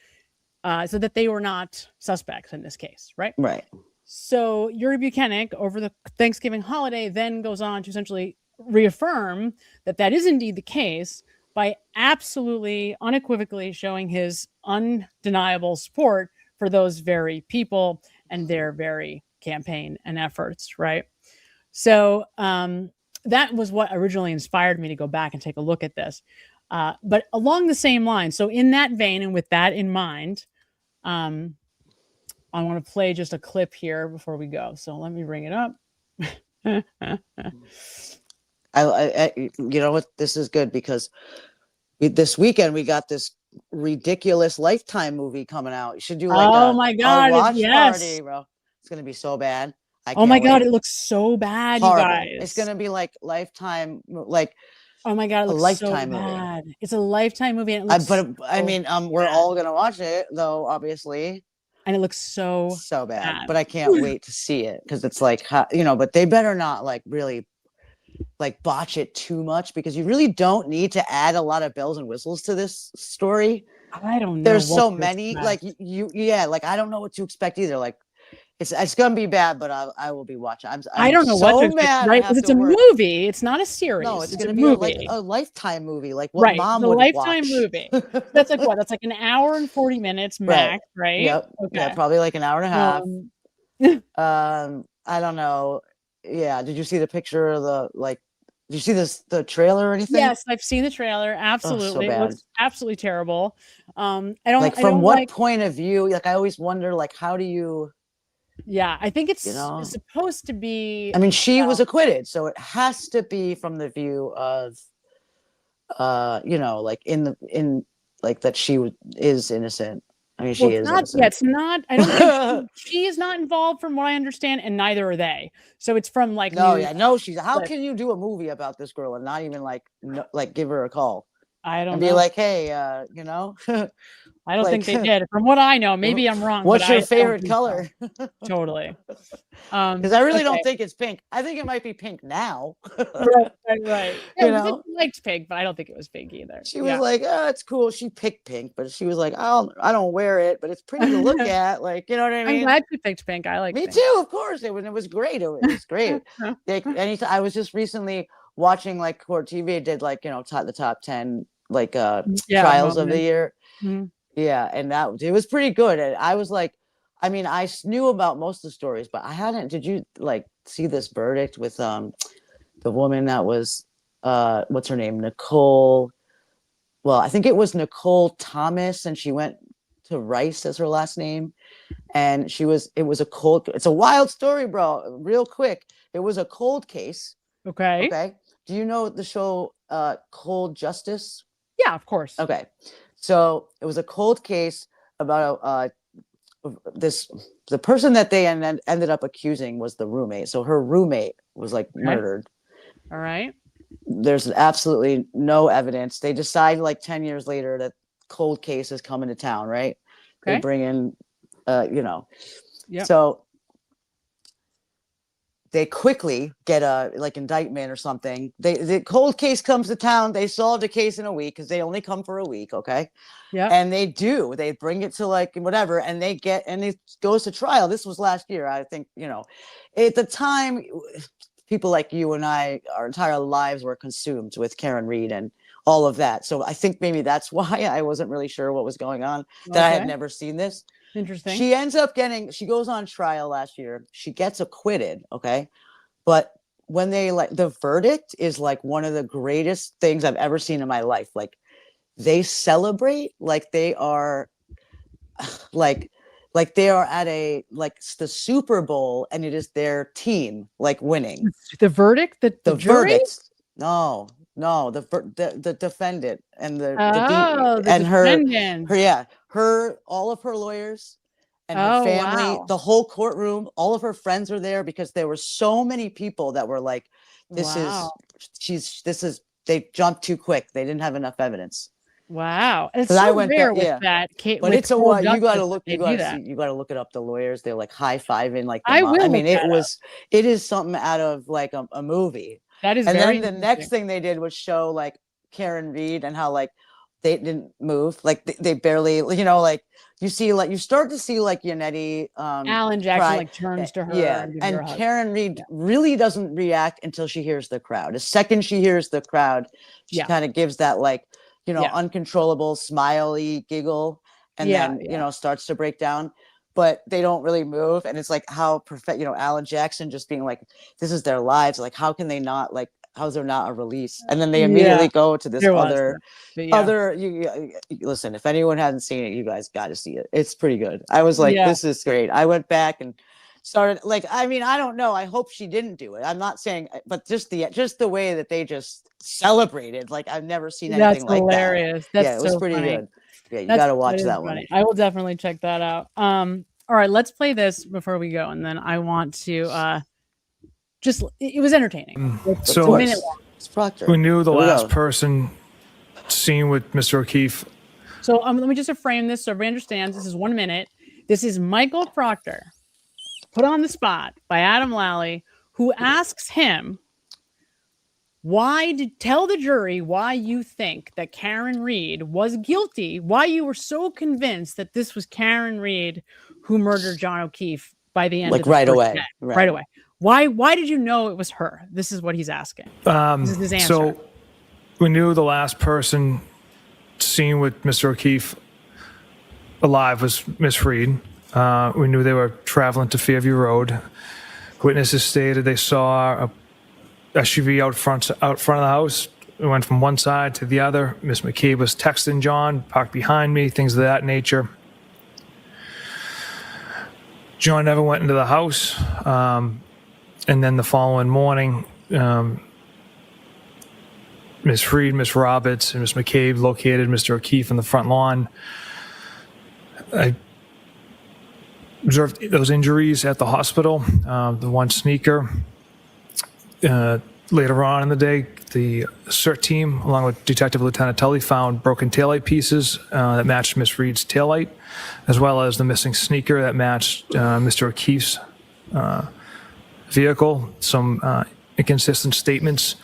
so that they were not suspects in this case, right? Right. So Yuri Buchanan, over the Thanksgiving holiday, then goes on to essentially reaffirm that that is indeed the case by absolutely unequivocally showing his undeniable support for those very people and their very campaign and efforts, right? So that was what originally inspired me to go back and take a look at this. But along the same line, so in that vein and with that in mind, I want to play just a clip here before we go. So let me bring it up. I you know what? This is good because this weekend we got this ridiculous Lifetime movie coming out. You should do like oh my god, a watch yes. party, bro. It's gonna be so bad. Oh my god, it looks so bad, horrible. You guys. It's gonna be like Lifetime, like oh my god, it looks Lifetime so movie. bad. It's a Lifetime movie, and it looks I mean, we're all gonna watch it though, obviously. And it looks so bad. But I can't wait to see it because it's like, but they better not like really like botch it too much because you really don't need to add a lot of bells and whistles to this story. I don't know. There's so many like like I don't know what to expect either. Like it's gonna be bad, but I will be watching. I don't know so what to expect, right? Because it's a movie. It's not a series. No, it's gonna a be movie. a Lifetime movie, like what mom the would Lifetime watch. movie. That's like what? That's like an hour and 40 minutes max, right? Yep. Okay. Yeah, probably like an hour and a half. I don't know. Yeah. Did you see the picture of did you see the trailer or anything? Yes, I've seen the trailer. Absolutely. So it looks absolutely terrible. I don't like from what point of view, like I always wonder, like, how do you I think it's supposed to be. I mean, she was acquitted, so it has to be from the view of like in like that is innocent. I mean, Well, she it's is not. innocent. Yeah, it's not. I don't think she is not involved, from what I understand, and neither are they. So it's from like No, news. yeah, no, she's. How can you do a movie about this girl and not even like like give her a call I don't and be know. like, hey, you know? I don't think Like, they did. From what I know, maybe I'm wrong. What's but your I don't favorite think so. color? Totally. Because I really don't Okay. think it's pink. I think it might be pink now. Right. You Yeah, know? she liked pink, but I don't think it was pink either. She was like, oh, it's cool. She picked pink, but she was like, I don't wear it, but it's pretty to look at. Like, you know what I mean? I'm glad you picked pink. I like Me pink. too, of course. It was great. It was great. Like, anytime I was just recently watching like Court TV did like, you know, the top 10 like trials of the year. Mhm. Yeah, and it was pretty good. And I was like, I mean, I knew about most of the stories, but I hadn't. Did you like see this verdict with the woman that was what's her name? Nicole. Well, I think it was Nicole Thomas, and she went to Rice as her last name. And it's a wild story, bro. Real quick. It was a cold case. Okay. Okay. Do you know the show Cold Justice? Yeah, of course. Okay. So it was a cold case about the person that they ended up accusing was the roommate. So her roommate was like murdered. All right. There's absolutely no evidence. They decide like 10 years later that cold case is coming to town, right? Okay. They bring in, you know. Yep. So they quickly get a like indictment or something. The cold case comes to town. They solve the case in a week because they only come for a week. Okay. Yeah. And they bring it to like whatever, and it goes to trial. This was last year. I think, you know, at the time, people like you and I, our entire lives were consumed with Karen Reed and all of that. So I think maybe that's why I wasn't really sure what was going on, that I had never seen this. Interesting. She goes on trial last year. She gets acquitted. Okay. But when the verdict is like one of the greatest things I've ever seen in my life. Like they celebrate like they are like they are at the Super Bowl and it is their team like winning. The verdict? The jury? Verdict. No, the defendant and the defendant. all of her lawyers and her family, wow. the whole courtroom, all of her friends were there because there were so many people that were like, they jumped too quick. They didn't have enough evidence. Wow. And it's so rare with that. But it's you got to look it up. The lawyers, they're like high-fiving like I will. I mean, it is something out of like a movie. That is and very then the next thing they did was show like Karen Reed and how like they didn't move, like they barely, you know, like you start to see like Yannetti, Alan Jackson like turns to her, and Karen Reed really doesn't react until she hears the crowd. The second she hears the crowd, she kind of gives that like, you know, uncontrollable smiley giggle, and then you know starts to break down. But they don't really move, and it's like how perfect, you know, Alan Jackson just being like, this is their lives, like how can they not, like how's there not a release? And then they immediately go to this other you listen, if anyone hasn't seen it, you guys got to see it. It's pretty good. I was like, this is great. I went back and started like, I mean, I don't know, I hope she didn't do it. I'm not saying, but just the way that they just celebrated, like I've never seen anything like hilarious. that. That's it was so pretty funny. good. Yeah, you got to watch that funny. one. I will definitely check that out. All right, let's play this before we go, and then I want to it was entertaining. It's So a minute long. we knew the last person seen with Mr. O'Keefe. So let me just frame this so everybody understands. This is 1 minute. This is Michael Proctor, put on the spot by Adam Lally, who asks him, tell the jury why you think that Karen Reed was guilty, why you were so convinced that this was Karen Reed who murdered John O'Keefe by the end of the right first away. day. Right away. Why did you know it was her? This is what he's asking. This is his answer. So we knew the last person seen with Mr. O'Keefe alive was Miss Reed. We knew they were traveling to Fairview Road. Witnesses stated they saw a SUV out front of the house. It went from one side to the other. Miss McKee was texting John, parked behind me, things of that nature. John never went into the house. And then the following morning, Ms. Freed, Ms. Roberts, and Ms. McCabe located Mr. O'Keefe in the front lawn. I observed those injuries at the hospital. The one sneaker. Later on in the day, the CERT team, along with Detective Lieutenant Tully, found broken taillight pieces that matched Ms. Reed's taillight, as well as the missing sneaker that matched Mr. O'Keefe's vehicle. Some inconsistent statements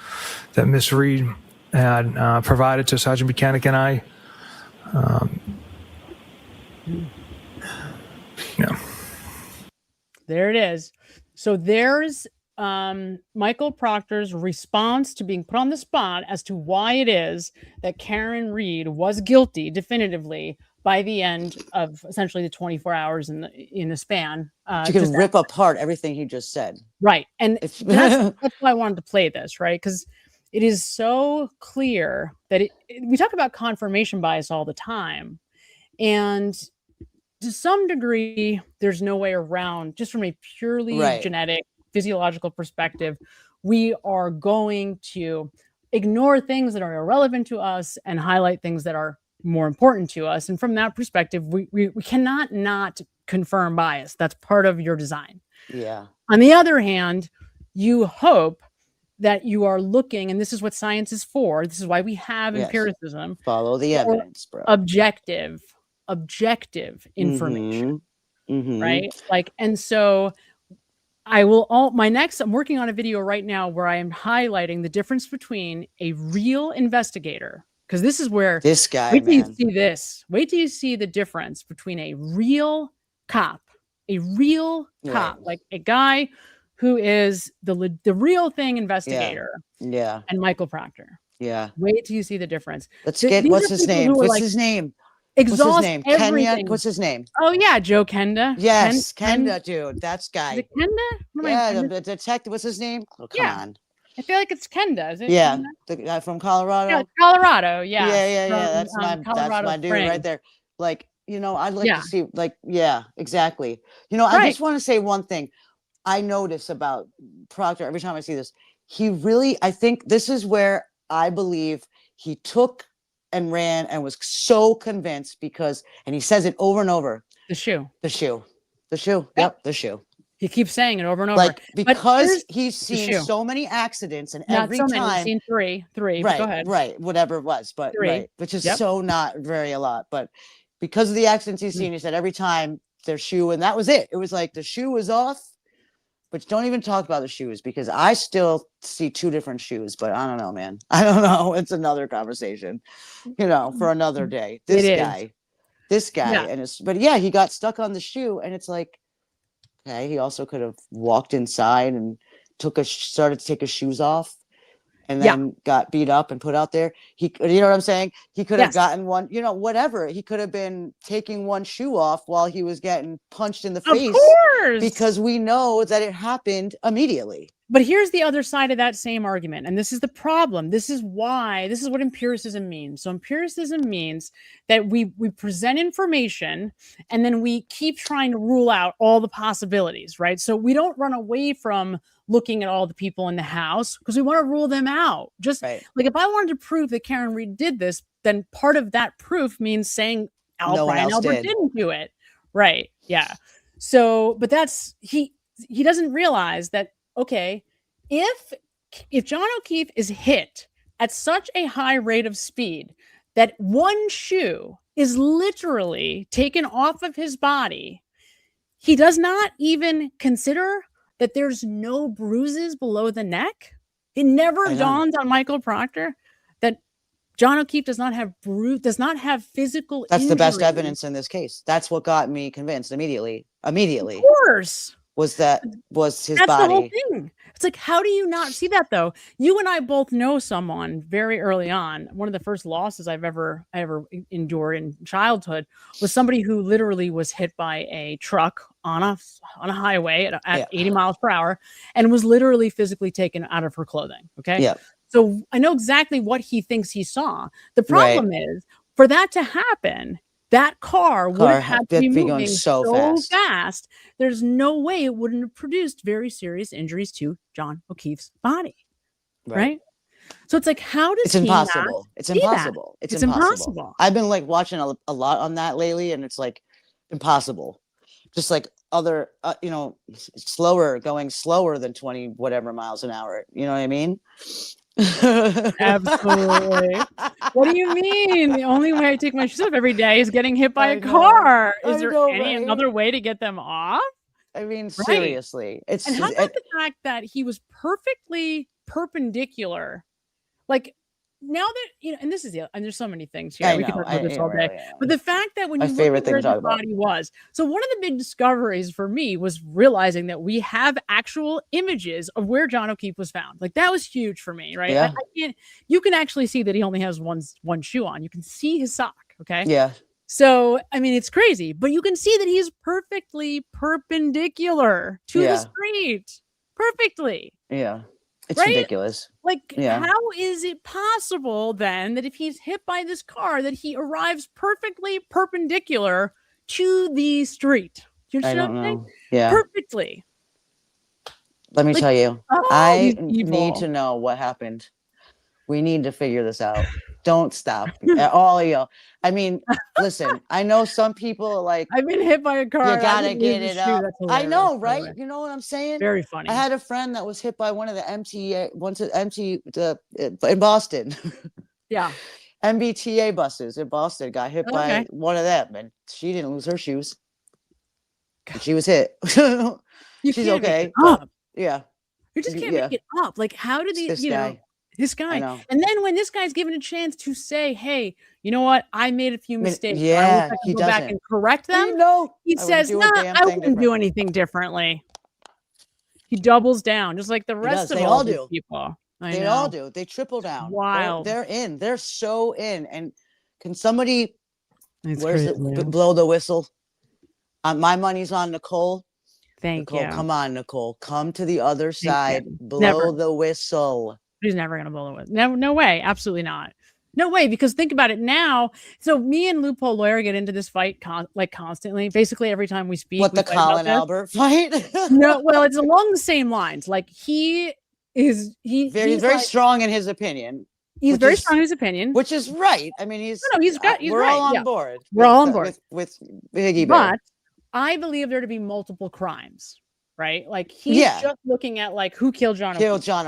that Ms. Reed had provided to Sergeant Buchanan and I. Yeah. There it is. So there's Michael Proctor's response to being put on the spot as to why it is that Karen Reed was guilty definitively by the end of essentially the 24 hours in the span. You can rip apart everything he just said. Right. And that's why I wanted to play this, right? Because it is so clear that we talk about confirmation bias all the time. And to some degree, there's no way around, just from a purely genetic, physiological perspective, we are going to ignore things that are irrelevant to us and highlight things that are more important to us. And from that perspective, we cannot not confirm bias. That's part of your design. Yeah. On the other hand, you hope that you are looking, and this is what science is for. This is why we have empiricism. Follow the evidence, bro. Objective information, right? Like, and so I'm working on a video right now where I am highlighting the difference between a real investigator, because this is where this guy, wait till you see this. Wait till you see the difference between a real cop, like a guy who is the real thing investigator, and Michael Proctor. Yeah. Wait till you see the difference. Let's get what's his name? What's his name? Exhaust everything. Kenya? What's his name? Oh yeah, Joe Kenda. Yes, Kenda, dude. That's guy. Is it Kenda? Yeah, the detective. What's his name? Oh, come on. I feel like it's Kenda. Is it? Yeah, Kenda? the guy from Colorado. Yeah, Colorado. Yeah. Yeah. From, that's my dude right there. Like, I'd like to see. Like, exactly. I just want to say one thing. I notice about Proctor every time I see this. He really, I think this is where I believe he took and ran and was so convinced because, and he says it over and over. The shoe. Yep, the shoe. He keeps saying it over and over. Like, because he's seen so many accidents and not every so time. Many. He's seen three. Right, go ahead. Right, whatever it was. But which is so not very a lot. But because of the accidents he's seen, he said every time their shoe, and that was it. It was like the shoe was off. But don't even talk about the shoes because I still see two different shoes. But I don't know, man. I don't know. It's another conversation, for another day. This guy, and he got stuck on the shoe, and it's like, okay, he also could have walked inside and started to take his shoes off, and then got beat up and put out there. You know what I'm saying? He could have gotten one, whatever. He could have been taking one shoe off while he was getting punched in the face. Of course. Because we know that it happened immediately. But here's the other side of that same argument. And this is the problem. This is what empiricism means. So empiricism means that we present information and then we keep trying to rule out all the possibilities, right? So we don't run away from looking at all the people in the house because we want to rule them out. Just like if I wanted to prove that Karen Reed did this, then part of that proof means saying Brian Albert didn't do it. Right. Yeah. So, but he doesn't realize that, okay, if John O'Keefe is hit at such a high rate of speed that one shoe is literally taken off of his body, he does not even consider that there's no bruises below the neck. It never dawns on Michael Proctor that John O'Keefe does not have physical That's injuries. the best evidence in this case. That's what got me convinced immediately. Of course. Was his body. That's the whole thing. It's like, how do you not see that though? You and I both know someone very early on. One of the first losses I ever endured in childhood was somebody who literally was hit by a truck on a highway at 80 miles per hour and was literally physically taken out of her clothing. Okay. Yeah. So I know exactly what he thinks he saw. The problem is for that to happen, that car would have had to be moving so fast. There's no way it wouldn't have produced very serious injuries to John O'Keefe's body. Right? So it's like, how does It's he not impossible. It's see that? impossible. It's impossible. I've been like watching a lot on that lately, and it's like impossible. Just like other, going slower than 20 whatever miles an hour. You know what I mean? Absolutely. What do you mean? The only way I take my shoes off every day is getting hit by a car. Is there any another way to get them off? I mean, seriously. And how about the fact that he was perfectly perpendicular? Like, now that, and this is and there's so many things here. We could talk about this all day. But the fact that when you look at where the body was, so one of the big discoveries for me was realizing that we have actual images of where John O'Keefe was found. Like, that was huge for me, right? Yeah. You can actually see that he only has one shoe on. You can see his sock, okay? Yeah. So, I mean, it's crazy, but you can see that he's perfectly perpendicular to the street. Perfectly. Yeah. It's right? ridiculous. Like, how is it possible then that if he's hit by this car, that he arrives perfectly perpendicular to the street? Do you understand what I'm saying? Yeah. Perfectly. Let me tell you, I need to know what happened. We need to figure this out. Don't stop. All of you. I mean, listen, I know some people like, I've been hit by a car. You gotta get it up. I know, right? You know what I'm saying? Very funny. I had a friend that was hit by one of the in Boston. Yeah. MBTA buses in Boston got hit by one of them, and she didn't lose her shoes. She was hit. She's okay. Yeah. You just can't make it up. Like, how did these, this guy. And then when this guy's given a chance to say, hey, you know what? I made a few mistakes. Yeah, he go back and correct them. He says, no, I wouldn't do anything differently. He doubles down, just like the rest of all these people. They all do. They triple down. Wild. They're in. They're so in. And can somebody blow the whistle? My money's on Nicole. Thank Nicole, you. come on, Nicole. Come to the other side. Blow the whistle. He's never going to blow the whistle. No way. Absolutely not. No way. Because think about it now. So me and Loophole Lawyer get into this fight constantly. Basically, every time we speak. What, the Colin Albert fight? No, well, it's along the same lines. Like, he's very strong in his opinion. He's very strong in his opinion, which is right. I mean, we're right. all on board. We're all on board with Higgy Bear. But I believe there to be multiple crimes, right? Like, he's just looking at like who killed John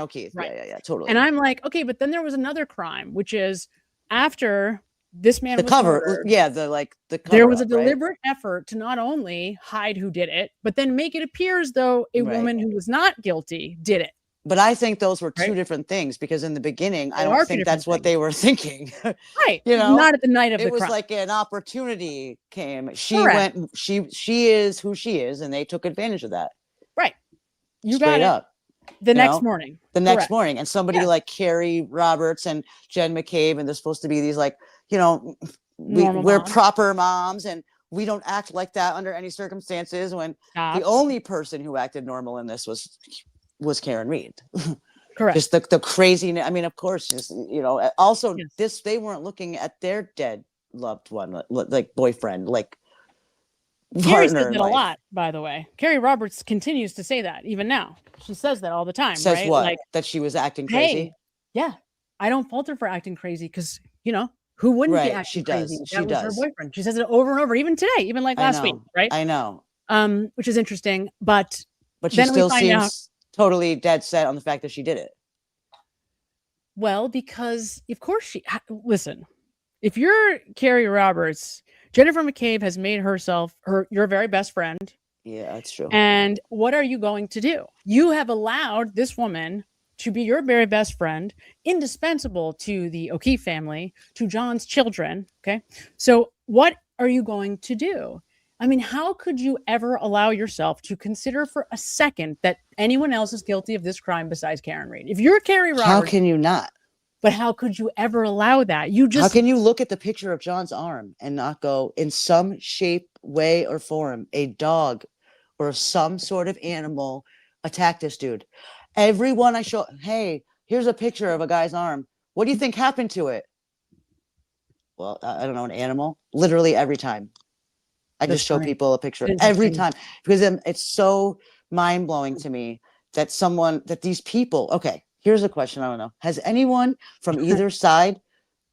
O'Keefe. Right. Yeah, totally. And I'm like, okay, but then there was another crime, which is after this man the was cover. murdered, The cover there was a deliberate effort to not only hide who did it, but then make it appear as though a woman who was not guilty did it. But I think those were two different things, because in the beginning, I don't think that's what they were thinking. Right. Not at the night of the crime. It was like an opportunity came. She went, she is who she is, and they took advantage of that. Right. You Straight got up. The next morning. The next morning. And somebody like Carrie Roberts and Jen McCabe, and they're supposed to be these like, we're proper moms, and we don't act like that under any circumstances, when the only person who acted normal in this was Karen Reed. Correct. Just the crazy. I mean, of course, also they weren't looking at their dead loved one, like boyfriend, like Carrie says partner. that a lot, by the way. Carrie Roberts continues to say that even now. She says that all the time. Says right? what? Like, that she was acting crazy. Yeah, I don't fault her for acting crazy, because who wouldn't be acting crazy? That was her boyfriend. She says it over and over, even today, even like last week, right? I know. Which is interesting, but she still seems totally dead set on the fact that she did it. Well, because of course listen, if you're Carrie Roberts, Jennifer McCabe has made herself your very best friend. Yeah, that's true. And what are you going to do? You have allowed this woman to be your very best friend, indispensable to the O'Keefe family, to John's children. Okay. So what are you going to do? I mean, how could you ever allow yourself to consider for a second that anyone else is guilty of this crime besides Karen Reed? If you're Carrie Roberts, how can you not? But how could you ever allow that? How can you look at the picture of John's arm and not go, in some shape, way, or form, a dog or some sort of animal attacked this dude? Everyone I show, hey, here's a picture of a guy's arm. What do you think happened to it? Well, I don't know, an animal. Literally every time. I just show people a picture every time, because it's so mind blowing to me that these people, okay, here's a question. I don't know. Has anyone from either side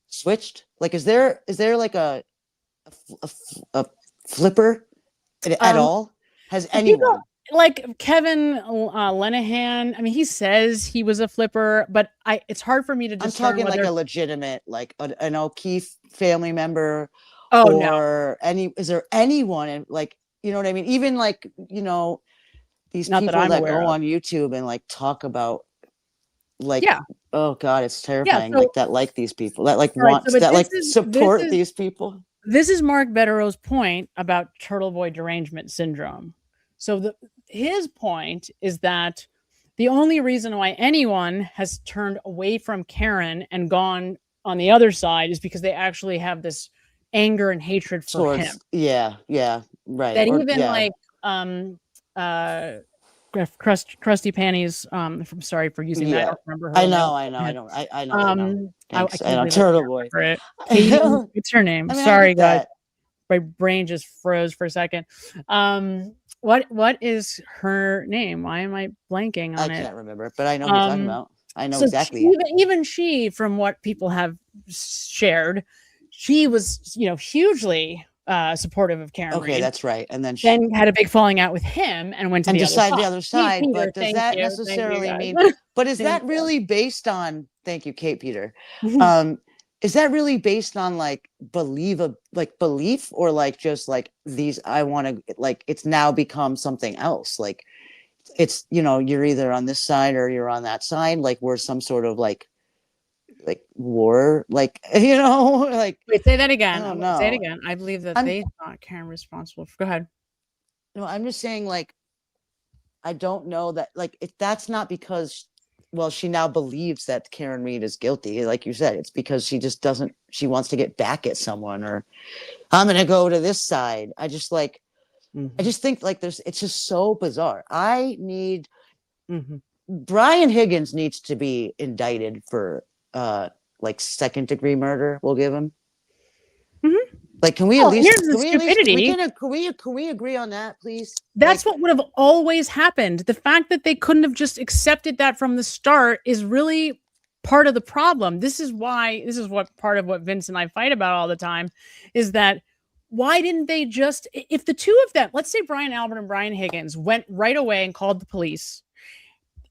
switched? Like, is there like a flipper at all? Has anyone? People like Kevin Lenahan. I mean, he says he was a flipper, but it's hard for me to discern. I'm talking like a legitimate, like an O'Keefe family member. Oh, or no. Is there anyone like, you know what I mean? Even like, you know, these Not people that go of. on YouTube and like talk about like, yeah. Oh God, it's terrifying. So, like that, like these people that like right, want that like support these people. This is Mark Bettero's point about turtle boy derangement syndrome. So his point is that the only reason why anyone has turned away from Karen and gone on the other side is because they actually have this anger and hatred for him. Yeah, right. That even Crusty Panties. I'm sorry for using that. I don't remember her. I know. I know. I Turtle Boy. Katie, what's her name? Sorry, guys. My brain just froze for a second. What is her name? Why am I blanking on it? I can't remember, but I know who you're talking about. I know exactly. Even she, from what people have shared, she was, hugely supportive of Karen. Okay, Reed. That's right. And then had a big falling out with him and went to the other side. But does that necessarily mean? But is that really based on? Thank you, Kate Peter. Is that really based on like belief or like just like these? I want to like it's now become something else. Like it's you're either on this side or you're on that side. Like we're some sort of like war, like like. Wait, say that again. I don't know. Say it again. I believe that they thought Karen responsible. Go ahead. No, I'm just saying like I don't know that like if that's not because. Well, she now believes that Karen Reed is guilty. Like you said, it's because she just doesn't, she wants to get back at someone or I'm going to go to this side. I just like, I just think like it's just so bizarre. I need, Brian Higgins needs to be indicted for like second-degree murder. We'll give him. Like, can we at least? Can we agree on that, please? That's what would have always happened. The fact that they couldn't have just accepted that from the start is really part of the problem. This is what part of what Vince and I fight about all the time is that why didn't they just, if the two of them, let's say Brian Albert and Brian Higgins went right away and called the police,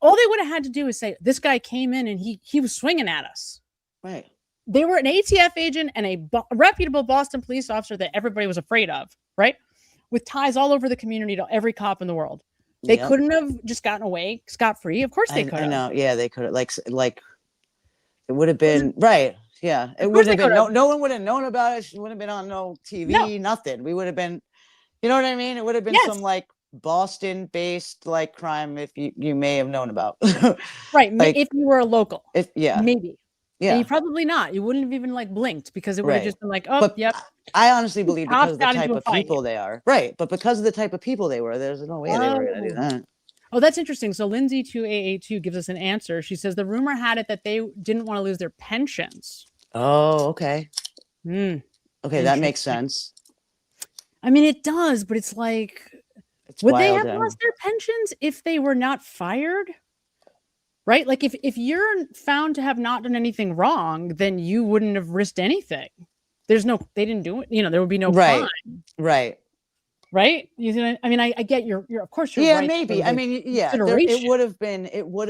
all they would have had to do is say, this guy came in and he was swinging at us. Right. They were an ATF agent and a reputable Boston police officer that everybody was afraid of, right? With ties all over the community to every cop in the world. They couldn't have just gotten away scot-free. Of course they could have. I know. Yeah, they could have. Like it would have been right. Yeah, it would have been. No one would have known about it. She wouldn't have been on no TV. Nothing. We would have been. You know what I mean? It would have been some like Boston-based like crime if you may have known about. Right. Like, if you were a local. Maybe. Yeah, and you probably not. You wouldn't have even like blinked because it would have just been like, oh, but yep. I honestly believe because of the type of people they are. Right, but because of the type of people they were, there's no way they were going to do that. Oh, that's interesting. So Lindsay 2AA2 gives us an answer. She says the rumor had it that they didn't want to lose their pensions. Oh, okay. Okay, that makes sense. I mean, it does, but it's like, would they have lost their pensions if they were not fired? Right? Like if you're found to have not done anything wrong, then you wouldn't have risked anything. They didn't do it. There would be no crime. Right. You know, I mean, I get you're of course you're right. Yeah, maybe. I mean, yeah, it would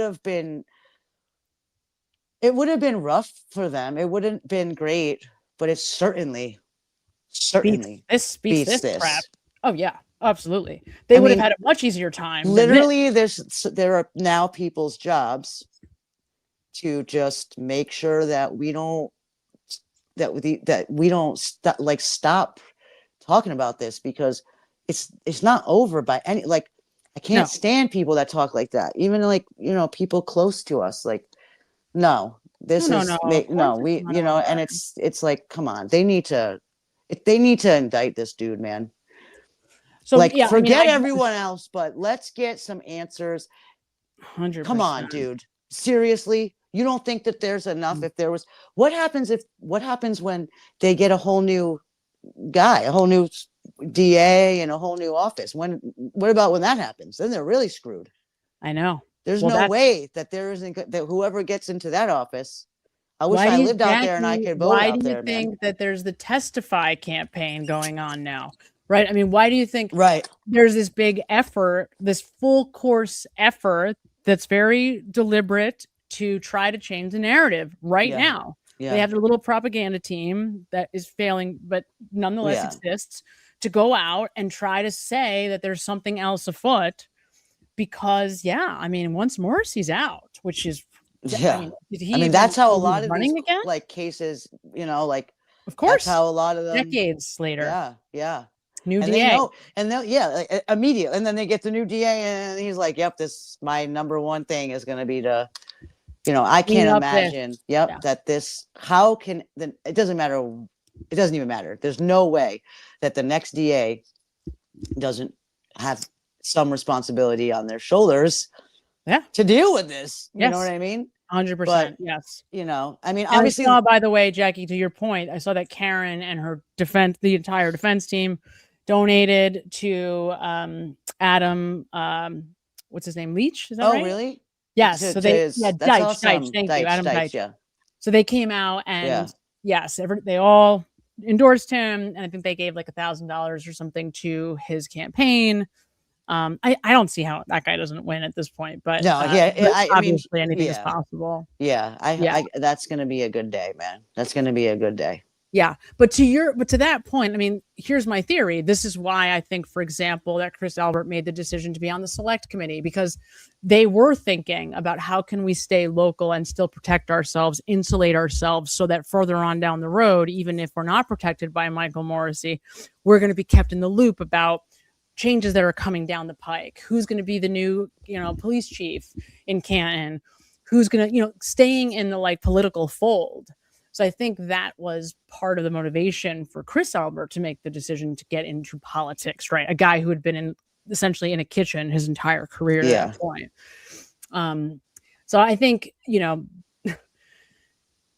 have been rough for them. It wouldn't been great, but it certainly beats this crap. Oh yeah. Absolutely. They would have had a much easier time. Literally, there are now people's jobs to just make sure that we don't stop talking about this because it's not over by any like I can't stand people that talk like that. Even like, people close to us like no. This is and it's like come on. They need to indict this dude, man. So forget everyone else, but let's get some answers. 100%. Come on, dude. Seriously, you don't think that there's enough? If there was, what happens when they get a whole new guy, a whole new DA, and a whole new office? What about when that happens? Then they're really screwed. I know. There's Well, no that's- way that there isn't that whoever gets into that office. I wish Why I do you- lived out there and I Jackie, could vote why out do you there, think man. that there's the Testify campaign going on now? Right? I mean, why do you think Right. there's this big effort, this full course effort that's very deliberate to try to change the narrative right Yeah. now? Yeah. They have their little propaganda team that is failing, but nonetheless Yeah. exists to go out and try to say that there's something else afoot. Because, I mean, once Morrissey's out, which is, Yeah. did I he mean, even- that's how a is he lot of these running again? like cases, like Of course, that's how a lot of them decades later. Yeah, yeah. New and DA. They know, and they'll like, immediate, and then they get the new DA, and he's like, "Yep, this my number one thing is going to be to, I Clean can't up imagine, this. yep, Yeah. that this. How can then? It doesn't matter. It doesn't even matter. There's no way that the next DA doesn't have some responsibility on their shoulders, to deal with this. You Yes. know what I mean? 100%. Yes. I mean, And obviously, I saw, by the way, Jackie, to your point, I saw that Karen and her the entire defense team donated to Adam, what's his name, Leach? Is that right? Oh, really? Yes. To So they, his- that's Deitch, awesome. Deitch, thank Deitch, you, Adam Deitch, Deitch. yeah. So they came out and Yeah. yes, they all endorsed him, and I think they gave like $1,000 or something to his campaign. I don't see how that guy doesn't win at this point, but No, but I mean, obviously anything is yeah. possible. Yeah, I that's going to be a good day, man. That's going to be a good day. Yeah, but to that point, I mean, here's my theory. This is why I think, for example, that Chris Albert made the decision to be on the select committee, because they were thinking about how can we stay local and still protect ourselves, insulate ourselves, so that further on down the road, even if we're not protected by Michael Morrissey, we're going to be kept in the loop about changes that are coming down the pike. Who's going to be the new, police chief in Canton? Who's going to, staying in the like political fold. So I think that was part of the motivation for Chris Albert to make the decision to get into politics, right? A guy who had been essentially in a kitchen his entire career at that point. So I think,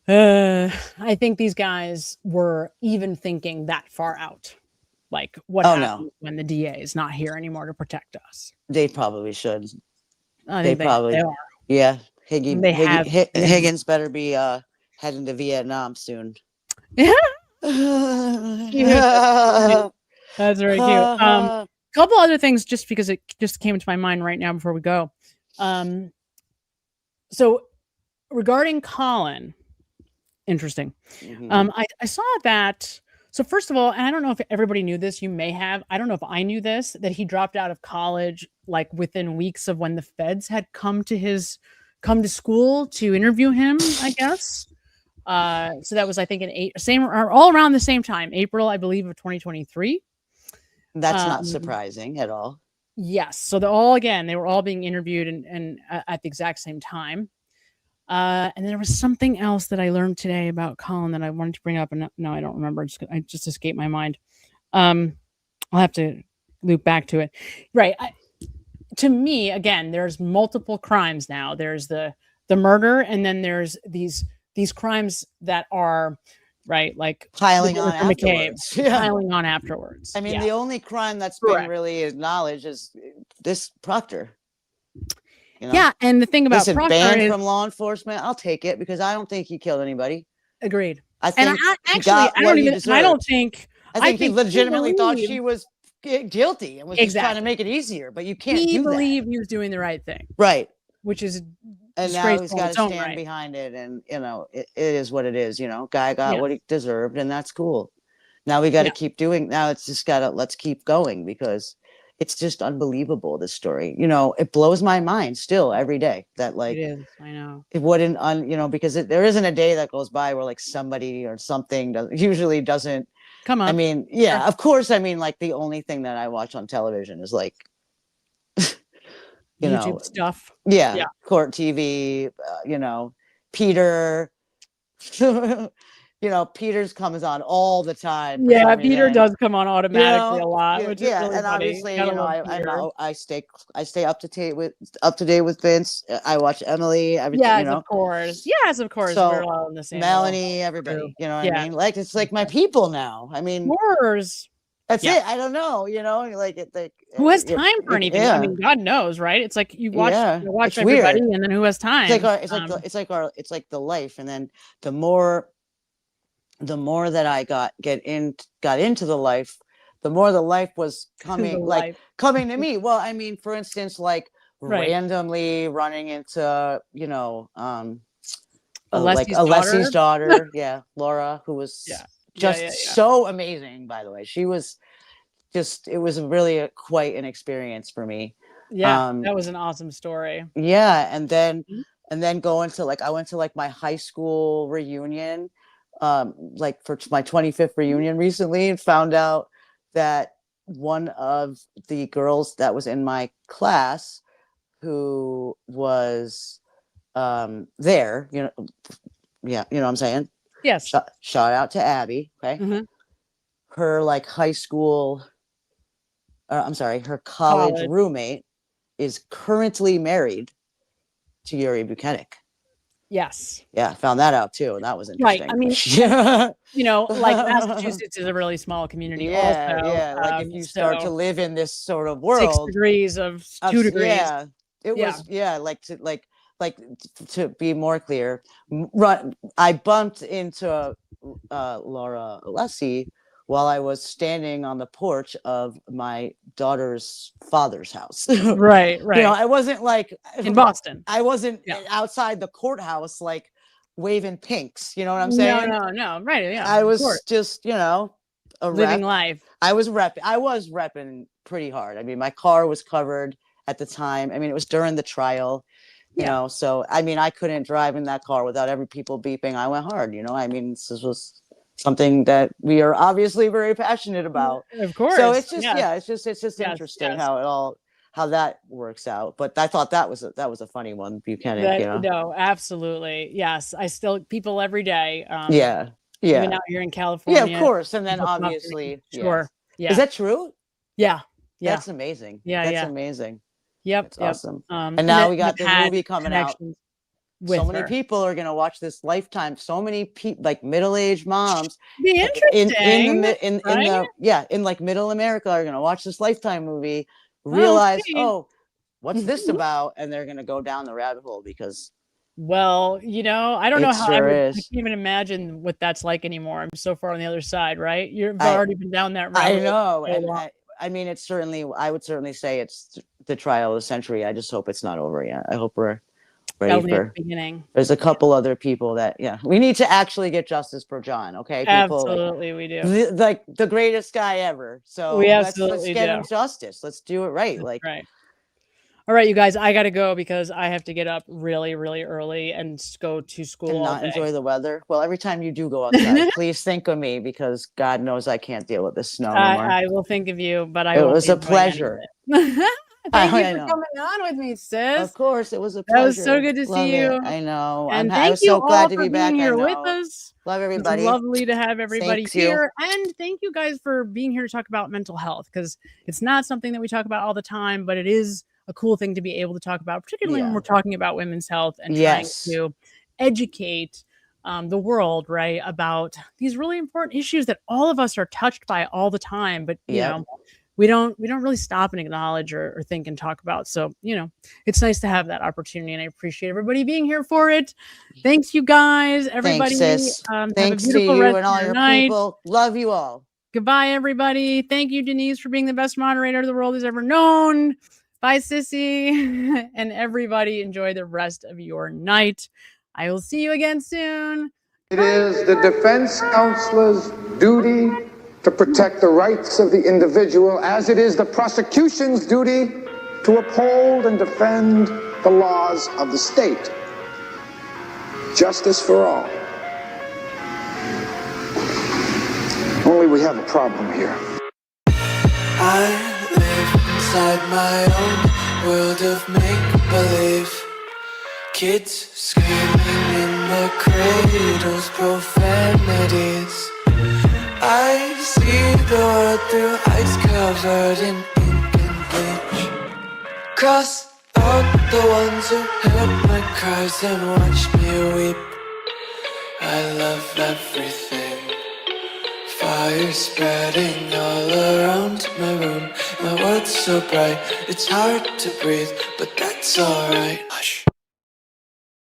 I think these guys were even thinking that far out. Like what happens when the DA is not here anymore to protect us? They probably should. I think they are. Yeah. Higgins better be heading to Vietnam soon. Yeah. That's very cute. Couple other things, just because it just came to my mind right now before we go. So regarding Colin, interesting. I saw that. So first of all, and I don't know if everybody knew this, you may have, I don't know if I knew this, that he dropped out of college like within weeks of when the feds had come to school to interview him, I guess. So that was, I think, all around the same time, April, I believe, of 2023. That's not surprising at all. Yes. So they were all being interviewed and at the exact same time. And there was something else that I learned today about Colin that I wanted to bring up, and no, I don't remember. I just escaped my mind. I'll have to loop back to it. Right. To me, again, there's multiple crimes now. There's the murder, and then there's these crimes that are right, like piling on afterwards. Piling on afterwards. I mean, the only crime that's been really acknowledged is this Proctor. Yeah, and the thing about Listen, Proctor banned is from law enforcement. I'll take it because I don't think he killed anybody. Agreed. I think I think he legitimately thought she was guilty and was just trying to make it easier. But you can't. He believed he was doing the right thing, right? Which is, and now he's got to stand behind it, and it is what it is. Guy got what he deserved, and that's cool. Now we got to keep doing. Now it's just let's keep going because it's just unbelievable, this story. It blows my mind still every day that it is. I know. It wouldn't, because there isn't a day that goes by where like somebody or something usually doesn't come on. I mean, yeah, of course. I mean, like the only thing that I watch on television is like, YouTube stuff. Yeah. Court TV, Peter, Peter's comes on all the time. Yeah, Peter does come on automatically a lot. Which is really and funny. obviously, I stay up to date with Vince. I watch Emily. Everything. Yes, of course. Yes, of course. So, we're all in the same. Melanie, everybody. You know what I mean? Like it's like my people now. I mean, Moors. That's it. I don't know. Like it. Like who has time for anything? Yeah. I mean, God knows, right? It's like you watch it's everybody, weird. and then who has time? It's like the life, and then the more that I got into the life, the more the life was coming coming to me. Well, I mean, for instance, like randomly running into Alessi's daughter, Laura, who was so amazing. By the way, she was it was really quite an experience for me. That was an awesome story. And then going to I went to my high school reunion, for my 25th reunion recently, and found out that one of the girls that was in my class who was there, you know what I'm saying? Yes. Shout out to Abby. Okay. Mm-hmm. Her high school, her college roommate is currently married to Yuri Buchanan. Yes. Yeah, found that out too, and that was interesting. Right. I mean, Massachusetts is a really small community. If you start to live in this sort of world, 6 degrees of 2 degrees. Yeah, it was. Yeah, to be more clear, I bumped into Laura Alessi while I was standing on the porch of my daughter's father's house. Right. I wasn't in Boston. I wasn't outside the courthouse waving pinks. You know what I'm saying? No. Right. Yeah. I was just living life. I was repping pretty hard. I mean, my car was covered at the time. I mean, it was during the trial. You know, so I mean, I couldn't drive in that car without every people beeping. I went hard. I mean, this was something that we are obviously very passionate about. Of course. So it's just it's just interesting how that works out. But I thought that was a funny one, Buchanan. No, absolutely. Yes, people every day. Even out here in California. Yeah, of course. And then obviously, sure. Yeah. Is that true? Yeah. That's amazing. That's amazing. Yep. That's awesome. And now we got the movie coming out. So many people are going to watch this Lifetime. So many people, middle-aged moms, be interesting in middle America, are going to watch this Lifetime movie, realize, what's this about, and they're going to go down the rabbit hole because. Well, I don't know how I can't even imagine what that's like anymore. I'm so far on the other side, right? You've already been down that rabbit hole. I know, I mean, I would certainly say it's the trial of the century. I just hope it's not over yet. I hope we're ready for the beginning. There's a couple other people that, we need to actually get justice for John. Okay. People, absolutely. We do. The greatest guy ever. So let's get him justice. Let's do it right. Right. All right, you guys, I got to go because I have to get up really, really early and go to school and not enjoy the weather. Well, every time you do go outside, please think of me because God knows I can't deal with this snow anymore. I will think of you, but it was a pleasure. Thank you for coming on with me, sis. Of course, it was a pleasure. That was so good to see you. I know. And I was so glad to be back here with us. Love everybody. It's lovely to have everybody here. And thank you guys for being here to talk about mental health because it's not something that we talk about all the time, but it is a cool thing to be able to talk about, particularly when we're talking about women's health and trying to educate the world, right, about these really important issues that all of us are touched by all the time. But, you know, we don't really stop and acknowledge or think and talk about. So, it's nice to have that opportunity and I appreciate everybody being here for it. Thanks, you guys. Everybody. Thanks, sis. Thanks to you and all your people. Love you all. Goodbye, everybody. Thank you, Denise, for being the best moderator the world has ever known. Bye, Sissy. And everybody enjoy the rest of your night. I will see you again soon. It is the defense counselor's duty to protect the rights of the individual, as it is the prosecution's duty to uphold and defend the laws of the state. Justice for all. Only we have a problem here. Inside my own world of make-believe, kids screaming in their cradles, profanities. I see the world through ice covered in ink and bleach. Cross out the ones who heard my cries and watched me weep. I love everything. Fire spreading all around my room. My world's so bright, it's hard to breathe, but that's alright.